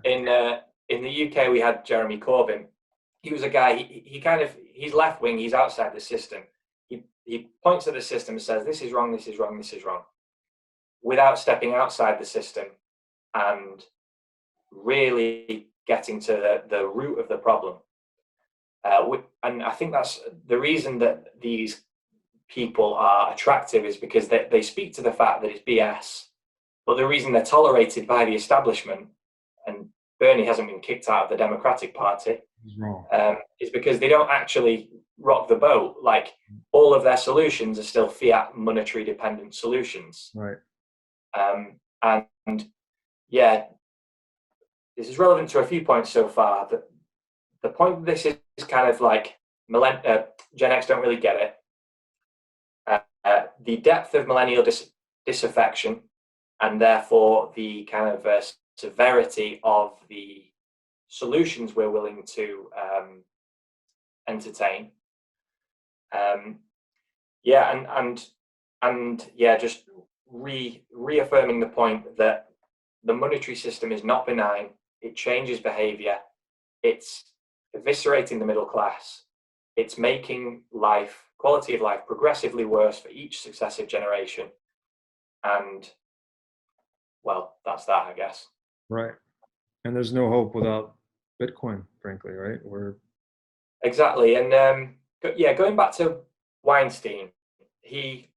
In the UK, we had Jeremy Corbyn. He was a guy, he's left wing, he's outside the system. He points at the system and says, this is wrong, this is wrong, this is wrong, without stepping outside the system and really getting to the root of the problem. And I think that's the reason that these people are attractive, is because they speak to the fact that it's BS, but the reason they're tolerated by the establishment, and Bernie hasn't been kicked out of the Democratic Party, is because they don't actually rock the boat. All of their solutions are still fiat monetary dependent solutions. Right. And yeah, this is relevant to a few points so far. The point that this is kind of Gen X don't really get it. The depth of millennial disaffection, and therefore the kind of severity of the solutions we're willing to entertain. Just reaffirming the point that the monetary system is not benign. It changes behavior. It's eviscerating the middle class. It's making quality of life progressively worse for each successive generation. And, well, that's that, I guess. Right. And there's no hope without Bitcoin, frankly, right? Exactly. And going back to Weinstein, he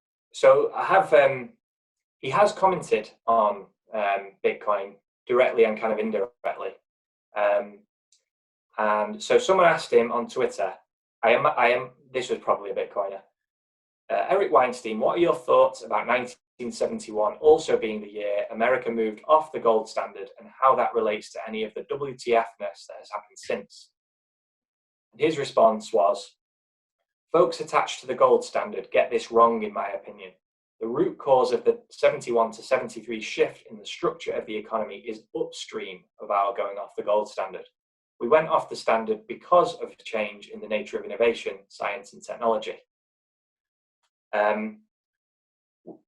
has commented on Bitcoin directly and kind of indirectly. And so someone asked him on Twitter, this was probably a Bitcoiner, Eric Weinstein, what are your thoughts about 1971 also being the year America moved off the gold standard, and how that relates to any of the WTF-ness that has happened since? And his response was, folks attached to the gold standard get this wrong, in my opinion. The root cause of the 71 to 73 shift in the structure of the economy is upstream of our going off the gold standard. We went off the standard because of a change in the nature of innovation, science, and technology.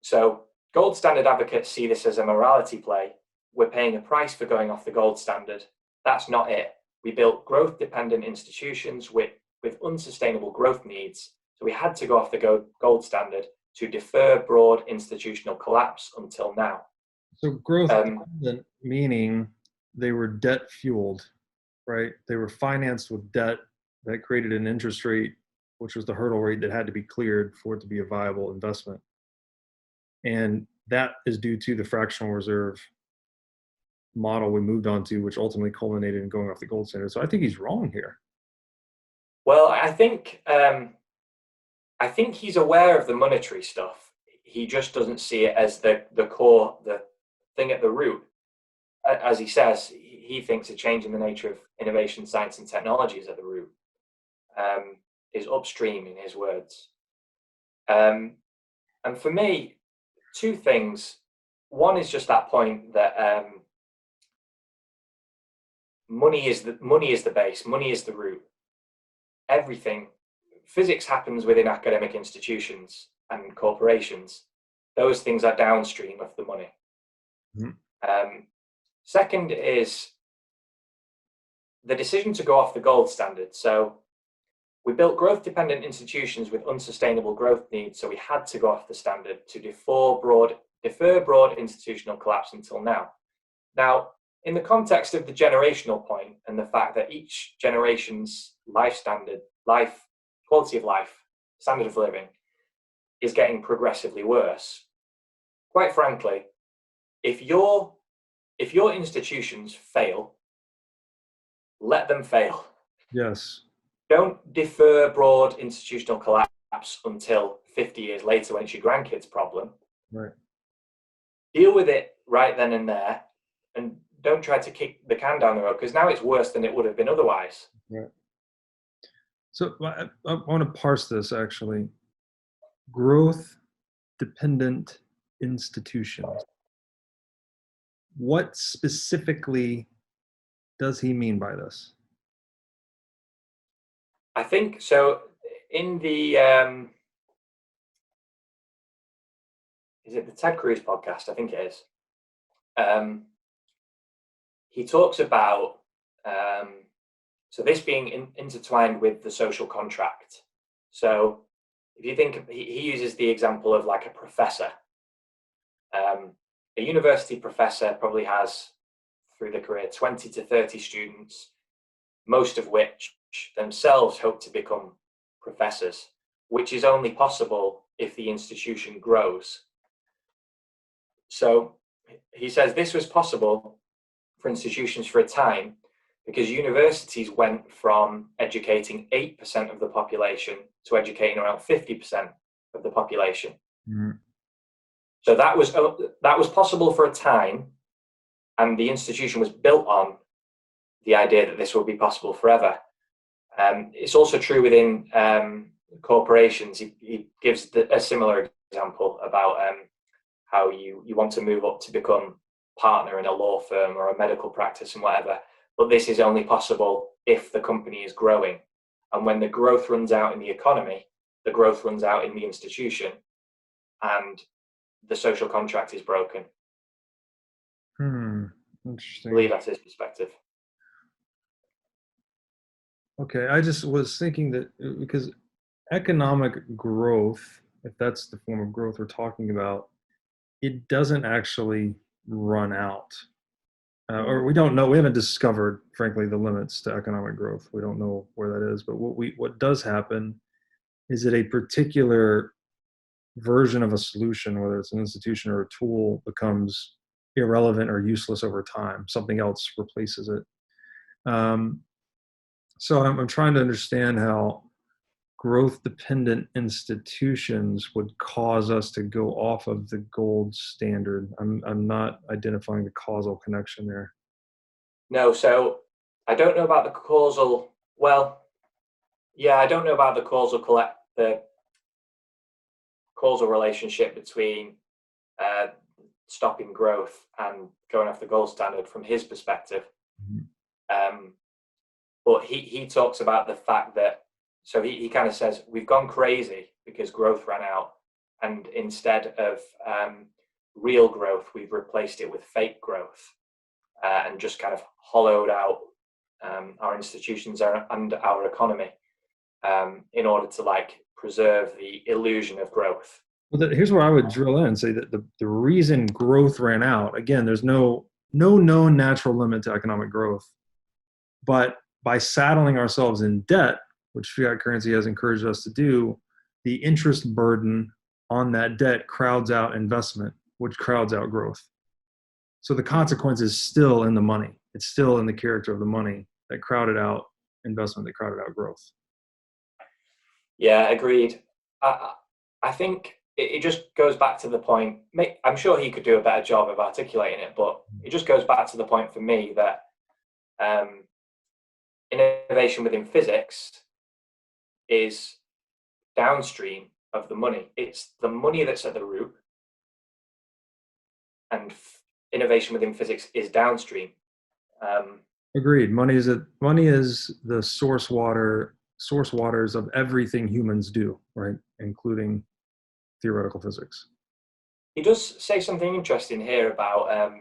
So gold standard advocates see this as a morality play. We're paying a price for going off the gold standard. That's not it. We built growth-dependent institutions with unsustainable growth needs, so we had to go off the gold standard to defer broad institutional collapse until now. So growth dependent, meaning they were debt fueled, right? They were financed with debt that created an interest rate, which was the hurdle rate that had to be cleared for it to be a viable investment. And that is due to the fractional reserve model we moved on to, which ultimately culminated in going off the gold standard. So I think he's wrong here. Well, I think he's aware of the monetary stuff. He just doesn't see it as the core, the thing at the root. As he says, he thinks a change in the nature of innovation, science, and technology is at the root. Is upstream, in his words. And for me, two things. One is just that point that money is the base, money is the root. Everything, physics happens within academic institutions and corporations. Those things are downstream of the money. Mm-hmm. Second is the decision to go off the gold standard. So we built growth-dependent institutions with unsustainable growth needs, so we had to go off the standard to defer broad institutional collapse until now. Now, in the context of the generational point and the fact that each generation's quality of life, standard of living, is getting progressively worse, quite frankly, if your institutions fail, let them fail. Yes. Don't defer broad institutional collapse until 50 years later when it's your grandkids' problem. Right. Deal with it right then and there, and don't try to kick the can down the road, because now it's worse than it would have been otherwise. Right. So I want to parse this, actually. Growth-dependent institutions. What specifically does he mean by this? I think so. In the is it the Ted Cruz podcast? I think it is. He talks about so this being intertwined with the social contract. So if you think, he uses the example of like a professor. A university professor probably has, through the career, 20 to 30 students, most of which themselves hope to become professors, which is only possible if the institution grows. So he says this was possible for institutions for a time because universities went from educating 8% of the population to educating around 50% of the population. Mm-hmm. So that was possible for a time, and the institution was built on the idea that this will be possible forever. It's also true within corporations. He gives a similar example about how you want to move up to become partner in a law firm or a medical practice and whatever, but this is only possible if the company is growing. And when the growth runs out in the economy, the growth runs out in the institution, and the social contract is broken. Interesting. I believe that's his perspective. Okay, I just was thinking that because economic growth, if that's the form of growth we're talking about, it doesn't actually run out. Or we don't know, we haven't discovered, frankly, the limits to economic growth. We don't know where that is, but what does happen is that a particular version of a solution, whether it's an institution or a tool, becomes irrelevant or useless over time. Something else replaces it. So I'm trying to understand how growth dependent institutions would cause us to go off of the gold standard. I'm not identifying the causal connection there. No, so I don't know about the causal. Well, yeah, I don't know about the causal relationship between stopping growth and going off the gold standard from his perspective. Mm-hmm. But he talks about the fact that, so he kind of says, we've gone crazy because growth ran out. And instead of real growth, we've replaced it with fake growth and just kind of hollowed out our institutions and our economy in order to like preserve the illusion of growth. Well, here's where I would drill in and say that the reason growth ran out, again, there's no known natural limit to economic growth. But by saddling ourselves in debt, which fiat currency has encouraged us to do, the interest burden on that debt crowds out investment, which crowds out growth. So the consequence is still in the money. It's still in the character of the money that crowded out investment, that crowded out growth. Yeah, agreed. I think it just goes back to the point. I'm sure he could do a better job of articulating it, but it just goes back to the point for me that innovation within physics is downstream of the money. It's the money that's at the root, and innovation within physics is downstream. Agreed. Money is the source waters of everything humans do, right? Including theoretical physics. He does say something interesting here about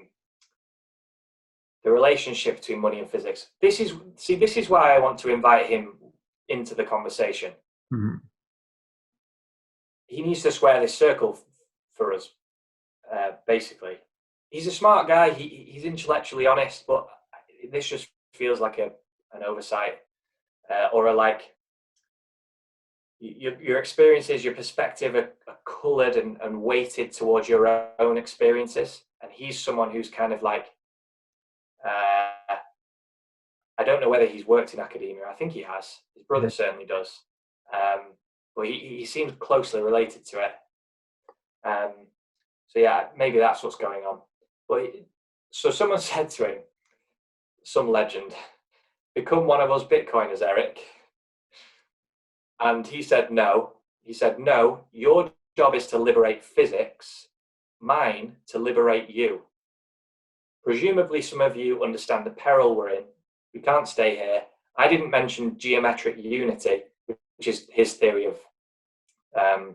the relationship between money and physics. This is why I want to invite him into the conversation. Mm-hmm. He needs to square this circle for us, basically. He's a smart guy. He's intellectually honest, but this just feels like an oversight or a like. Your experiences, your perspective are coloured and weighted towards your own experiences. And he's someone who's kind of like, I don't know whether he's worked in academia. I think he has. His brother certainly does. But he seems closely related to it. So yeah, maybe that's what's going on. But so someone said to him, some legend, become one of us Bitcoiners, Eric. And he said, no. He said, no, your job is to liberate physics, mine to liberate you. Presumably some of you understand the peril we're in. We can't stay here. I didn't mention geometric unity, which is his theory of, I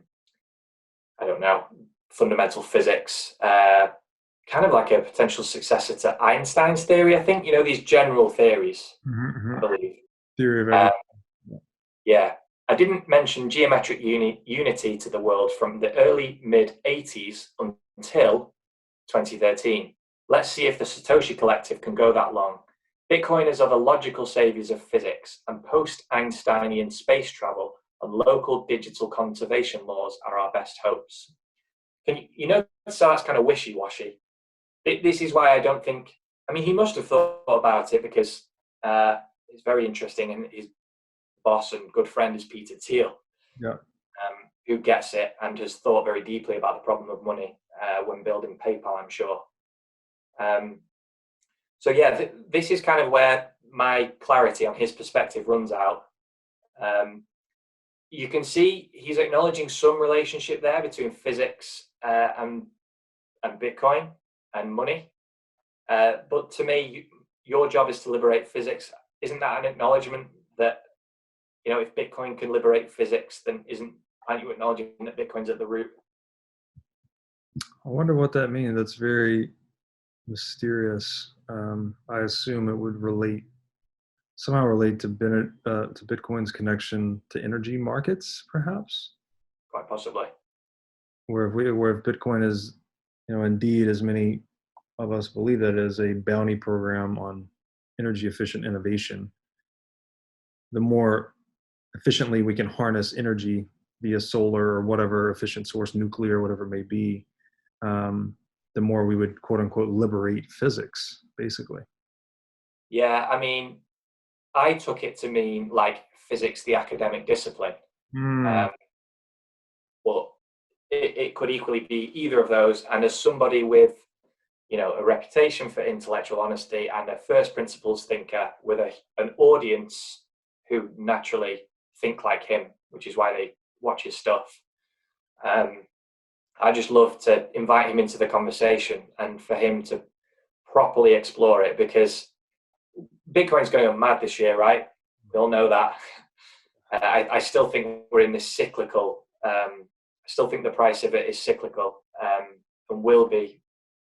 don't know, fundamental physics, kind of like a potential successor to Einstein's theory, I think, these general theories, I believe. Theory of everything. Yeah. I didn't mention geometric unity to the world from the early mid-80s until 2013. Let's see if the Satoshi Collective can go that long. Bitcoiners are the logical saviors of physics, and post-Einsteinian space travel and local digital conservation laws are our best hopes. It starts kind of wishy-washy. This is why I don't think, he must have thought about it because it's very interesting, and his boss and good friend is Peter Thiel, who gets it and has thought very deeply about the problem of money when building PayPal, I'm sure. So yeah, this is kind of where my clarity on his perspective runs out. You can see he's acknowledging some relationship there between physics and Bitcoin and money. But to me, your job is to liberate physics. Isn't that an acknowledgement that, if Bitcoin can liberate physics, then aren't you acknowledging that Bitcoin's at the root? I wonder what that means. That's very mysterious. I assume it would somehow relate to Bitcoin's connection to energy markets, perhaps. Quite possibly. Where if Bitcoin is, indeed, as many of us believe that it is a bounty program on energy efficient innovation, the more efficiently we can harness energy via solar or whatever efficient source, nuclear, whatever it may be, the more we would, quote unquote, liberate physics, basically. Yeah, I took it to mean like physics, the academic discipline. Hmm. Um, but it could equally be either of those. And as somebody with, a reputation for intellectual honesty and a first principles thinker with an audience who naturally think like him, which is why they watch his stuff, I just love to invite him into the conversation and for him to properly explore it, because Bitcoin's going on mad this year, right? We all know that. I still think we're in this cyclical. I still think the price of it is cyclical, and will be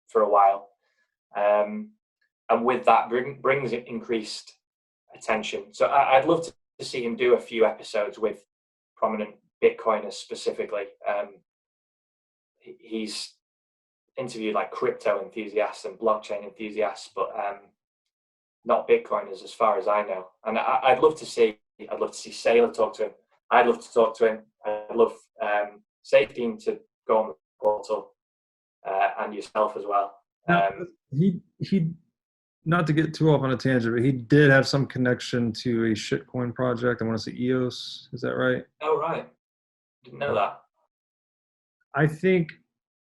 for a while. And with that brings increased attention. So I'd love to see him do a few episodes with prominent Bitcoiners specifically. He's interviewed like crypto enthusiasts and blockchain enthusiasts, but not Bitcoiners as far as I know. And I'd love to see Saylor talk to him. I'd love to talk to him. I'd love Safety to go on the portal, and yourself as well. He not to get too off on a tangent, but he did have some connection to a shitcoin project. I want to say EOS. Is that right? Oh, right. Didn't know that. I think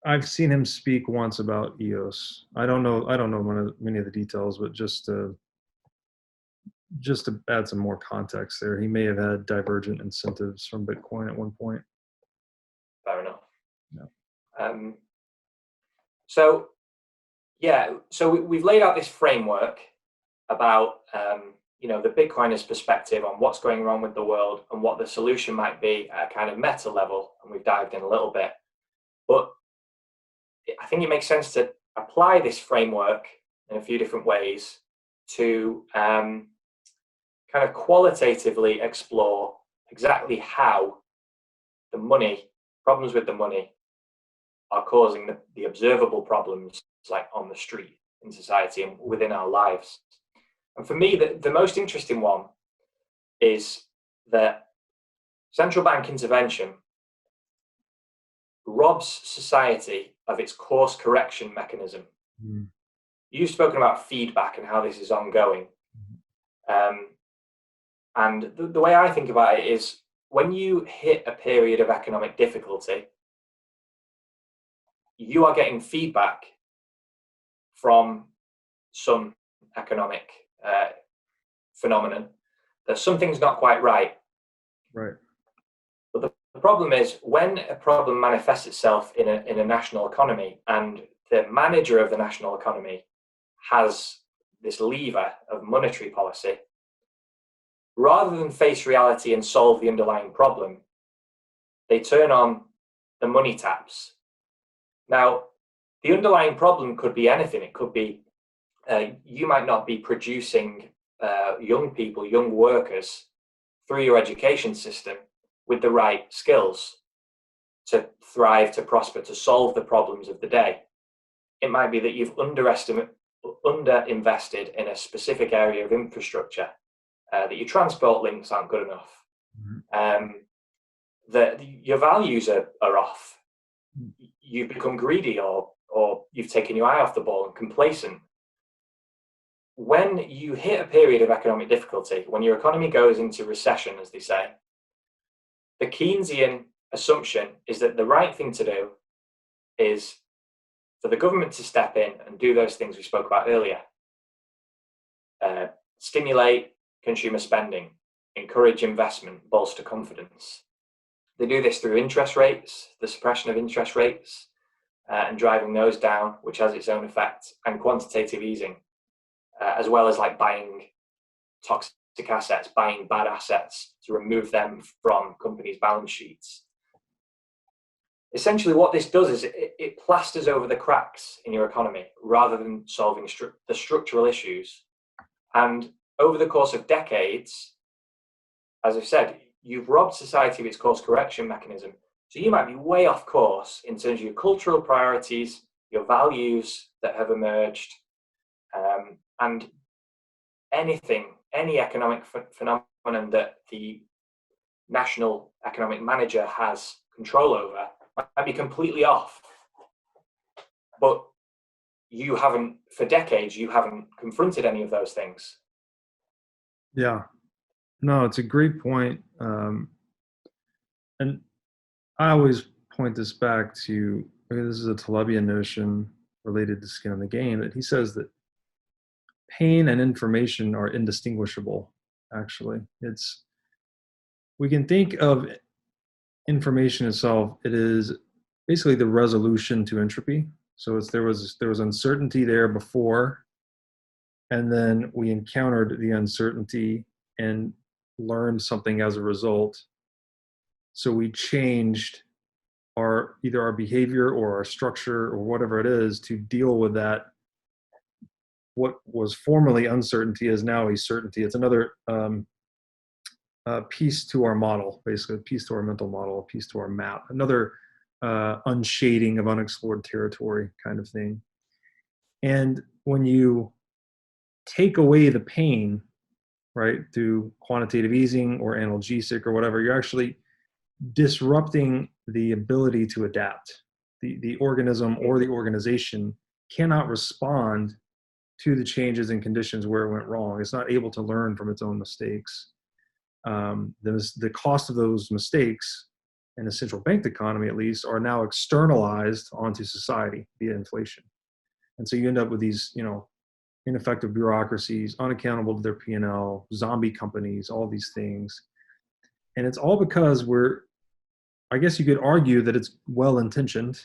I've seen him speak once about EOS. I don't know many of the details, but just to add some more context there, he may have had divergent incentives from Bitcoin at one point. Fair enough. Yeah. So we've laid out this framework about the Bitcoiner's perspective on what's going wrong with the world and what the solution might be at a kind of meta level, and we've dived in a little bit. But I think it makes sense to apply this framework in a few different ways to kind of qualitatively explore exactly how problems with the money are causing the observable problems, like on the street, in society, and within our lives. And for me, the most interesting one is that central bank intervention robs society of its course correction mechanism. Mm. You've spoken about feedback and how this is ongoing. And the way I think about it is, when you hit a period of economic difficulty, you are getting feedback from some economic phenomenon that something's not quite right. Right. But the problem is, when a problem manifests itself in a national economy, and the manager of the national economy has this lever of monetary policy, rather than face reality and solve the underlying problem, they turn on the money taps. Now, the underlying problem could be anything. It could be you might not be producing young people, young workers, through your education system with the right skills to thrive, to prosper, to solve the problems of the day. It might be that you've underinvested in a specific area of infrastructure, that your transport links aren't good enough, that your values are off. You've become greedy, or you've taken your eye off the ball and complacent. When you hit a period of economic difficulty, when your economy goes into recession, as they say, the Keynesian assumption is that the right thing to do is for the government to step in and do those things we spoke about earlier. Stimulate consumer spending, encourage investment, bolster confidence. They do this through interest rates, the suppression of interest rates, and driving those down, which has its own effect, and quantitative easing, as well as like buying toxic assets, buying bad assets to remove them from companies' balance sheets. Essentially, what this does is it plasters over the cracks in your economy rather than solving the structural issues. And over the course of decades, as I've said, you've robbed society of its course correction mechanism. So you might be way off course in terms of your cultural priorities, your values that have emerged, and any economic phenomenon that the national economic manager has control over might be completely off. But for decades, you haven't confronted any of those things. Yeah. No, it's a great point. And I always point this back to, this is a Talebian notion related to skin in the game, that he says that pain and information are indistinguishable. Actually, we can think of information itself, it is basically the resolution to entropy. So there was uncertainty there before, and then we encountered the uncertainty and learned something as a result. So we changed either our behavior or our structure or whatever it is to deal with that. What was formerly uncertainty is now a certainty. It's another piece to our model, basically a piece to our mental model, a piece to our map, another unshading of unexplored territory kind of thing. And when you take away the pain, right, through quantitative easing or analgesic or whatever, you're actually disrupting the ability to adapt. The organism or the organization cannot respond to the changes in conditions where it went wrong. It's not able to learn from its own mistakes. The cost of those mistakes in a central banked economy, at least, are now externalized onto society via inflation. And so you end up with these, ineffective bureaucracies, unaccountable to their P&L, zombie companies, all these things. And it's all because I guess you could argue that it's well-intentioned,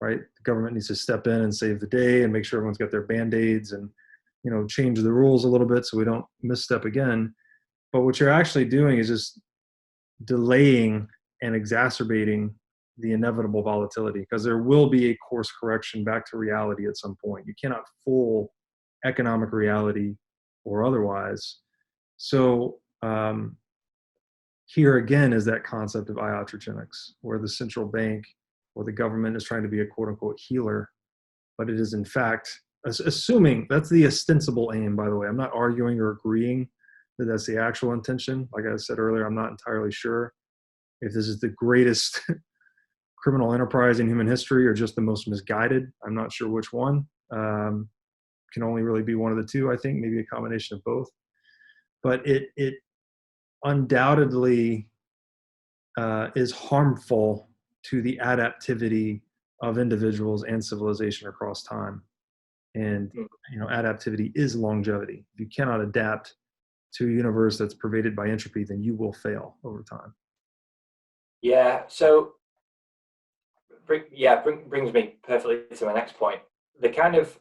right? The government needs to step in and save the day and make sure everyone's got their Band-Aids and, change the rules a little bit so we don't misstep again. But what you're actually doing is just delaying and exacerbating the inevitable volatility, because there will be a course correction back to reality at some point. You cannot fool economic reality or otherwise. So here again is that concept of iatrogenics, where the central bank or the government is trying to be a quote unquote healer, but it is in fact, assuming that's the ostensible aim, by the way. I'm not arguing or agreeing that that's the actual intention. Like I said earlier, I'm not entirely sure if this is the greatest criminal enterprise in human history or just the most misguided. I'm not sure which one. Can only really be one of the two, I think, maybe a combination of both. But it undoubtedly is harmful to the adaptivity of individuals and civilization across time. And adaptivity is longevity. If you cannot adapt to a universe that's pervaded by entropy, then you will fail over time. Yeah. So, brings me perfectly to my next point. The kind of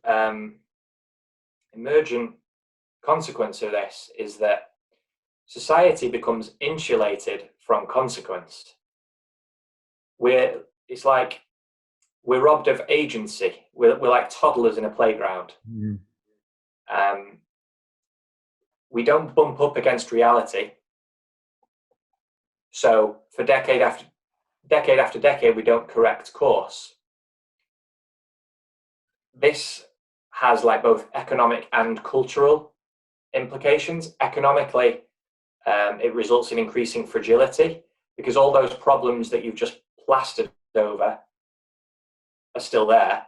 emergent consequence of this is that society becomes insulated from consequence. It's like we're robbed of agency. We're like toddlers in a playground. Mm-hmm. We don't bump up against reality. So for decade after decade, we don't correct course. This has like both economic and cultural implications. Economically, it results in increasing fragility because all those problems that you've just plastered over are still there.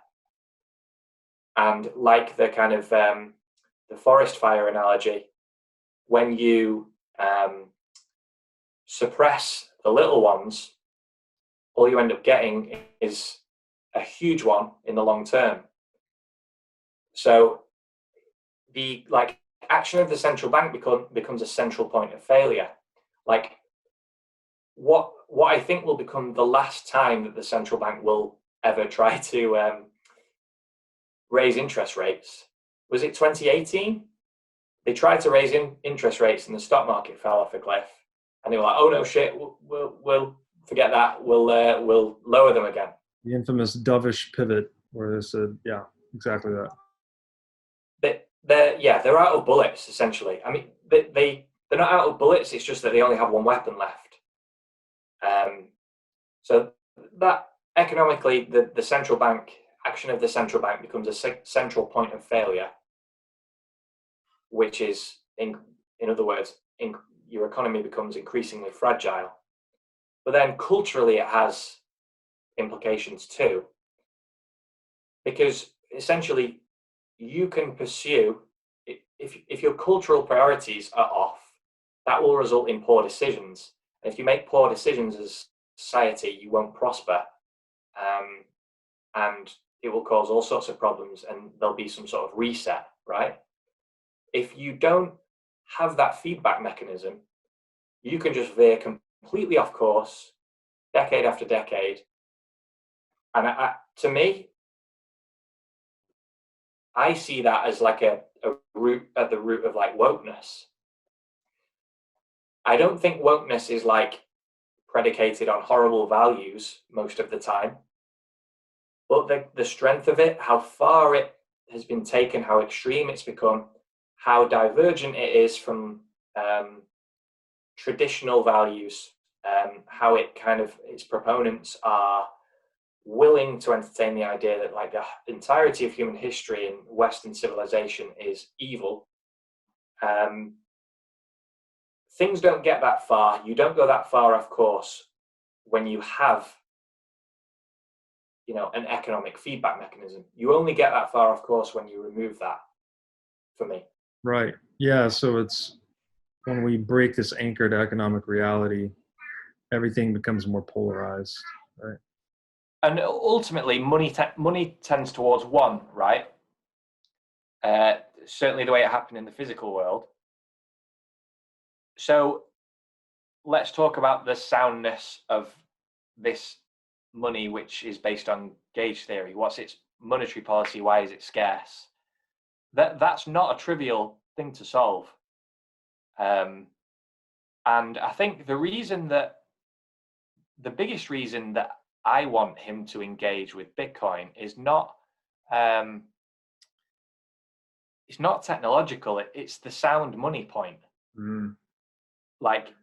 And like the kind of the forest fire analogy, when you suppress the little ones, all you end up getting is a huge one in the long term. So the action of the central bank becomes a central point of failure. Like what I think will become the last time that the central bank will ever try to raise interest rates. Was it 2018? They tried to raise interest rates and the stock market fell off a cliff. And they were like, "Oh no, shit! We'll forget that. We'll lower them again." The infamous dovish pivot, where they said, "Yeah, exactly that." They're out of bullets essentially. I mean, they're not out of bullets. It's just that they only have one weapon left. So that economically, the central bank action of the central bank becomes a central point of failure, which is in other words, your economy becomes increasingly fragile. But then culturally, it has implications too, because essentially you can pursue, if your cultural priorities are off, that will result in poor decisions. And if you make poor decisions society, you won't prosper, and it will cause all sorts of problems, and there'll be some sort of reset, right? If you don't have that feedback mechanism, you can just veer completely off course, decade after decade. And to me, I see that as like a root at the root of like wokeness. I don't think wokeness is like predicated on horrible values most of the time, but the strength of it, how far it has been taken, how extreme it's become, how divergent it is from traditional values, how it kind of, its proponents are willing to entertain the idea that like the entirety of human history and Western civilization is evil. Things don't get that far. You don't go that far off course when you have, you know, an economic feedback mechanism. You only get that far off course when you remove that, for me. Right. Yeah. So it's when we break this anchored economic reality, everything becomes more polarized. Right. And ultimately, money tends towards one, right? Certainly the way it happened in the physical world. So let's talk about the soundness of this money, which is based on gauge theory. What's its monetary policy? Why is it scarce? That's not a trivial thing to solve. And I think the biggest reason that I want him to engage with Bitcoin is not it's not technological. It's the sound money point. Mm. Like,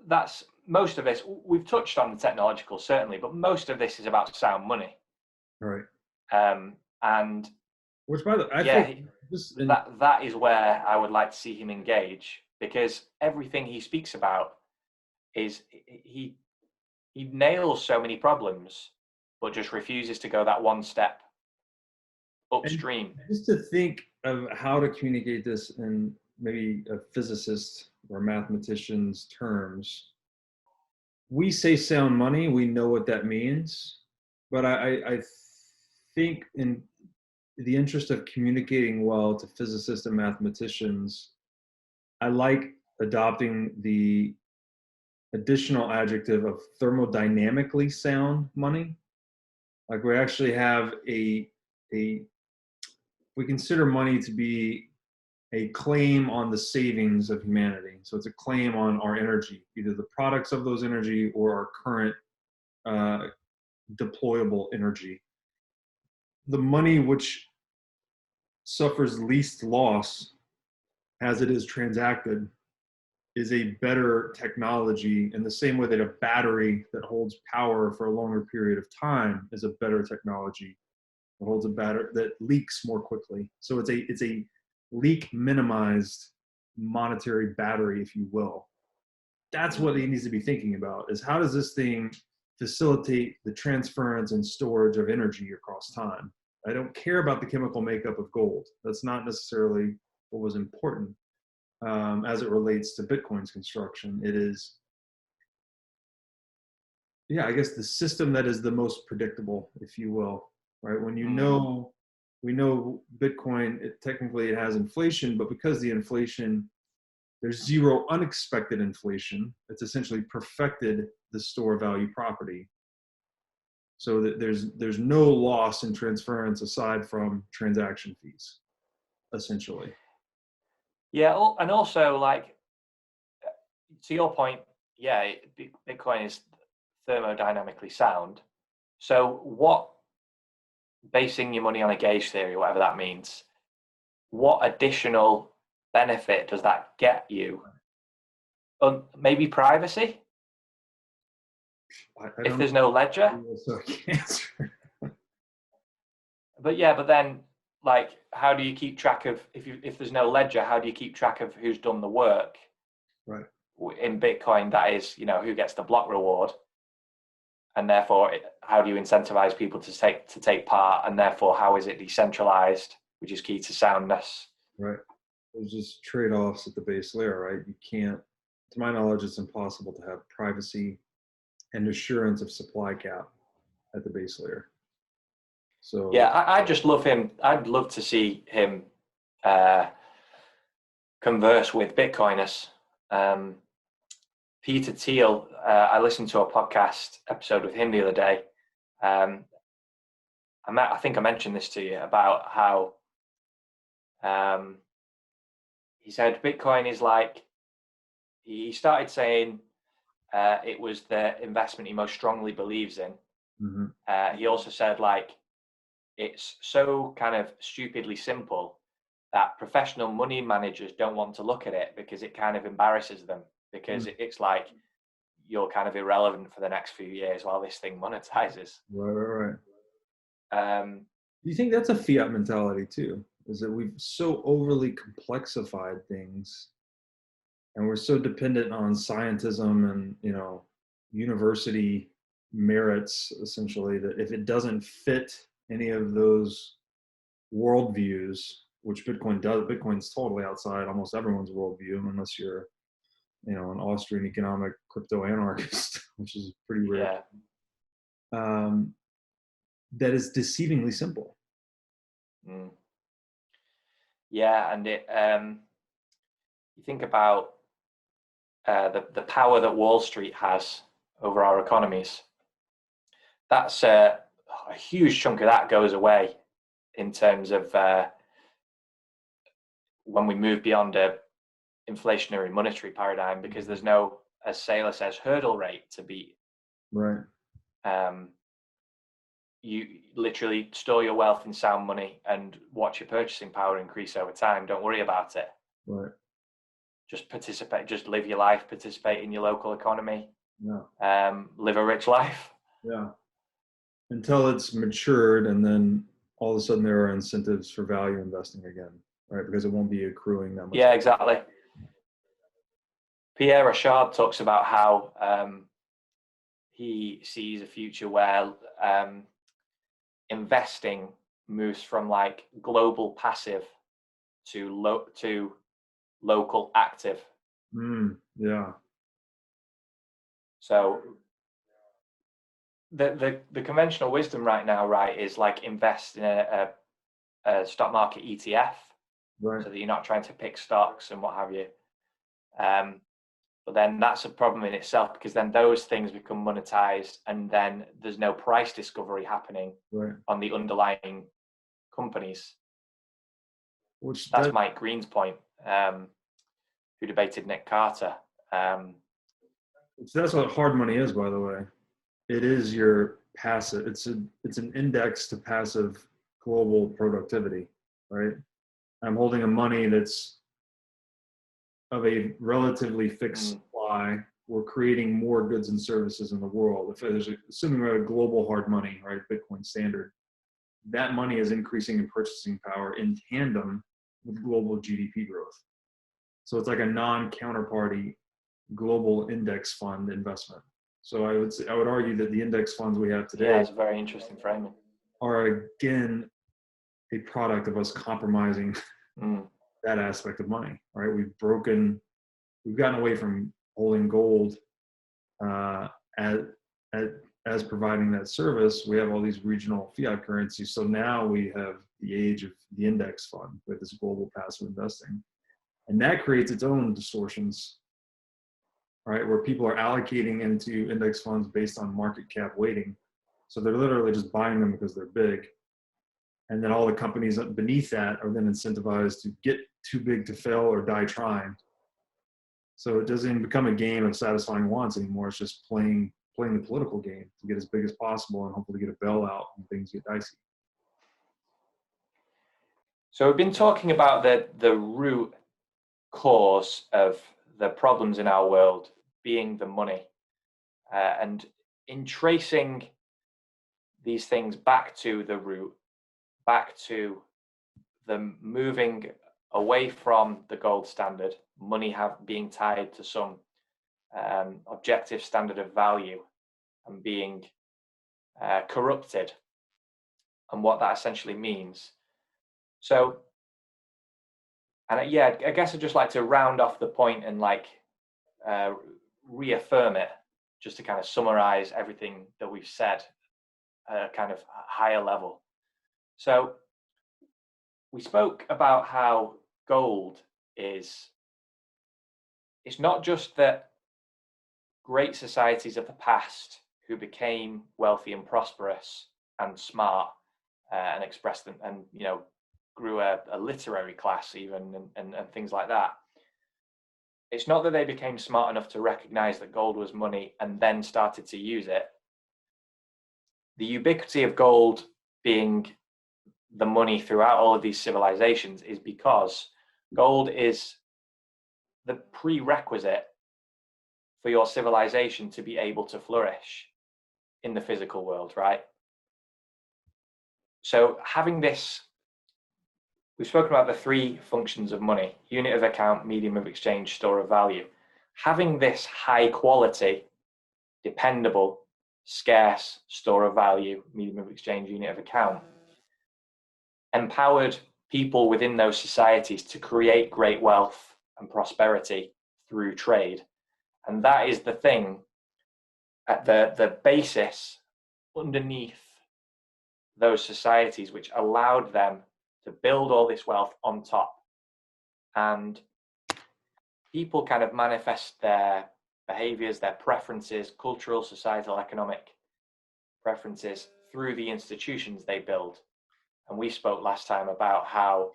that's most of this. We've touched on the technological, certainly, but most of this is about sound money. Right. And which, by the way, I yeah, think that is where I would like to see him engage, because everything he speaks about is he nails so many problems, but just refuses to go that one step upstream. And just to think of how to communicate this in maybe a physicist or mathematician's terms, we say sound money, we know what that means, but I think in the interest of communicating well to physicists and mathematicians, I like adopting the additional adjective of thermodynamically sound money. Like, we actually have we consider money to be a claim on the savings of humanity. So it's a claim on our energy, either the products of those energy or our current deployable energy. The money which suffers least loss as it is transacted is a better technology, in the same way that a battery that holds power for a longer period of time is a better technology that holds a battery that leaks more quickly. So it's a leak minimized monetary battery, if you will. That's what he needs to be thinking about, is how does this thing facilitate the transference and storage of energy across time? I don't care about the chemical makeup of gold. That's not necessarily what was important as it relates to Bitcoin's construction. It is, yeah, I guess the system that is the most predictable, if you will, right? When you know, we know Bitcoin, technically it has inflation, but because the inflation, there's zero unexpected inflation, it's essentially perfected the store value property. So that there's no loss in transference aside from transaction fees, essentially. Yeah, and also, like, to your point, yeah, Bitcoin is thermodynamically sound. So what, basing your money on a gauge theory, whatever that means, what additional benefit does that get you? Maybe privacy? If there's no ledger? So I can't answer. But yeah, but then, like, how do you keep track of, if there's no ledger, how do you keep track of who's done the work? Right. In Bitcoin, that is, you know, who gets the block reward, and therefore, how do you incentivize people to take part? And therefore, how is it decentralized, which is key to soundness? Right. There's just trade-offs at the base layer, right? You can't, to my knowledge, it's impossible to have privacy and assurance of supply cap at the base layer. So yeah, I just love him. I'd love to see him converse with Bitcoiners. Peter Thiel, I listened to a podcast episode with him the other day. I think I mentioned this to you about how he said Bitcoin is like, he started saying it was the investment he most strongly believes in. mm-hmm. He also said, like, it's so kind of stupidly simple that professional money managers don't want to look at it because it kind of embarrasses them, because it's like you're kind of irrelevant for the next few years while this thing monetizes. Right. Do you think that's a fiat mentality too? Is that we've so overly complexified things, and we're so dependent on scientism and, you know, university merits, essentially, that if it doesn't fit any of those worldviews, which Bitcoin does, Bitcoin's totally outside almost everyone's worldview, unless you're, you know, an Austrian economic crypto anarchist, which is pretty rare. Yeah. That is deceivingly simple. Yeah, and it you think about the power that Wall Street has over our economies. That's a huge chunk of that goes away in terms of when we move beyond a inflationary monetary paradigm, because there's no, as Saylor says, hurdle rate to beat. Right. You literally store your wealth in sound money and watch your purchasing power increase over time. Don't worry about it. Right. Just participate, just live your life, participate in your local economy. Yeah. Live a rich life. Yeah. Until it's matured, and then all of a sudden there are incentives for value investing again, right? Because it won't be accruing that much. Yeah, exactly. Pierre Rochard talks about how he sees a future where investing moves from like global passive to local active. Yeah. So the conventional wisdom right now, right, is like invest in a stock market ETF, right, so that you're not trying to pick stocks and what have you. But then that's a problem in itself, because then those things become monetized, and then there's no price discovery happening on the underlying companies. That's Mike Green's point, who debated Nick Carter. That's what hard money is, by the way. It is your passive. It's an index to passive global productivity, right? I'm holding a money that's of a relatively fixed supply. We're creating more goods and services in the world. If there's assuming we're at a global hard money, right, Bitcoin standard, that money is increasing in purchasing power in tandem with global GDP growth. So it's like a non-counterparty global index fund investment. So I would argue that the index funds we have today, yeah, it's a very interesting framing, are again a product of us compromising that aspect of money. Right? We've gotten away from holding gold as providing that service. We have all these regional fiat currencies. So now we have the age of the index fund with this global passive investing, and that creates its own distortions. Right, where people are allocating into index funds based on market cap weighting. So they're literally just buying them because they're big. And then all the companies beneath that are then incentivized to get too big to fail or die trying. So it doesn't become a game of satisfying wants anymore. It's just playing the political game to get as big as possible and hopefully get a bailout when things get dicey. So we've been talking about the root cause of the problems in our world being the money, and in tracing these things back to the root, back to the moving away from the gold standard, money being tied to some objective standard of value and being corrupted, and what that essentially means. So, and yeah, I guess I'd just like to round off the point and like reaffirm it. just to kind of summarize everything that we've said at a kind of higher level. So we spoke about how gold is, it's not just that great societies of the past who became wealthy and prosperous and smart and expressed them, and grew a literary class even, and things like that. It's not that they became smart enough to recognize that gold was money and then started to use it. The ubiquity of gold being the money throughout all of these civilizations is because gold is the prerequisite for your civilization to be able to flourish in the physical world, right? So having this, we've spoken about the three functions of money: unit of account, medium of exchange, store of value. Having this high quality, dependable, scarce store of value, medium of exchange, unit of account, empowered people within those societies to create great wealth and prosperity through trade. And that is the thing at the basis underneath those societies, which allowed them to build all this wealth on top. And people kind of manifest their behaviors, their preferences, cultural, societal, economic preferences through the institutions they build. And we spoke last time about how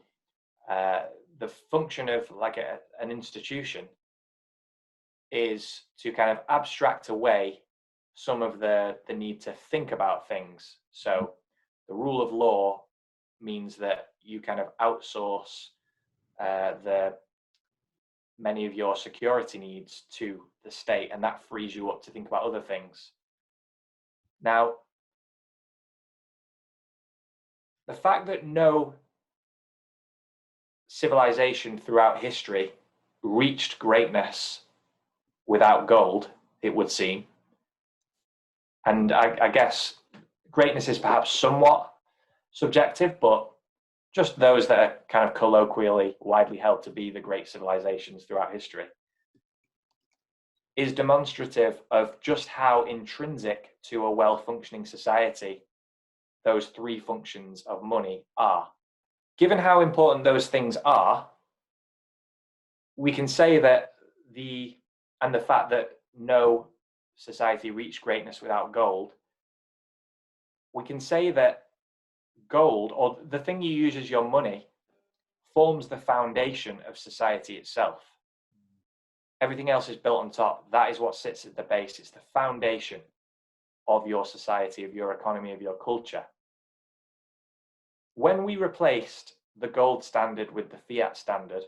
the function of like an institution is to kind of abstract away some of the need to think about things. So the rule of law means that you kind of outsource many of your security needs to the state, and that frees you up to think about other things. Now, the fact that no civilization throughout history reached greatness without gold, it would seem, and I guess greatness is perhaps somewhat subjective, but just those that are kind of colloquially widely held to be the great civilizations throughout history, is demonstrative of just how intrinsic to a well-functioning society those three functions of money are. Given how important those things are, we can say that the fact that no society reached greatness without gold, we can say that gold, or the thing you use as your money, forms the foundation of society itself. Everything else is built on top. That is what sits at the base. It's the foundation of your society, of your economy, of your culture. When we replaced the gold standard with the fiat standard,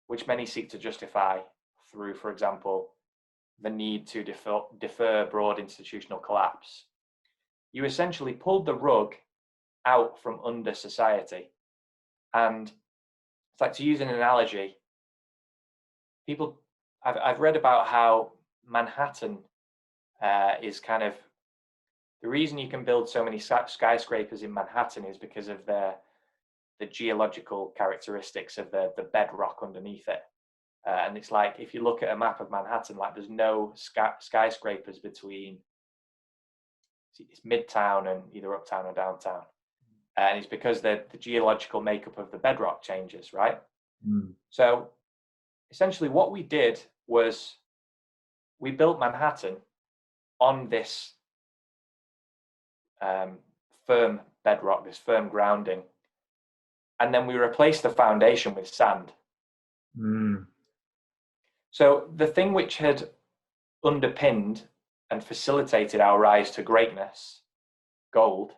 which many seek to justify through, for example, the need to defer broad institutional collapse, you essentially pulled the rug out from under society. And it's like, to use an analogy, I've read about how Manhattan is kind of, the reason you can build so many skyscrapers in Manhattan is because of the geological characteristics of the bedrock underneath it. And it's like, if you look at a map of Manhattan, like there's no skyscrapers between, it's Midtown and either uptown or downtown. And it's because the geological makeup of the bedrock changes, right? So essentially what we did was we built Manhattan on this firm bedrock, this firm grounding, and then we replaced the foundation with sand. So the thing which had underpinned and facilitated our rise to greatness, gold,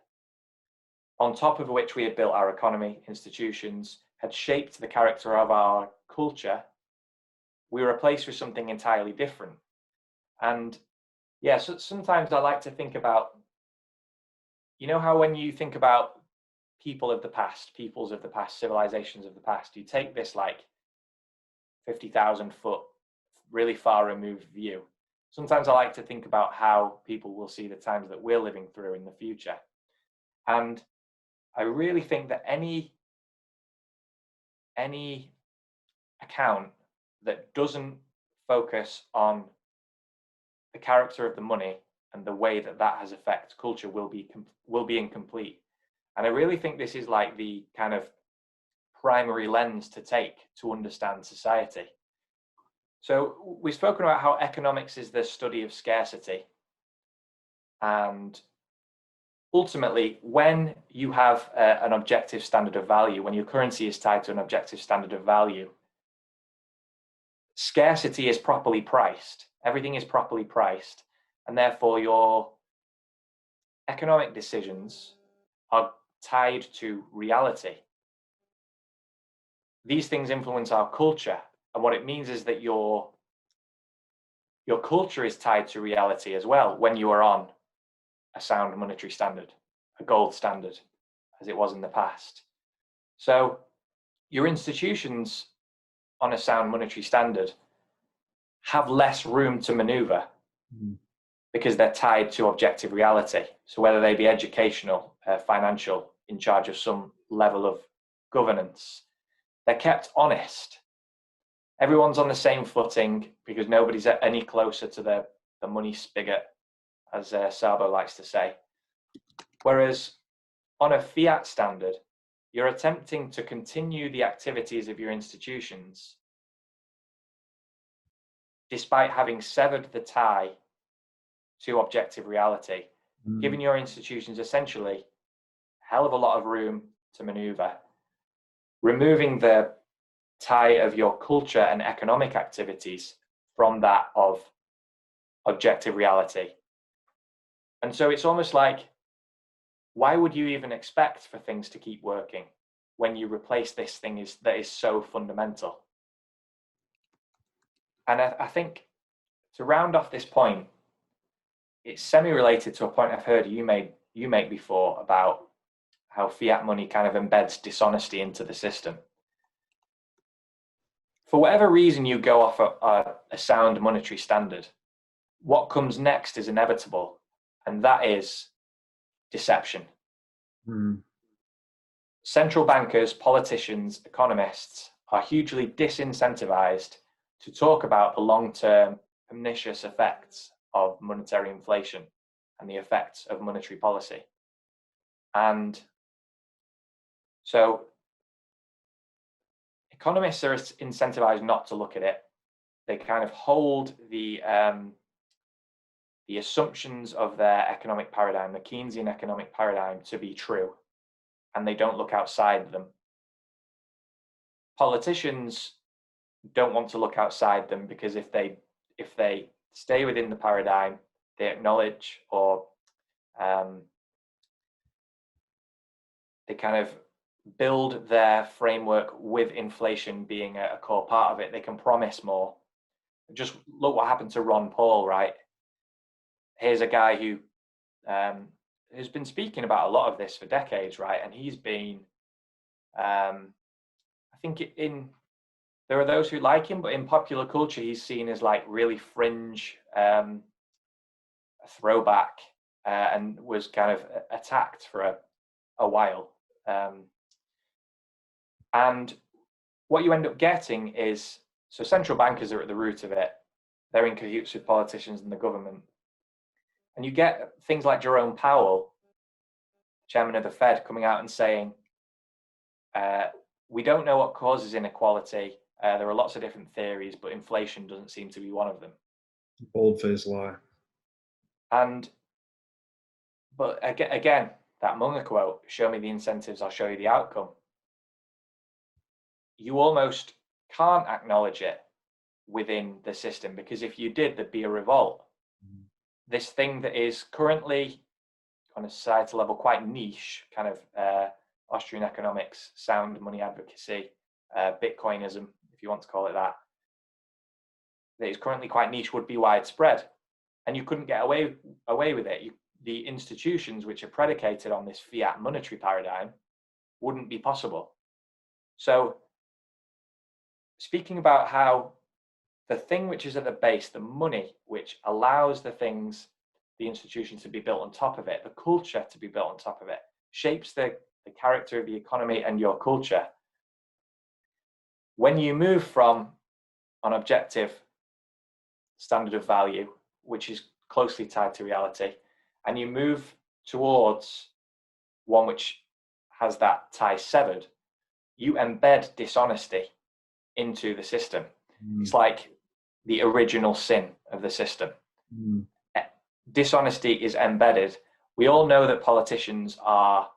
on top of which we had built our economy, institutions, had shaped the character of our culture, we were replaced with something entirely different. And yeah, so sometimes I like to think about, you know how when you think about people of the past, peoples of the past, civilizations of the past, you take this like 50,000 foot, really far removed view. Sometimes I like to think about how people will see the times that we're living through in the future. And I really think that any account that doesn't focus on the character of the money and the way that that has affected culture will be incomplete. And I really think this is like the kind of primary lens to take to understand society. So we've spoken about how economics is the study of scarcity. And ultimately, when you have an objective standard of value, when your currency is tied to an objective standard of value, scarcity is properly priced. Everything is properly priced. And therefore, your economic decisions are tied to reality. These things influence our culture. And what it means is that your culture is tied to reality as well when you are on a sound monetary standard, a gold standard, as it was in the past. So your institutions on a sound monetary standard have less room to maneuver because they're tied to objective reality. So whether they be educational, financial, in charge of some level of governance, they're kept honest. Everyone's on the same footing because nobody's any closer to the money spigot, as Sabo likes to say. Whereas on a fiat standard, you're attempting to continue the activities of your institutions despite having severed the tie to objective reality, giving your institutions essentially a hell of a lot of room to maneuver, removing the tie of your culture and economic activities from that of objective reality. And so it's almost like, why would you even expect for things to keep working when you replace this thing that is so fundamental? And I think to round off this point, it's semi-related to a point I've heard you make before about how fiat money kind of embeds dishonesty into the system. For whatever reason you go off a sound monetary standard, what comes next is inevitable, and that is deception. Central bankers, politicians, economists are hugely disincentivized to talk about the long-term pernicious effects of monetary inflation and the effects of monetary policy. And so economists are incentivized not to look at it. They kind of hold the assumptions of their economic paradigm, the Keynesian economic paradigm, to be true, and they don't look outside them. Politicians don't want to look outside them because if they stay within the paradigm, they acknowledge or they kind of build their framework with inflation being a core part of it. They can promise more. Just look what happened to Ron Paul, right? Here's a guy who has been speaking about a lot of this for decades, right? And he's been, I think there are those who like him, but in popular culture, he's seen as like really fringe, a throwback, and was kind of attacked for a while. And what you end up getting is, so central bankers are at the root of it. They're in cahoots with politicians and the government. And you get things like Jerome Powell, chairman of the Fed, coming out and saying, we don't know what causes inequality. There are lots of different theories, but inflation doesn't seem to be one of them. Bold-faced lie. But again, that Munger quote, show me the incentives, I'll show you the outcome. You almost can't acknowledge it within the system, because if you did, there'd be a revolt. This thing that is currently on a societal level quite niche, kind of Austrian economics, sound money advocacy, Bitcoinism, if you want to call it that is currently quite niche, would be widespread, and you couldn't get away with it. The institutions which are predicated on this fiat monetary paradigm wouldn't be possible. So speaking about how the thing which is at the base, the money which allows the institutions to be built on top of it, the culture to be built on top of it, shapes the character of the economy and your culture. When you move from an objective standard of value, which is closely tied to reality, and you move towards one which has that tie severed, you embed dishonesty into the system. It's like the original sin of the system. Dishonesty is embedded. We all know that politicians are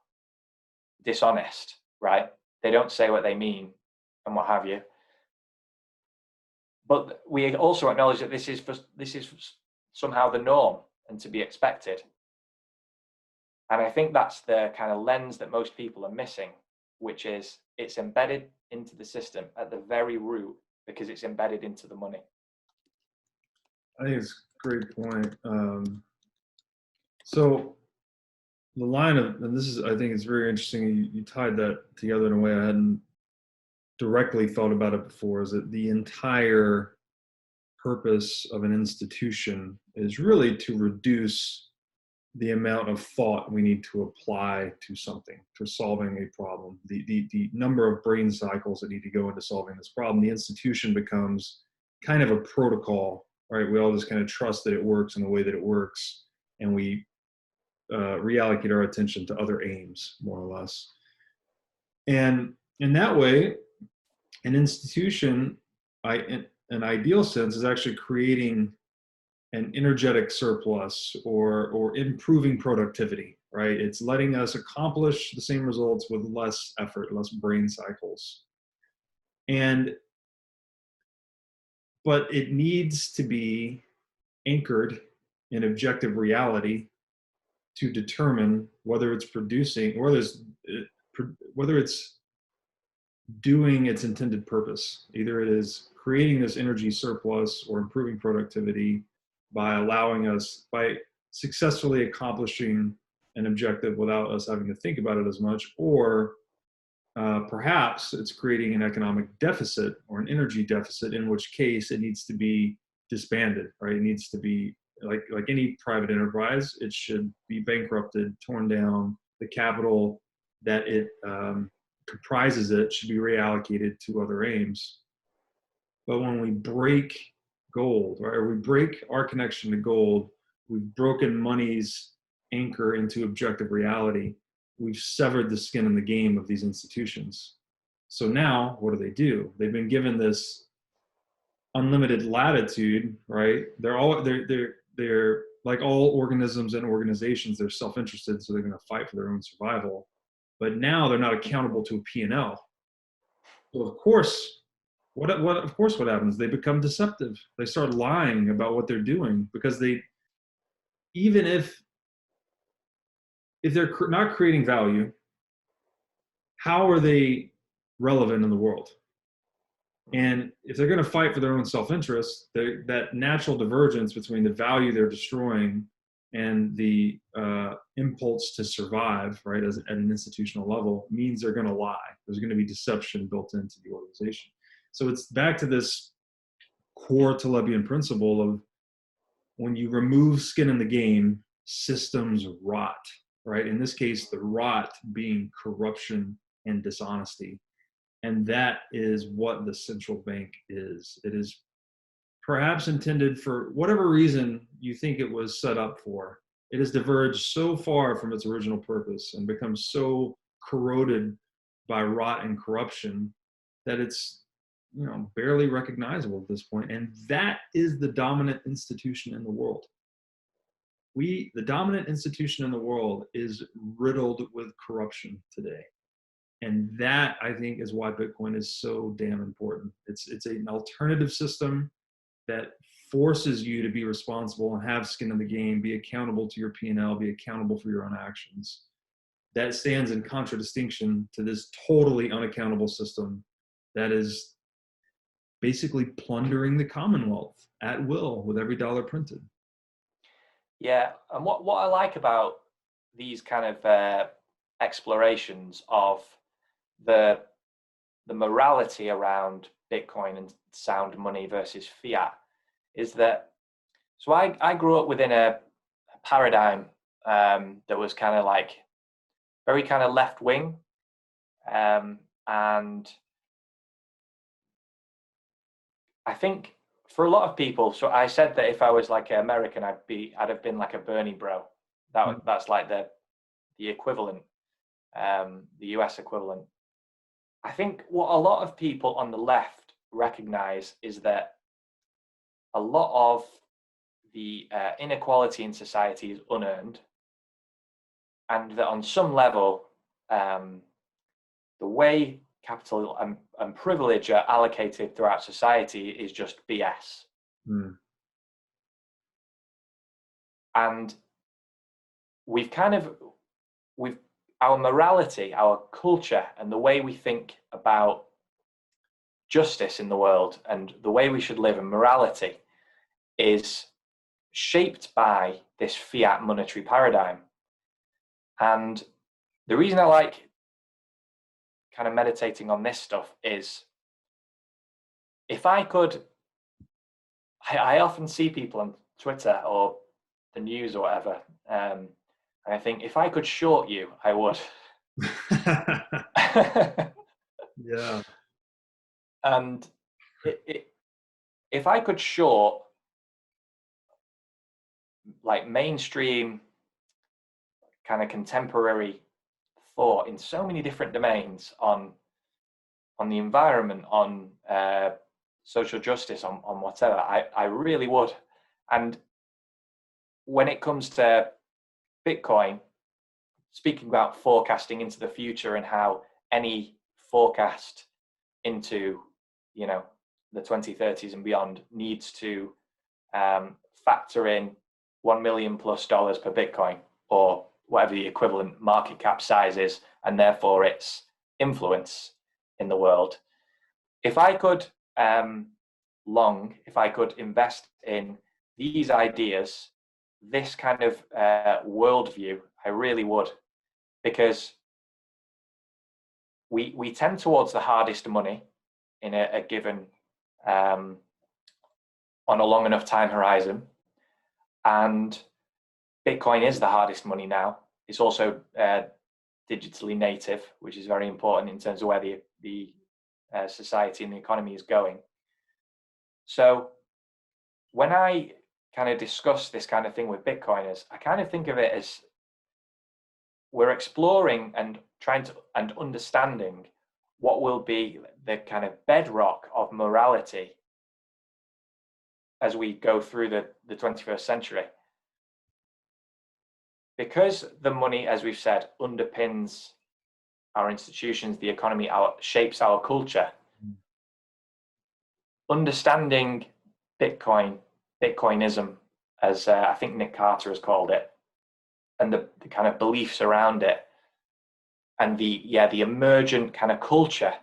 dishonest, right? They don't say what they mean and what have you. But we also acknowledge that this is somehow the norm and to be expected. And I think that's the kind of lens that most people are missing, which is it's embedded into the system at the very root because it's embedded into the money. I think it's a great point. So the line of, and this is, I think it's very interesting, you tied that together in a way I hadn't directly thought about it before, is that the entire purpose of an institution is really to reduce the amount of thought we need to apply to something, to solving a problem, the number of brain cycles that need to go into solving this problem. The institution becomes kind of a protocol, right? We all just kind of trust that it works in the way that it works, and we reallocate our attention to other aims, more or less. And in that way, an institution, in an ideal sense, is actually creating an energetic surplus or improving productivity, right? It's letting us accomplish the same results with less effort, less brain cycles. But it needs to be anchored in objective reality to determine whether it's producing, whether it's doing its intended purpose. Either it is creating this energy surplus or improving productivity by successfully accomplishing an objective without us having to think about it as much, or perhaps it's creating an economic deficit or an energy deficit, in which case it needs to be disbanded, right? It needs to be like any private enterprise, it should be bankrupted, torn down. The capital that it comprises it should be reallocated to other aims. But when we break gold, right, or we break our connection to gold, we've broken money's anchor into objective reality. We've severed the skin in the game of these institutions. So now, what do? They've been given this unlimited latitude, right? They're like all organisms and organizations, they're self-interested, so they're going to fight for their own survival. But now they're not accountable to a P&L. So of course, what happens? They become deceptive. They start lying about what they're doing, because even if they're not creating value, how are they relevant in the world? And if they're going to fight for their own self-interest, that natural divergence between the value they're destroying and the impulse to survive, right, at an institutional level, means they're going to lie. There's going to be deception built into the organization. So it's back to this core Talebian principle of, when you remove skin in the game, systems rot, right? In this case, the rot being corruption and dishonesty. And that is what the central bank is. It is perhaps intended, for whatever reason you think it was set up for, it has diverged so far from its original purpose and become so corroded by rot and corruption that it's, barely recognizable at this point. And that is the dominant institution in the world. The dominant institution in the world is riddled with corruption today. And that, I think, is why Bitcoin is so damn important. It's an alternative system that forces you to be responsible and have skin in the game, be accountable to your P&L, be accountable for your own actions. That stands in contradistinction to this totally unaccountable system that is basically plundering the Commonwealth at will with every dollar printed. Yeah, and what I like about these kind of explorations of the morality around Bitcoin and sound money versus fiat is that, so I grew up within a paradigm that was kind of like very kind of left wing, and I think for a lot of people, so I said that if I was like American, I'd have been like a Bernie bro. That's like the equivalent, the US equivalent. I think what a lot of people on the left recognize is that a lot of the inequality in society is unearned, and that on some level, the way capital and privilege are allocated throughout society is just BS. Mm. And we've our morality, our culture, and the way we think about justice in the world and the way we should live and morality is shaped by this fiat monetary paradigm. And the reason I like kind of meditating on this stuff is if I could, I often see people on Twitter or the news or whatever, and I think if I could short you, I would. Yeah. And if I could short like mainstream kind of contemporary thought in so many different domains on the environment, on social justice, on whatever, I really would. And when it comes to Bitcoin, speaking about forecasting into the future and how any forecast into, you know, the 2030s and beyond needs to factor in $1 million+ per Bitcoin, or whatever the equivalent market cap size is, and therefore its influence in the world. If I could if I could invest in these ideas, this kind of worldview, I really would, because we tend towards the hardest money in a given on a long enough time horizon, and Bitcoin is the hardest money now. It's also digitally native, which is very important in terms of where the society and the economy is going. So when I kind of discuss this kind of thing with Bitcoiners, I kind of think of it as we're exploring and trying to and understanding what will be the kind of bedrock of morality as we go through the 21st century. Because the money, as we've said, underpins our institutions, the economy, shapes our culture. Understanding Bitcoinism, as I think Nick Carter has called it, and the kind of beliefs around it, and the emergent kind of culture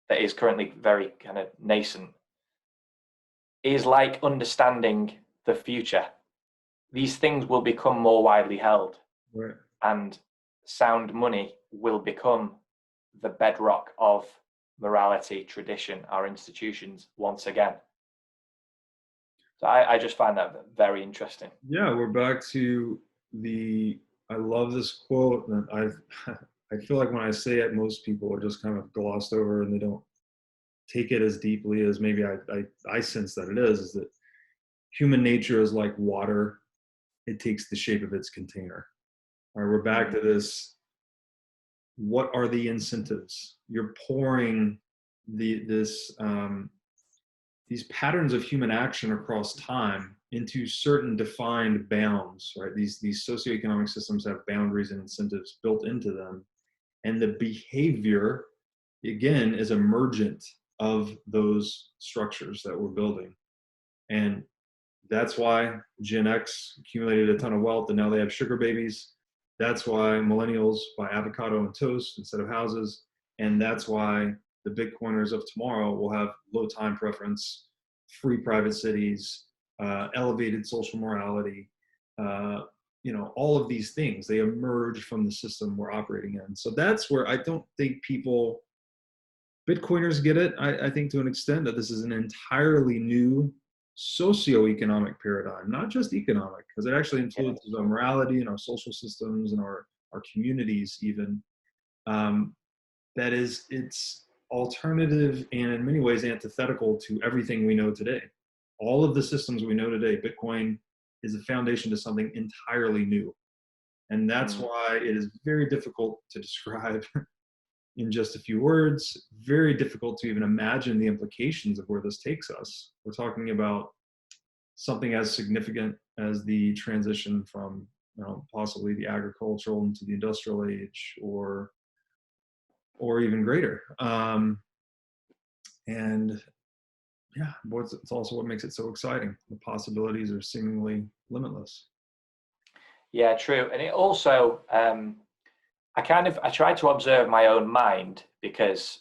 that is currently very kind of nascent, is like understanding the future. These things will become more widely held, Right. and sound money will become the bedrock of morality, tradition, our institutions once again. So I just find that very interesting. Yeah, we're back to I love this quote, and I feel like when I say it, most people are just kind of glossed over and they don't take it as deeply as maybe I sense that it is that human nature is like water. It takes the shape of its container. All right, we're back to this. What are the incentives? You're pouring these patterns of human action across time into certain defined bounds, right? These socioeconomic systems have boundaries and incentives built into them. And the behavior, again, is emergent of those structures that we're building. And that's why Gen X accumulated a ton of wealth and now they have sugar babies. That's why millennials buy avocado and toast instead of houses. And that's why the Bitcoiners of tomorrow will have low time preference, free private cities, elevated social morality, all of these things. They emerge from the system we're operating in. So that's where I don't think Bitcoiners get it, I think to an extent, that this is an entirely new socioeconomic paradigm, not just economic, because it actually influences our morality and our social systems and our communities even. That is, it's alternative and in many ways antithetical to everything we know today. all of the systems we know today, Bitcoin is a foundation to something entirely new. And that's why it is very difficult to describe in just a few words, very difficult to even imagine the implications of where this takes us. We're talking about something as significant as the transition from, possibly the agricultural into the industrial age, or even greater. And yeah, it's also what makes it so exciting. The possibilities are seemingly limitless. Yeah, true. And it also, I try to observe my own mind because,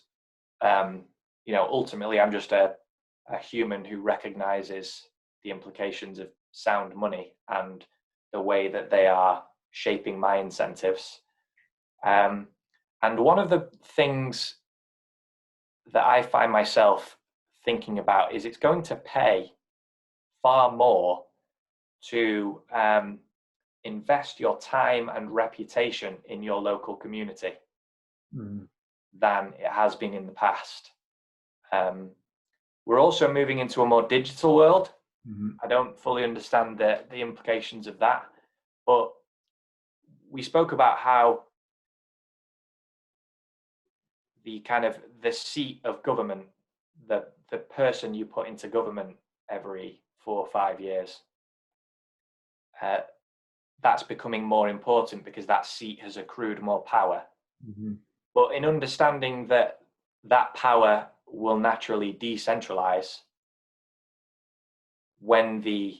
ultimately I'm just a human who recognizes the implications of sound money and the way that they are shaping my incentives. And one of the things that I find myself thinking about is it's going to pay far more to invest your time and reputation in your local community than it has been in the past. We're also moving into a more digital world. I don't fully understand the implications of that, but we spoke about how the seat of government, the person you put into government every 4 or 5 years, that's becoming more important because that seat has accrued more power. But in understanding that that power will naturally decentralize when the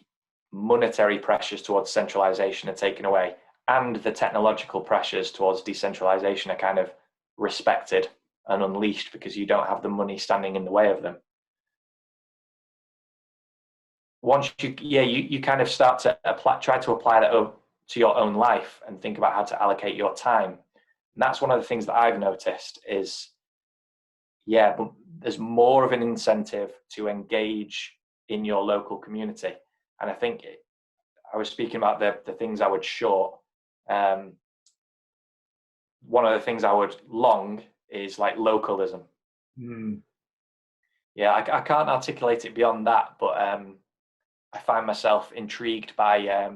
monetary pressures towards centralization are taken away and the technological pressures towards decentralization are kind of respected and unleashed because you don't have the money standing in the way of them. Once you kind of start to try to apply that to your own life and think about how to allocate your time. And that's one of the things that I've noticed is, but there's more of an incentive to engage in your local community. And I think I was speaking about the things I would short. One of the things I would long is like localism. Yeah, I can't articulate it beyond that, but I find myself intrigued by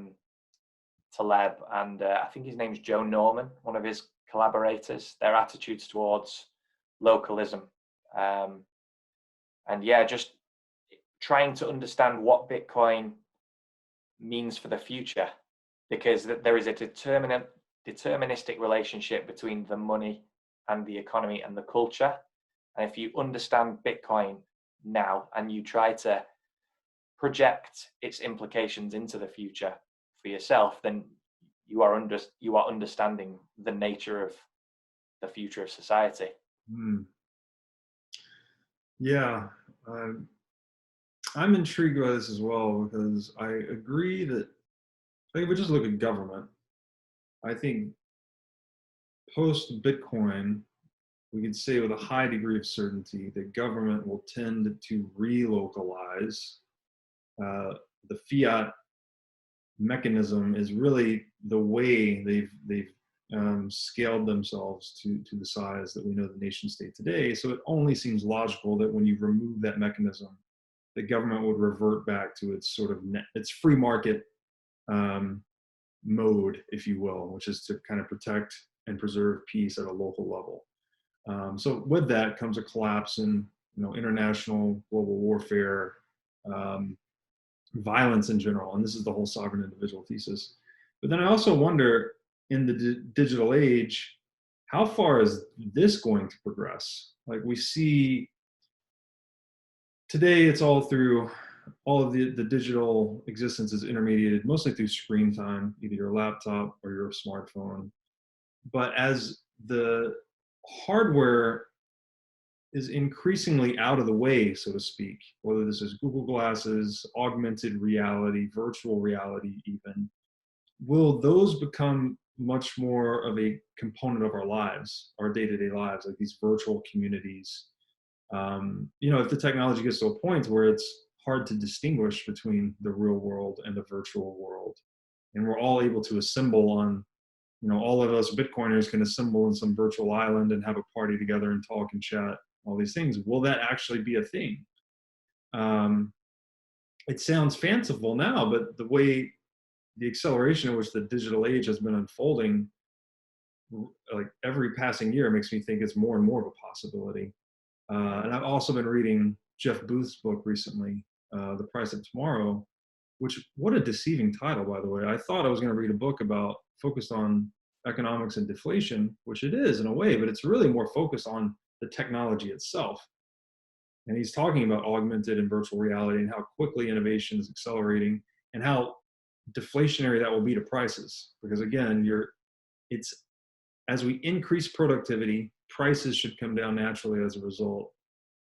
Taleb and I think his name's Joe Norman, one of his collaborators, their attitudes towards localism. And just trying to understand what Bitcoin means for the future, because there is a deterministic relationship between the money and the economy and the culture. And if you understand Bitcoin now and you try to project its implications into the future for yourself, then you are understanding the nature of the future of society. Yeah, I'm intrigued by this as well, because I agree that if we just look at government, I think post-Bitcoin, we could say with a high degree of certainty that government will tend to relocalize. The fiat mechanism is really the way they've scaled themselves to the size that we know the nation state today. So it only seems logical that when you remove that mechanism, the government would revert back to its sort of its free market mode, if you will, which is to kind of protect and preserve peace at a local level. So with that comes a collapse in international global warfare, violence in general, and this is the whole sovereign individual thesis. But then I also wonder, in the digital age, how far is this going to progress? Like we see today, it's all through all of the digital existence is intermediated mostly through screen time, either your laptop or your smartphone. But as the hardware is increasingly out of the way, so to speak, whether this is Google Glasses, augmented reality, virtual reality even, will those become much more of a component of our lives, our day-to-day lives, like these virtual communities? If the technology gets to a point where it's hard to distinguish between the real world and the virtual world, and we're all able to assemble on, all of us Bitcoiners can assemble in some virtual island and have a party together and talk and chat, all these things, will that actually be a thing? it sounds fanciful now, but the way the acceleration in which the digital age has been unfolding, like every passing year, makes me think it's more and more of a possibility. And I've also been reading Jeff Booth's book recently, The Price of Tomorrow, which, what a deceiving title, by the way. I thought I was going to read a book about focused on economics and deflation, which it is in a way, but it's really more focused on the technology itself. And he's talking about augmented and virtual reality and how quickly innovation is accelerating and how deflationary that will be to prices. Because again, it's as we increase productivity, prices should come down naturally as a result.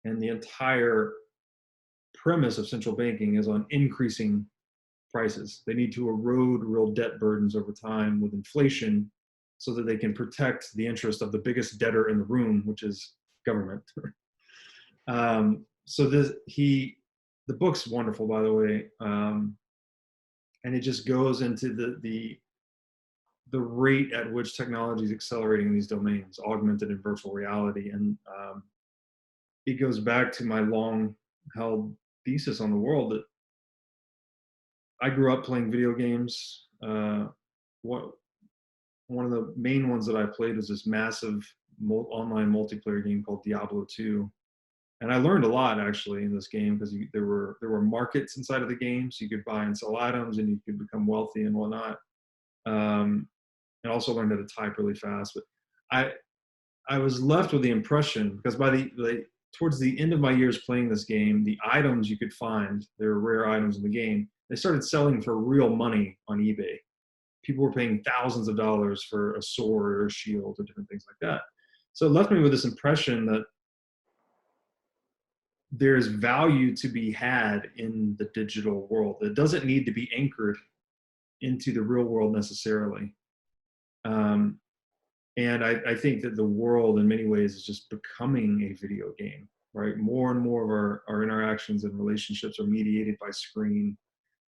And the entire premise of central banking is on increasing prices. They need to erode real debt burdens over time with inflation so that they can protect the interest of the biggest debtor in the room, which is government. So the book's wonderful, by the way. And it just goes into the rate at which technology is accelerating these domains, augmented and virtual reality. And it goes back to my long held thesis on the world that I grew up playing video games. One of the main ones that I played was this massive online multiplayer game called Diablo 2. And I learned a lot actually in this game because there were markets inside of the game, so you could buy and sell items and you could become wealthy and whatnot. And also learned how to type really fast. But I was left with the impression, because by towards the end of my years playing this game, the items you could find, there were rare items in the game, they started selling for real money on eBay. People were paying thousands of dollars for a sword or a shield or different things like that. So it left me with this impression that there's value to be had in the digital world. It doesn't need to be anchored into the real world necessarily. And I think that the world in many ways is just becoming a video game, right? More and more of our interactions and relationships are mediated by screen.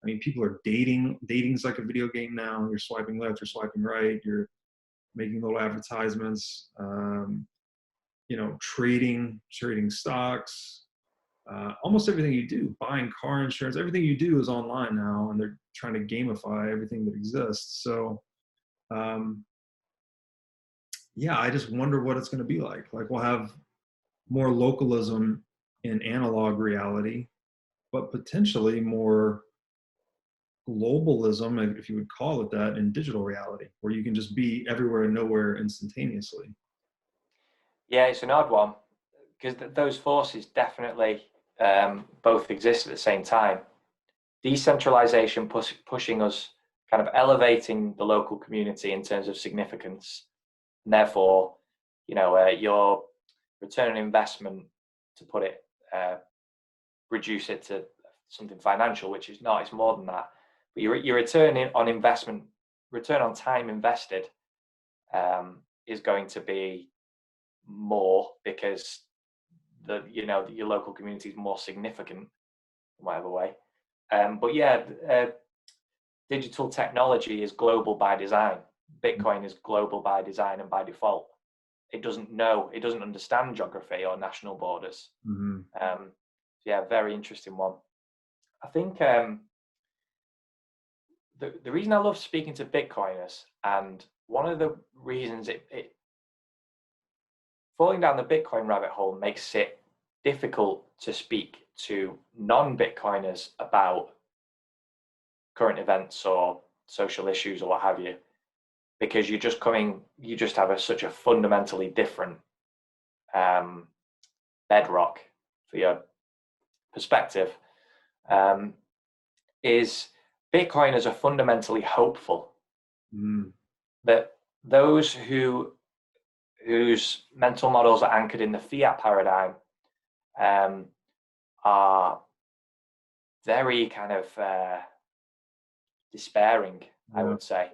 I mean, people are dating. Dating's like a video game now. You're swiping left, you're swiping right, you're making little advertisements, trading stocks, almost everything you do, buying car insurance, everything you do is online now, and they're trying to gamify everything that exists. So, yeah, I just wonder what it's going to be like. Like, we'll have more localism in analog reality, but potentially more globalism, if you would call it that, in digital reality, where you can just be everywhere and nowhere instantaneously. Yeah, it's an odd one because those forces definitely both exist at the same time. Decentralization pushing us, kind of elevating the local community in terms of significance, and therefore, your return on investment, to put it, reduce it to something financial, which is not. It's more than that. But your return on investment, return on time invested, is going to be more because your local community is more significant in whatever way. But yeah, digital technology is global by design. Bitcoin is global by design and by default. It doesn't understand geography or national borders. Mm-hmm. Yeah, very interesting one. I think the reason I love speaking to Bitcoiners, and one of the reasons it falling down the Bitcoin rabbit hole makes it difficult to speak to non-Bitcoiners about current events or social issues or what have you, because you just have such a fundamentally different bedrock for your perspective. Is Bitcoiners are fundamentally hopeful that those whose mental models are anchored in the fiat paradigm are very kind of despairing, I would say.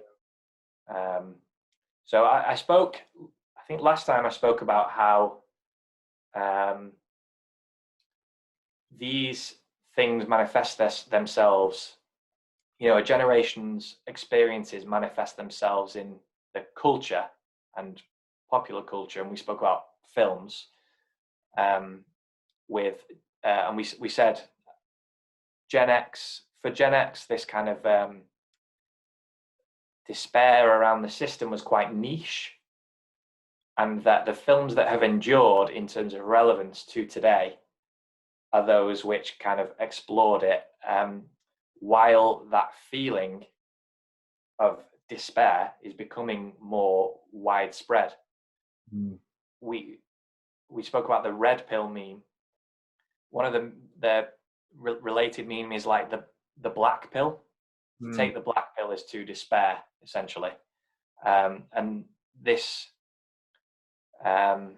So I spoke, I think last time I spoke about how these things manifest themselves, a generation's experiences manifest themselves in the culture and popular culture. And we spoke about films and we said Gen X, this kind of despair around the system was quite niche, and that the films that have endured in terms of relevance to today are those which kind of explored it, while that feeling of despair is becoming more widespread. We spoke about the red pill meme. One of the related meme is like the black pill. To take the black pill is to despair, essentially. And this, the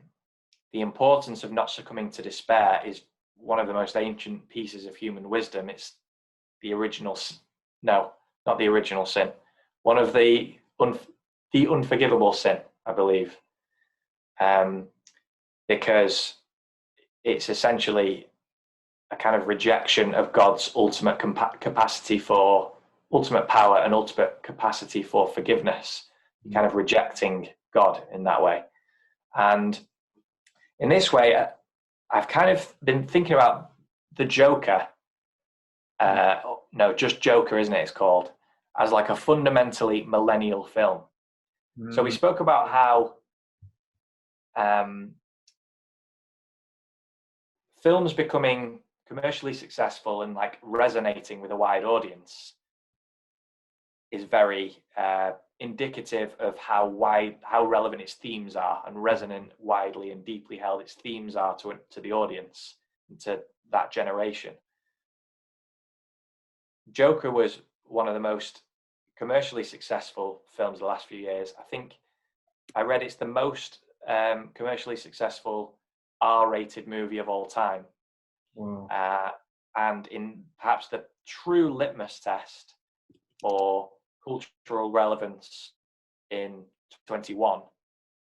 importance of not succumbing to despair is one of the most ancient pieces of human wisdom. It's the original, no, not the original sin. One of the unforgivable sin, I believe, because it's essentially a kind of rejection of God's ultimate capacity for ultimate power and ultimate capacity for forgiveness. You're kind of rejecting God in that way. And in this way, I've kind of been thinking about the Joker, no, just Joker, isn't it? It's called, as like a fundamentally millennial film. So we spoke about how films becoming commercially successful and like resonating with a wide audience is very indicative of how relevant its themes are, and resonant, widely and deeply held its themes are to the audience and to that generation. Joker was one of the most commercially successful films of the last few years. I think I read it's the most commercially successful R-rated movie of all time. Wow. And in perhaps the true litmus test for cultural relevance in 21,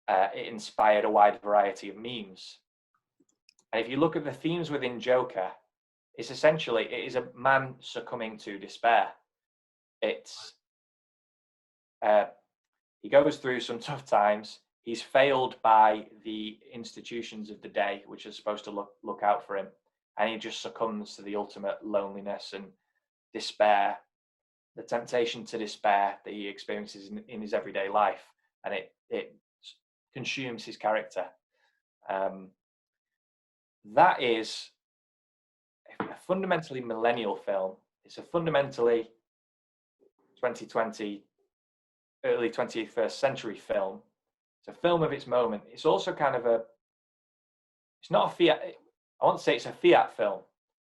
it inspired a wide variety of memes. And if you look at the themes within Joker, it's essentially, it is a man succumbing to despair. It's he goes through some tough times. He's failed by the institutions of the day, which are supposed to look out for him, and he just succumbs to the ultimate loneliness and despair, the temptation to despair that he experiences in his everyday life, and it consumes his character. That is a fundamentally millennial film. It's a fundamentally 2020, early 21st century film. It's a film of its moment. It's also kind of it's not a Fiat. I won't say it's a Fiat film.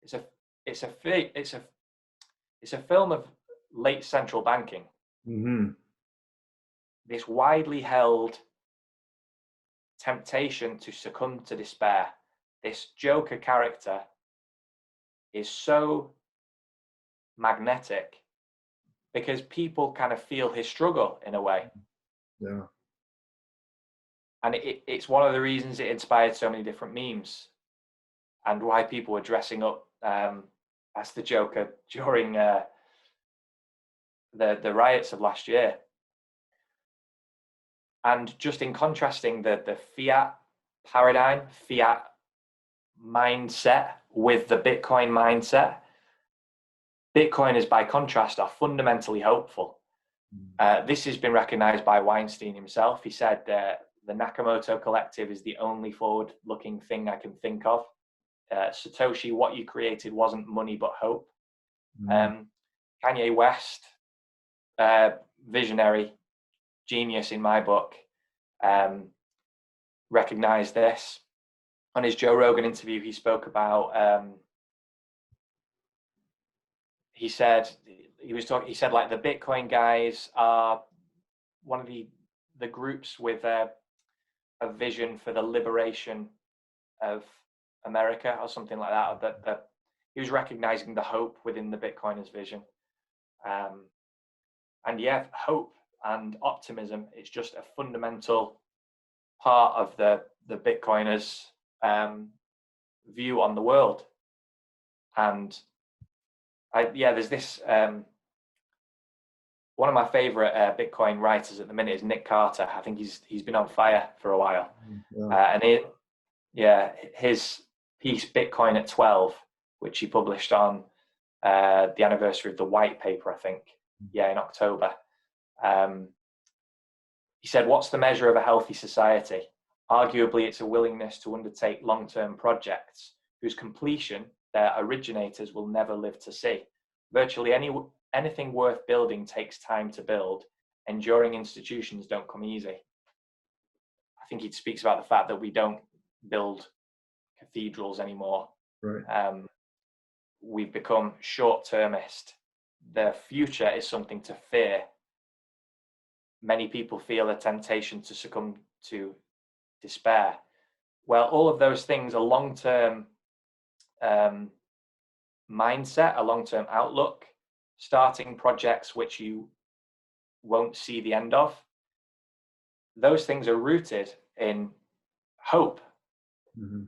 It's a film of late central banking. This widely held temptation to succumb to despair. This Joker character is so magnetic because people kind of feel his struggle in a way. Yeah. And it's one of the reasons it inspired so many different memes, and why people were dressing up as the Joker during the riots of last year. And just in contrasting the Fiat paradigm, Fiat mindset with the Bitcoin mindset, Bitcoiners, by contrast, are fundamentally hopeful. This has been recognized by Weinstein himself. He said the Nakamoto Collective is the only forward-looking thing I can think of. Satoshi, what you created wasn't money but hope. Kanye West, visionary, genius in my book, recognized this. On his Joe Rogan interview, he spoke about, he said like the Bitcoin guys are one of the groups with a vision for the liberation of America or something like that. That he was recognizing the hope within the Bitcoiners' vision. And yeah, hope and optimism is just a fundamental part of the Bitcoiners' view on the world. And there's this one of my favorite Bitcoin writers at the minute is Nick Carter. I think he's been on fire for a while. And his piece Bitcoin at 12, which he published on the anniversary of the white paper, I think. Yeah, in October. He said, what's the measure of a healthy society? Arguably, it's a willingness to undertake long-term projects whose completion their originators will never live to see. Virtually anything worth building takes time to build. Enduring institutions don't come easy. I think he speaks about the fact that we don't build cathedrals anymore. Right. We've become short-termist. The future is something to fear. Many people feel a temptation to succumb to despair. Well, all of those things, a long-term mindset, a long-term outlook, starting projects which you won't see the end of, those things are rooted in hope. Mm-hmm.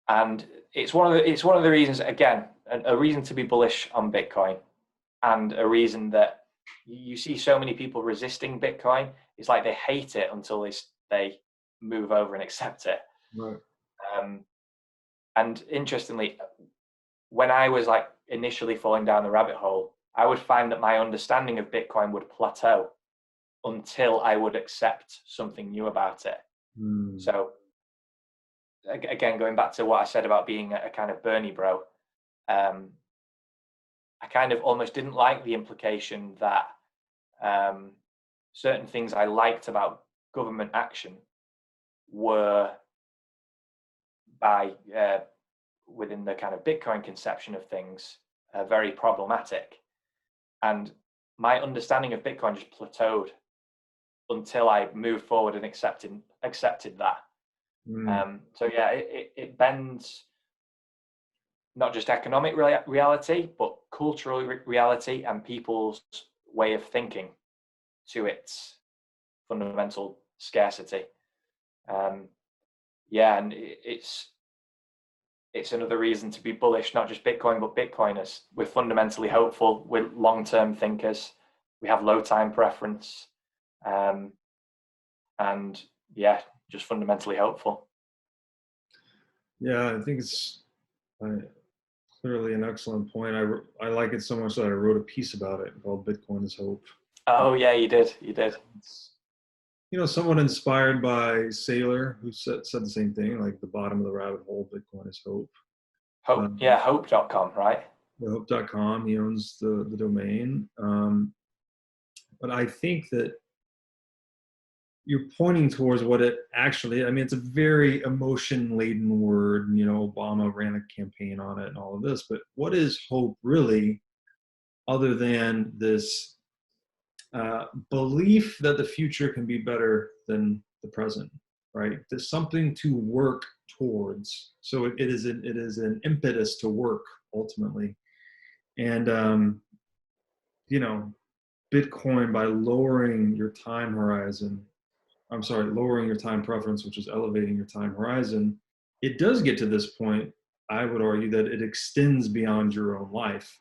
And it's one of the reasons, again, a reason to be bullish on Bitcoin, and a reason that you see so many people resisting Bitcoin. It's like they hate it until they move over and accept it. Right. And interestingly, when I was like initially falling down the rabbit hole, I would find that my understanding of Bitcoin would plateau until I would accept something new about it. So again, going back to what I said about being a kind of Bernie bro, I kind of almost didn't like the implication that certain things I liked about government action were within the kind of Bitcoin conception of things, very problematic. And my understanding of Bitcoin just plateaued until I moved forward and accepted that. So yeah, it bends not just economic reality, but cultural reality and people's way of thinking to its fundamental scarcity. Yeah, and it's another reason to be bullish, not just Bitcoin, but Bitcoiners. We're fundamentally hopeful. We're long-term thinkers. We have low time preference. And yeah, just fundamentally hopeful. Yeah, I think it's clearly an excellent point. I like it so much that I wrote a piece about it called Bitcoin is Hope. Oh yeah, you did. It's, somewhat inspired by Saylor, who said the same thing, like the bottom of the rabbit hole, Bitcoin is hope. Hope, yeah, hope.com, right? Hope.com, he owns the domain. But I think that you're pointing towards what it actually, it's a very emotion-laden word. Obama ran a campaign on it and all of this, but what is hope really, other than this belief that the future can be better than the present, right? There's something to work towards. So it is an impetus to work ultimately. And, Bitcoin, by lowering your time preference, which is elevating your time horizon, it does get to this point. I would argue that it extends beyond your own life.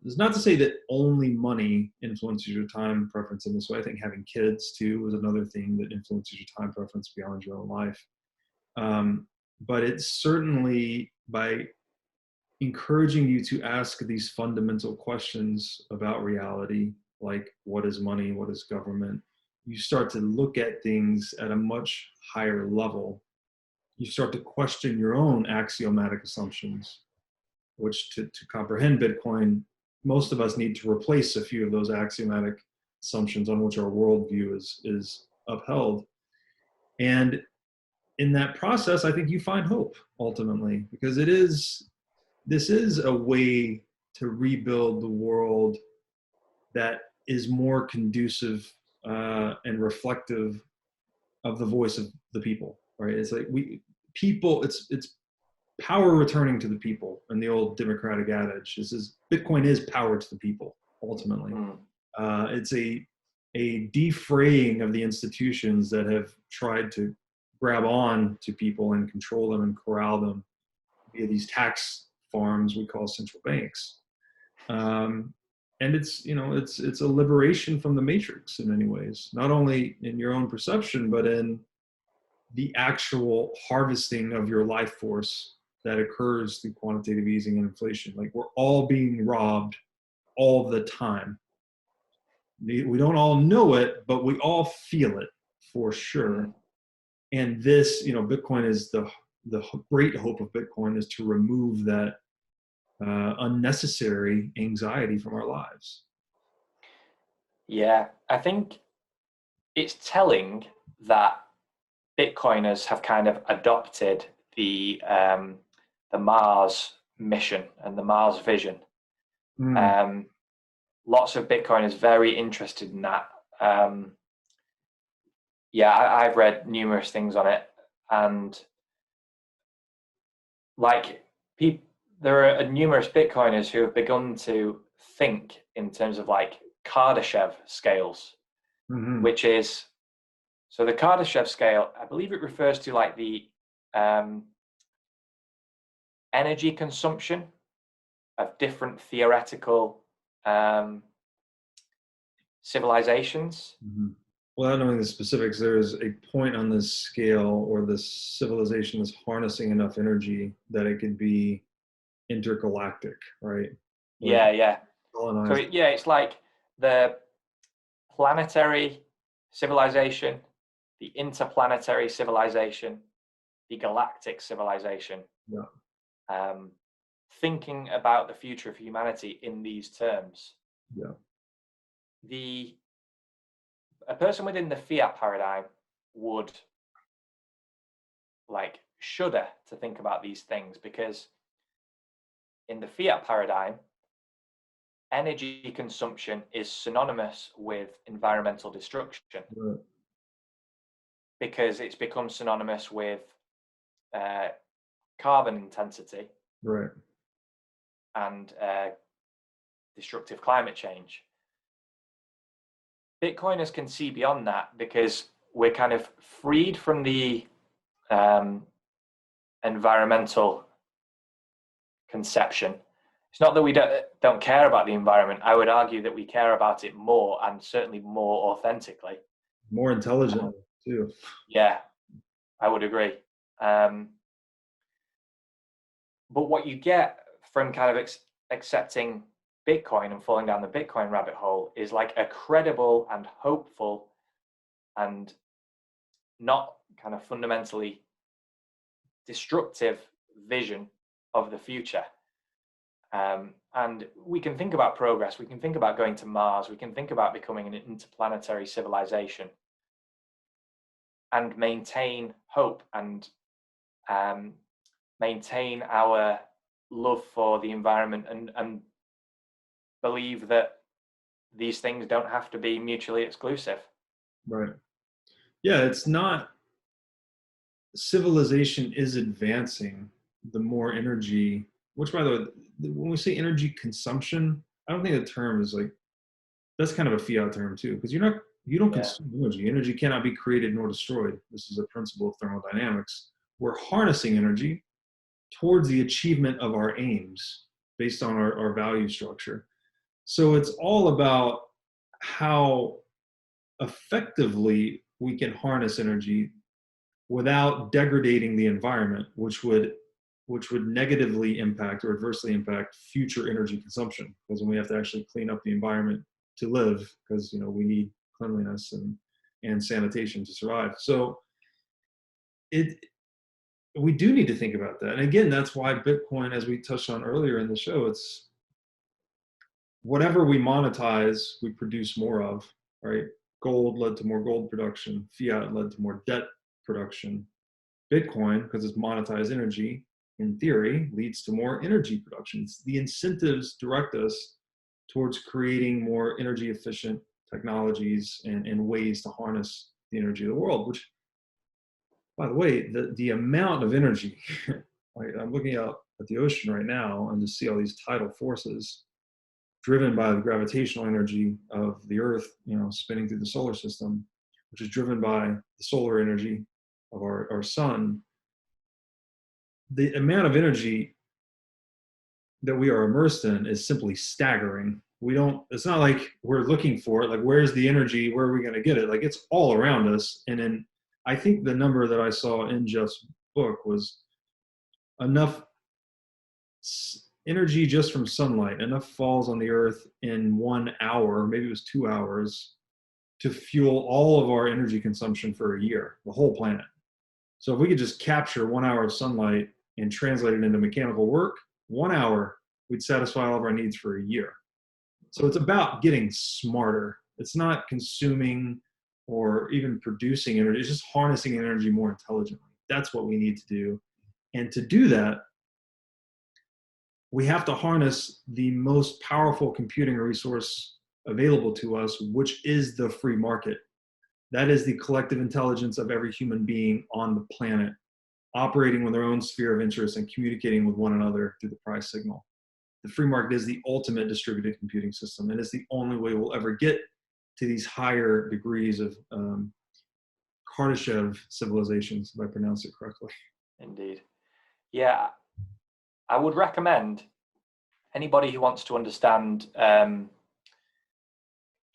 It's not to say that only money influences your time preference in this way. I think having kids too is another thing that influences your time preference beyond your own life. But it's certainly by encouraging you to ask these fundamental questions about reality, like what is money, what is government, you start to look at things at a much higher level. You start to question your own axiomatic assumptions, which to comprehend Bitcoin, most of us need to replace a few of those axiomatic assumptions on which our worldview is upheld. And in that process, I think you find hope ultimately, because this is a way to rebuild the world that is more conducive and reflective of the voice of the people, right? It's like it's power returning to the people, and the old democratic adage Bitcoin is power to the people ultimately. It's a defraying of the institutions that have tried to grab on to people and control them and corral them via these tax farms we call central banks. And it's a liberation from the matrix in many ways, not only in your own perception, but in the actual harvesting of your life force that occurs through quantitative easing and inflation. Like we're all being robbed all the time. We don't all know it, but we all feel it for sure. And this, Bitcoin is the great hope of Bitcoin is to remove that unnecessary anxiety from our lives. Yeah, I think it's telling that Bitcoiners have kind of adopted the Mars mission and the Mars vision. Lots of Bitcoiners very interested in that. I've read numerous things on it, and there are numerous Bitcoiners who have begun to think in terms of like Kardashev scales, which is, so the Kardashev scale, I believe it refers to like the energy consumption of different theoretical civilizations. Without knowing the specifics, there is a point on this scale or this civilization is harnessing enough energy that it could be intergalactic, right? Yeah. So it's like the planetary civilization, the interplanetary civilization, the galactic civilization. Yeah. Thinking about the future of humanity in these terms. Yeah. A person within the Fiat paradigm would like shudder to think about these things, because in the Fiat paradigm, energy consumption is synonymous with environmental destruction. Right. Because it's become synonymous with carbon intensity, right, and destructive climate change. Bitcoiners can see beyond that because we're kind of freed from the environmental conception. It's not that we don't care about the environment. I would argue that we care about it more, and certainly more authentically. More intelligent too. Yeah, I would agree. But what you get from kind of accepting Bitcoin and falling down the Bitcoin rabbit hole is like a credible and hopeful and not kind of fundamentally destructive vision of the future. And we can think about progress. We can think about going to Mars. We can think about becoming an interplanetary civilization and maintain hope and maintain our love for the environment, and believe that these things don't have to be mutually exclusive. Right. Yeah, it's not, civilization is advancing the more energy, which, by the way, when we say energy consumption, I don't think the term is like, that's kind of a Fiat term too, because you don't consume energy. Energy cannot be created nor destroyed. This is a principle of thermodynamics. We're harnessing energy towards the achievement of our aims based on our value structure. So it's all about how effectively we can harness energy without degrading the environment, which would negatively impact or adversely impact future energy consumption, because then we have to actually clean up the environment to live, because we need cleanliness and sanitation to survive. So we do need to think about that. And again, that's why Bitcoin, as we touched on earlier in the show, it's whatever we monetize, we produce more of, right? Gold led to more gold production. Fiat led to more debt production. Bitcoin, because it's monetized energy, in theory, leads to more energy production. The incentives direct us towards creating more energy efficient technologies and ways to harness the energy of the world, which, by the way, the amount of energy, I'm looking out at the ocean right now and just see all these tidal forces driven by the gravitational energy of the Earth, spinning through the solar system, which is driven by the solar energy of our sun. The amount of energy that we are immersed in is simply staggering. It's not like we're looking for it, like where's the energy, where are we going to get it? Like it's all around us. And then I think the number that I saw in Jeff's book was enough energy just from sunlight, enough falls on the earth in 1 hour, maybe it was 2 hours, to fuel all of our energy consumption for a year, the whole planet. So if we could just capture 1 hour of sunlight and translate it into mechanical work, 1 hour, we'd satisfy all of our needs for a year. So it's about getting smarter. It's not consuming or even producing energy. It's just harnessing energy more intelligently. That's what we need to do. And to do that, we have to harness the most powerful computing resource available to us, which is the free market. That is the collective intelligence of every human being on the planet, operating with their own sphere of interest and communicating with one another through the price signal. The free market is the ultimate distributed computing system, and it's the only way we'll ever get to these higher degrees of Kardashev civilizations, if I pronounce it correctly. Indeed. Yeah, I would recommend anybody who wants to understand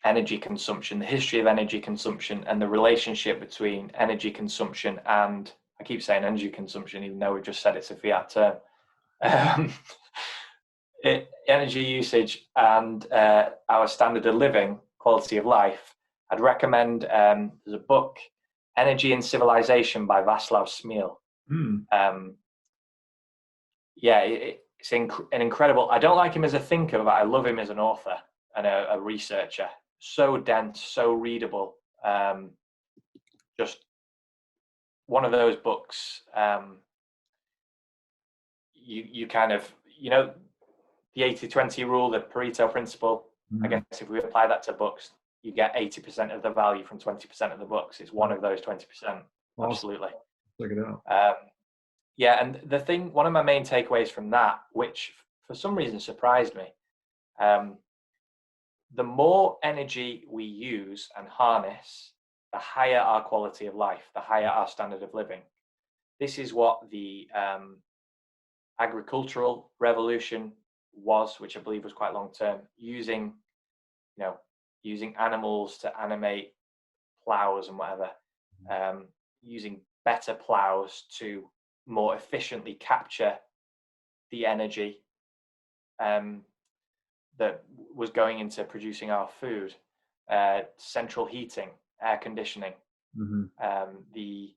energy consumption, the history of energy consumption, and the relationship between energy consumption and, I keep saying energy consumption, even though we just said it's a Fiat term, energy usage and our standard of living, quality of life. I'd recommend, there's a book, Energy and Civilization by Václav Smil. It's an incredible, I don't like him as a thinker, but I love him as an author and a researcher. So dense, so readable. Just one of those books, you kind of, you know, the 80-20 rule, the Pareto principle. I guess if we apply that to books, you get 80% of the value from 20% of the books. It's one of those 20%. Awesome. Absolutely. Check it out. Yeah, and the thing, one of my main takeaways from that, which for some reason surprised me, the more energy we use and harness, the higher our quality of life, the higher our standard of living. This is what the agricultural revolution was, which I believe was quite long term, using animals to animate plows and whatever, using better plows to more efficiently capture the energy that was going into producing our food, central heating, air conditioning, the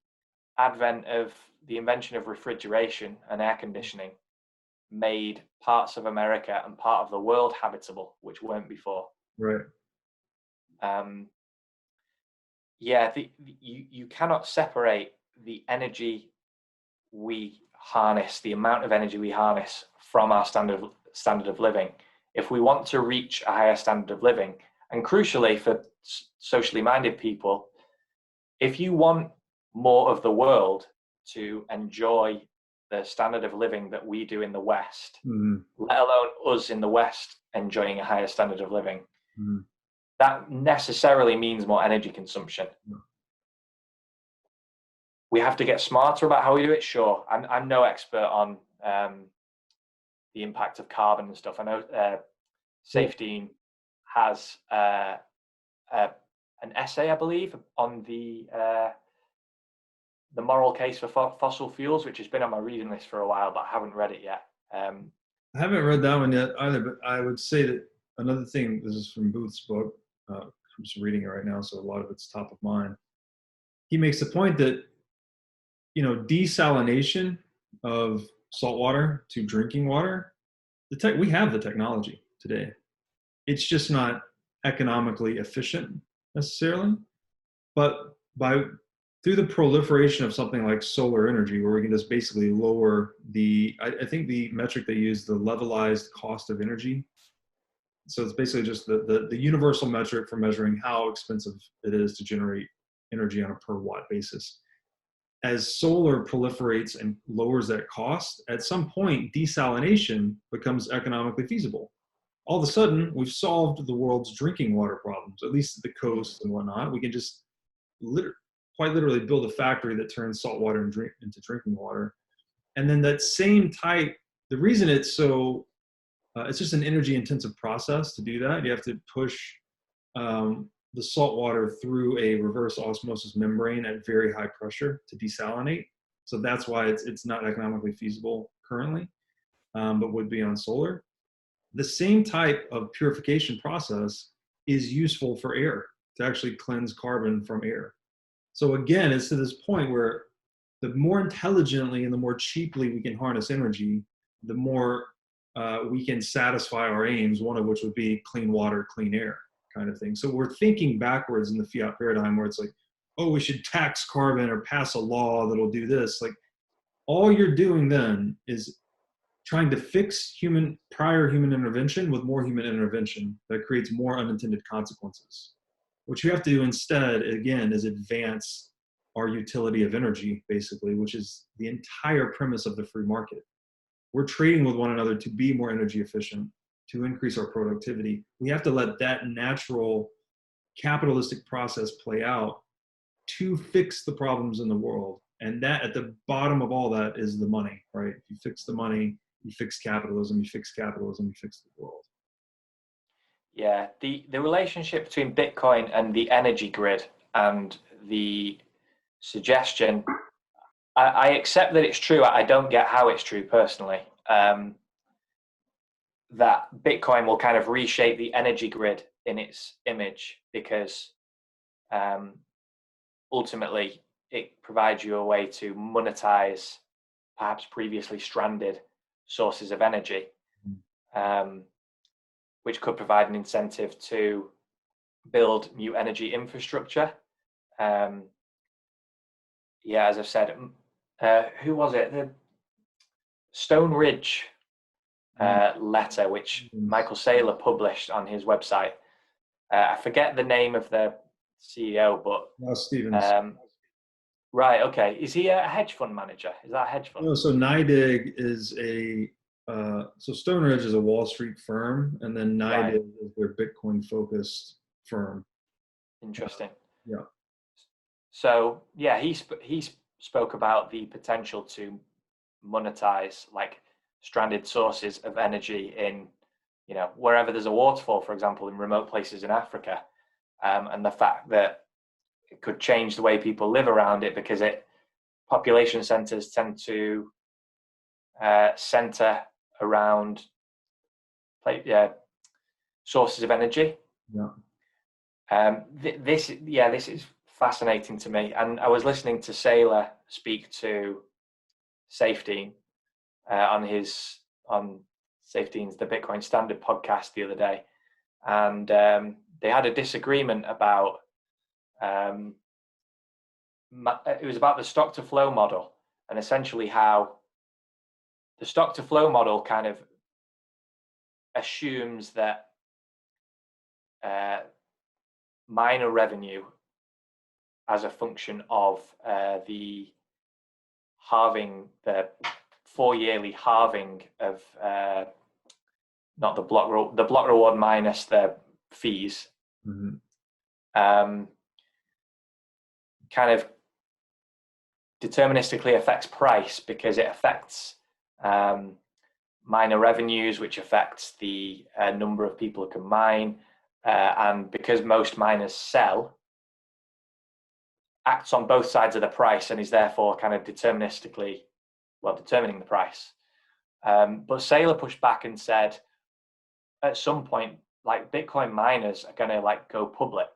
advent of the invention of refrigeration and air conditioning made parts of America and part of the world habitable, which weren't before. Right. You cannot separate the energy we harness, the amount of energy we harness, from our standard of living. If we want to reach a higher standard of living, and crucially for socially minded people, if you want more of the world to enjoy the standard of living that we do in the West, let alone us in the West enjoying a higher standard of living, that necessarily means more energy consumption. We have to get smarter about how we do it, sure. I'm no expert on the impact of carbon and stuff. I know Safety has an essay, I believe, on the moral case for fossil fuels, which has been on my reading list for a while, but I haven't read it yet. I haven't read that one yet either, but I would say that another thing, this is from Booth's book, I'm just reading it right now, so a lot of it's top of mind. He makes the point that, desalination of salt water to drinking water, we have the technology today. It's just not economically efficient necessarily, but through the proliferation of something like solar energy, where we can just basically lower I think the metric they use, the levelized cost of energy. So it's basically just the universal metric for measuring how expensive it is to generate energy on a per watt basis. As solar proliferates and lowers that cost, at some point, desalination becomes economically feasible. All of a sudden, we've solved the world's drinking water problems, at least at the coast and whatnot. We can just quite literally build a factory that turns salt water into drinking water. And then that same type, the reason it's so, it's just an energy intensive process to do that. You have to push the salt water through a reverse osmosis membrane at very high pressure to desalinate. So that's why it's not economically feasible currently. but would be on solar. The same type of purification process is useful for air, to actually cleanse carbon from air. So again, it's to this point where the more intelligently and the more cheaply we can harness energy, the more we can satisfy our aims, one of which would be clean water, clean air kind of thing. So we're thinking backwards in the fiat paradigm where it's like, oh, we should tax carbon or pass a law that'll do this. Like, all you're doing then is trying to fix prior human intervention with more human intervention that creates more unintended consequences. What you have to do instead, again, is advance our utility of energy, basically, which is the entire premise of the free market. We're trading with one another to be more energy efficient, to increase our productivity. We have to let that natural capitalistic process play out to fix the problems in the world. And that, at the bottom of all that, is the money, right? If you fix the money, you fix capitalism, you fix capitalism, you fix the world. Yeah, the relationship between Bitcoin and the energy grid and the suggestion, I accept that it's true. I don't get how it's true personally. That Bitcoin will kind of reshape the energy grid in its image because ultimately it provides you a way to monetize perhaps previously stranded sources of energy, which could provide an incentive to build new energy infrastructure. Yeah, as I've said, who was it? The Stone Ridge letter, which Michael Saylor published on his website. I forget the name of the CEO, but Stevens. Right. Okay. Is he a hedge fund manager? Is that a hedge fund? No, so NYDIG is so Stone Ridge is a Wall Street firm, and then NYDIG is their Bitcoin focused firm. Interesting. Yeah. So yeah, he spoke about the potential to monetize like stranded sources of energy in, wherever there's a waterfall, for example, in remote places in Africa, and the fact that it could change the way people live around it because population centers tend to center around sources of energy. Yeah. This is fascinating to me. And I was listening to Saylor speak to Safety on Safety's The Bitcoin Standard podcast the other day, and they had a disagreement about it was about the stock to flow model, and essentially how the stock to flow model kind of assumes that miner revenue as a function of the halving, the 4-yearly halving of not the block reward minus the fees, kind of deterministically affects price because it affects miner revenues, which affects the number of people who can mine, and because most miners sell, acts on both sides of the price and is therefore kind of deterministically, determining the price. But Saylor pushed back and said, at some point, like Bitcoin miners are going to go public,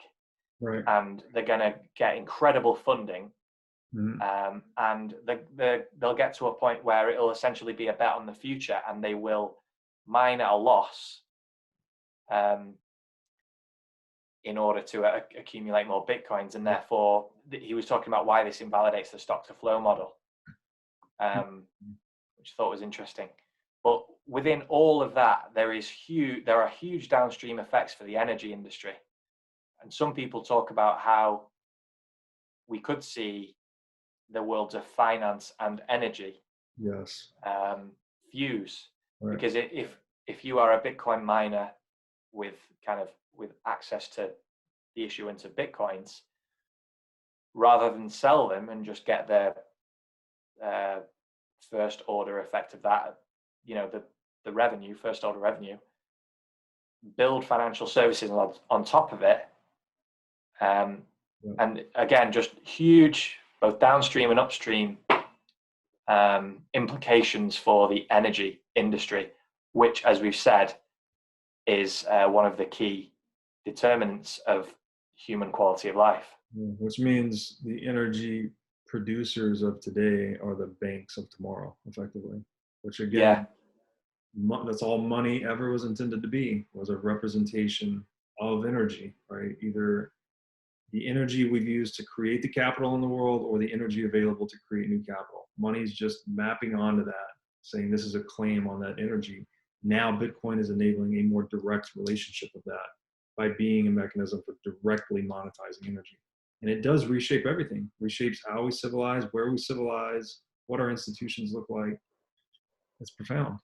right, and they're going to get incredible funding, and they'll get to a point where it'll essentially be a bet on the future, and they will mine at a loss in order to accumulate more Bitcoins, and therefore he was talking about why this invalidates the stock to flow model, which I thought was interesting. But within all of that, there are huge downstream effects for the energy industry, and some people talk about how we could see the worlds of finance and energy fuse, right. Because if you are a Bitcoin miner with access to the issuance of Bitcoins, rather than sell them and just get the first order effect of that, the revenue, first order revenue, build financial services on top of it, and again, just huge both downstream and upstream implications for the energy industry, which, as we've said, is one of the key determinants of human quality of life. Which means the energy producers of today are the banks of tomorrow, effectively. Which again, that's all money ever was intended to be, was a representation of energy, right? Either the energy we've used to create the capital in the world or the energy available to create new capital. Money is just mapping onto that, saying this is a claim on that energy. Now Bitcoin is enabling a more direct relationship of that by being a mechanism for directly monetizing energy. And it does reshape everything, reshapes how we civilize, where we civilize, what our institutions look like. It's profound.